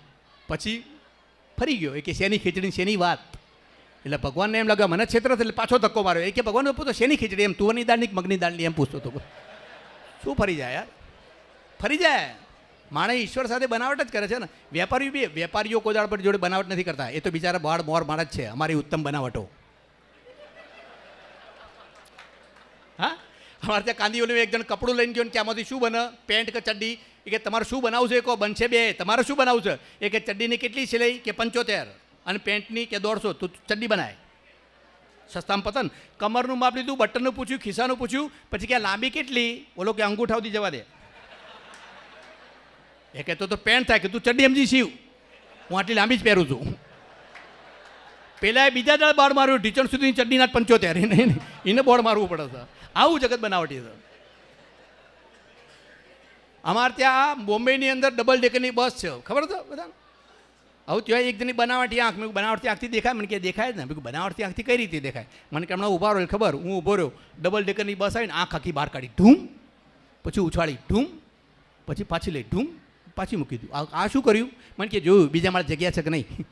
પછી ફરી ગયો. એ કે શેની ખીચડી, શેની વાત? એટલે ભગવાનને એમ લાગ્યો મને છેતર, એટલે પાછો ધક્કો માર્યો. એ કે ભગવાન પૂછો શેની ખીચડી? એમ તુવરની દાળની મગની દાળની એમ પૂછતો હતો. શું ફરી જાય યાર, ફરી જાય. માણસ ઈશ્વર સાથે બનાવટ જ કરે છે ને. વેપારીઓ કોઈ દાળ પર જોડે બનાવટ નથી કરતા. એ તો બિચારા બાળ મોર મારા જ છે, અમારી ઉત્તમ બનાવટો. હા, અમારે ત્યાં કાંદીઓનું એક જણ કપડું લઈને ગયો ને કે આમાંથી શું બને, પેન્ટ કે ચડ્ડી? એ કે તમારે શું બનાવવું છે? કહો બનશે બે. તમારે શું બનાવવું છે? એ કે ચડ્ડીની કેટલી સિલાઈ? કે 75. અને પેન્ટની કે 150. તું ચડ્ડી બનાય. સસ્તામાં પતન. કમરનું માપ લીધું, બટનનું પૂછ્યું, ખિસ્સાનું પૂછ્યું, પછી કે લાંબી કેટલી? બોલો કે અંગૂઠા સુધી જવા દે. એ કહેતો તો પેન્ટ થાય. કે તું ચડ્ડી સમજી સીવ, હું આટલી લાંબી જ પહેરું છું. પેલા બીજા દાળ બાળ માર્યું, ઢીચણ સુધીની ચડ્ડીના 75. એને બોર્ડ મારવું પડે છે. આવું જગત બનાવટી છે. અમારે ત્યાં બોમ્બેની અંદર ડબલ ડેકરની બસ છે, ખબર છે બધા? આવું ત્યાં એક જણની બનાવટી આંખ. મેં બનાવટી આંખથી દેખાય? મને કે દેખાય જ ને. મેં બનાવટી આંખથી કઈ રીતે દેખાય? મને કે હમણાં ઊભા રહ્યો ખબર, હું ઊભો રહ્યો, ડબલ ડેકરની બસ આવીને આંખ આખી બહાર કાઢી, ઢૂમ, પછી ઉછાળી, ઢૂમ, પછી પાછી લઈ, ઢૂમ, પાછી મૂકી દીધું. આ શું કર્યું? મને કે જોયું બીજા મારે જગ્યા છે કે નહીં.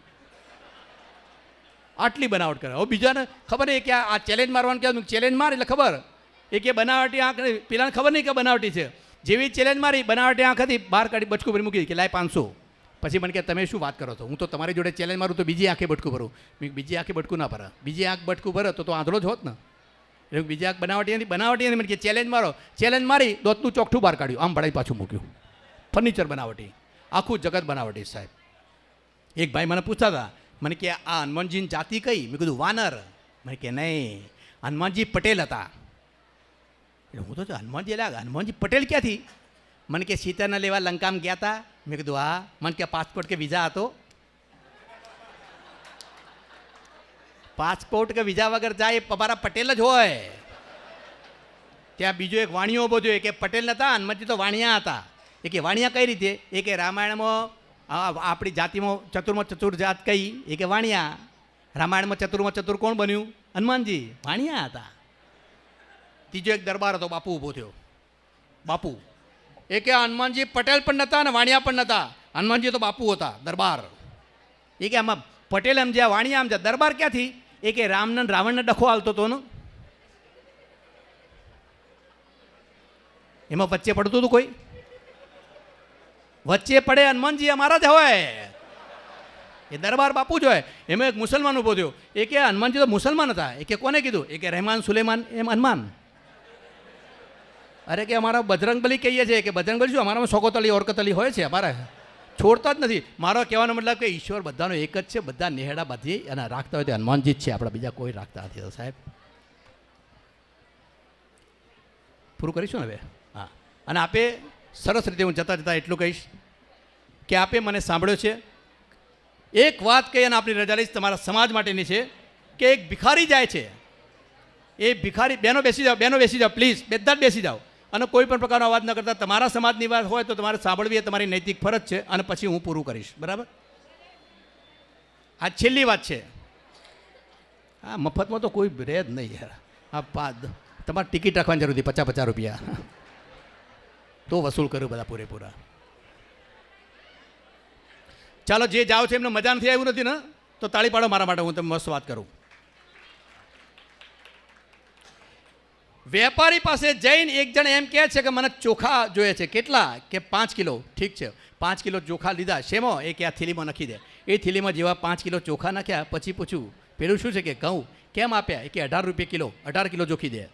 આટલી બનાવટ કરે. હવે બીજાને ખબર નહીં કે આ ચેલેન્જ મારવાનું કહેવાય. ચેલેન્જ માર એટલે ખબર. એ કે બનાવટી આંખ, પેલાને ખબર નહીં કે બનાવટી છે. જેવી ચેલેન્જ મારી, બનાવટી આંખ હતી, બહાર કાઢી બચકું ભરી મૂકી કે લાય 500. પછી મને કે તમે શું વાત કરો છો? હું તો તમારી જોડે ચેલેન્જ મારું તો બીજી આંખે બટકું ભરું. બીજી આંખે બટકું ના ભરે. બીજી આંખ બટકું ભરે તો આંધળો જ હોત ને. એટલે બીજી આંખ બનાવટી નથી. મને કે ચેલેન્જ મારો. ચેલેન્જ મારી, દોતનું ચોકઠું બહાર કાઢ્યું, આમ ભરાઈ પાછું મૂક્યું. ફર્નિચર બનાવટી, આખું જગત બનાવટી સાહેબ. એક ભાઈ મને પૂછતા હતા, મને કે આ હનુમાનજીની જાતિ કઈ? મેં કીધું વાનર. મને કે નહીં, હનુમાનજી પટેલ હતા. એટલે હું તો હનુમાનજી લાગ, હનુમાનજી પટેલ ક્યાંથી? મને કે સીતાને લેવા લંકામાં ગયા હતા. મેં કીધું હા. મને કે પાસપોર્ટ કે વિઝા હતો? પાસપોર્ટ કે વિઝા વગર જાય અમારા પટેલ જ હોય. ત્યાં બીજો એક વાણિયો ઊભો થયો. કે પટેલ નતા, હનુમાનજી તો વાણિયા હતા. એ કે વાણિયા કઈ રીતે? એ કે રામાયણમાં આપણી જાતિમાં ચતુરમાં ચતુર જાત કઈ? એ કે વાણિયા. રામાયણમાં ચતુરમાં ચતુર કોણ બન્યું? હનુમાનજી. વાણિયા હતા. ત્રીજો એક દરબાર હતો, બાપુ ઊભો થયો. બાપુ. એ કે હનુમાનજી પટેલ પણ નહોતા અને વાણિયા પણ નહોતા. હનુમાનજી તો બાપુ હતા, દરબાર. એ કે આમાં પટેલ એમ જ્યાં, વાણિયા આમ જ્યાં, દરબાર ક્યાંથી? એ કે રાવણને ડખો હાલતો હતો ને. એમાં વચ્ચે પડતું હતું કોઈ? વચ્ચે પડે હનુમાનજી અમારા જ હોય, એ દરબાર બાપુ જ હોય. એમાં એક મુસલમાન ઊભો થયો, એ કે હનુમાનજી તો મુસલમાન હતા. એ કે કોને કીધું? એ કે રહેમાન સુલેમાન એમ હનુમાન. અરે કે અમારા બજરંગબલી કહીએ છીએ. કે બજરંગબલી શું, અમારામાં શોકોતલી ઓરકતલી હોય છે, અમારે છોડતા જ નથી. મારો કહેવાનો મતલબ કે ઈશ્વર બધાનો એક જ છે, બધા નેહડા બાંધી અને રાખતા હોય તો હનુમાનજી જ છે, આપણા બીજા કોઈ રાખતા નથી. સાહેબ પૂરું કરીશું ને હવે? હા. અને આપે સરસ રીતે હું જતાં જતાં એટલું કહીશ કે આપે મને સાંભળ્યો છે. એક વાત કહી અને આપણી રજા લઈશ, તમારા સમાજ માટેની છે કે એક ભિખારી જાય છે. એ ભિખારી, બહેનો બેસી જાઓ, બહેનો બેસી જાઓ પ્લીઝ, બધા જ બેસી જાઓ. અને કોઈ પણ પ્રકારનો અવાજ ન કરતા. તમારા સમાજની વાત હોય તો તમારે સાંભળવી એ તમારી નૈતિક ફરજ છે. અને પછી હું પૂરું કરીશ, બરાબર? આ છેલ્લી વાત છે. હા, મફતમાં તો કોઈ રહે જ નહીં યાર. હા, તમારે ટિકિટ રાખવાની જરૂર હતી, 50 રૂપિયા તો વસૂલ કર્યું બધા પૂરેપૂરા. ચાલો, જે જાઓ છે એમને મજા નથી આવ્યું નથી ને, તો તાળી પાડો મારા માટે, હું તમને મસ્ત વાત કરું. વેપારી પાસે જઈને એક જણ એમ કહે છે કે મને ચોખા જોઈએ છે. કેટલા? કે 5 કિલો. ઠીક છે, 5 કિલો ચોખા લીધા. શેમાં? એ કે આ થેલીમાં નાખી દે. એ થેલીમાં જેવા 5 કિલો ચોખા નાખ્યા પછી પૂછ્યું, પેલું શું છે? કે ઘઉં. કેમ આપ્યા? એ કે 18 રૂપિયા કિલો. 18 કિલો જોખી દે.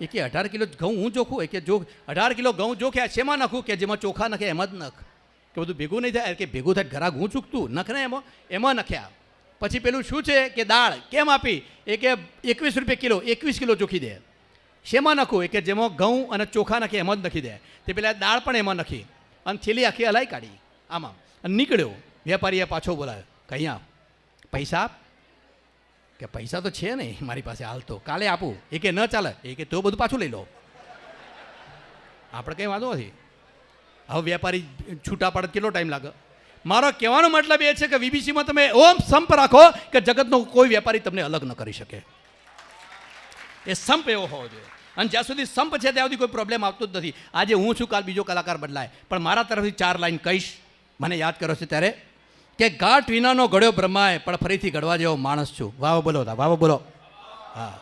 એ કે 18 કિલો ઘઉં હું જોખું? એ કે જો 18 કિલો ઘઉં જોખ્યા, શેમાં નાખું? કે જેમાં ચોખા નાખે એમાં જ નાખ. કે બધું ભેગું નહીં થાય. કે ભેગું થાય ઘરાક હું ચૂકતું નખ ને એમાં નાખ્યા. પછી પેલું શું છે? કે દાળ. કેમ આપી? એ કે 21 રૂપિયા કિલો. 21 કિલો જોખી દે. શેમાં નાખું? એ કે જેમાં ઘઉં અને ચોખા નાખે એમાં જ નાખી દે. તે પેલા દાળ પણ એમાં નાખી અને થેલી આખી હલાઈ કાઢી આમાં અને નીકળ્યો. વેપારીએ પાછો બોલાવ્યો, કહી આપ, પૈસા આપ. કે પૈસા તો છે નહીં મારી પાસે હાલ, તો કાલે આપું. એ કે ન ચાલે. એ કે તો બધું પાછું લઈ લો, આપણે કંઈ વાંધો નથી. હવે વેપારી છૂટા પડે કેટલો ટાઈમ લાગે? મારો કહેવાનો મતલબ એ છે કે વીબીસીમાં તમે ઓમ સંપ રાખો કે જગતનો કોઈ વેપારી તમને અલગ ન કરી શકે. એ સંપ એવો હોવો જોઈએ. અને જ્યાં સુધી સંપ છે ત્યાં સુધી કોઈ પ્રોબ્લેમ આવતો જ નથી. આજે હું છું, કાલ બીજો કલાકાર બદલાય. પણ મારા તરફથી 4 લાઈન કહીશ, મને યાદ કરો છો ત્યારે, કે ગાંઠ વિનાનો ઘડ્યો બ્રહ્માય પણ ફરીથી ઘડવા જેવો માણસ છું. વાવ બોલો, વાવ બોલો. હા,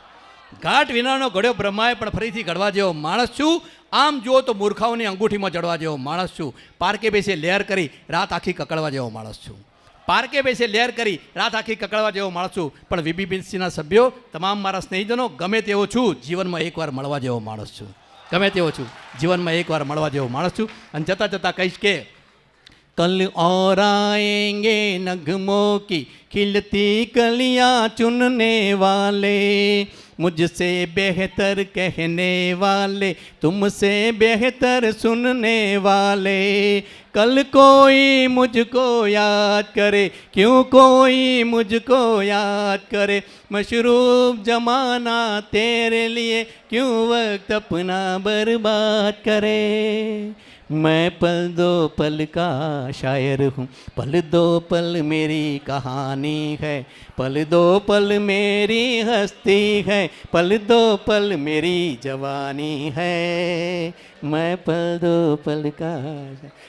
ગાંઠ વિનાનો ઘડ્યો બ્રહ્માય પણ ફરીથી ઘડવા જેવો માણસ છું. આમ જુઓ તો મૂર્ખાઓની અંગૂઠીમાં જડવા જેવો માણસ છું. પાર્કે બેસે લેર કરી રાત આખી કકડવા જેવો માણસ છું. પાર્કે બેસે લેર કરી રાત આખી કકડવા જેવો માણસ છું. પણ વીબીસીના સભ્યો, તમામ મારા સ્નેહીજનો, ગમે તેવો છું, જીવનમાં એકવાર મળવા જેવો માણસ છું. ગમે તેવો છું, જીવનમાં એકવાર મળવા જેવો માણસ છું. અને જતાં જતાં કહીશ કે कल और आएंगे नगमों की खिलती कलियां चुनने वाले, मुझसे बेहतर कहने वाले, तुमसे बेहतर सुनने वाले. कल कोई मुझको याद करे, क्यों कोई मुझको याद करे, मशरूफ जमाना तेरे लिए क्यों वक्त अपना बर्बाद करे. मैं पल दो पल का शायर हूँ, पल दो पल मेरी कहानी है, पल दो पल मेरी हस्ती है, पल दो पल मेरी जवानी है, मैं पल दो पल का.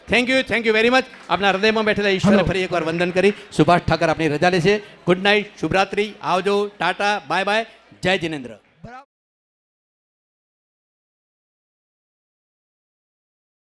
Thank you very much. આપના હૃદયમાં બેઠેલા ઈશ્વરને ફરી એકવાર વંદન કરી સુભાષ ઠાકર આપની રજા લે છે. ગુડ નાઇટ, શુભરાત્રી, આવજો, ટાટા, બાય બાય, જય જિનેન્દ્ર.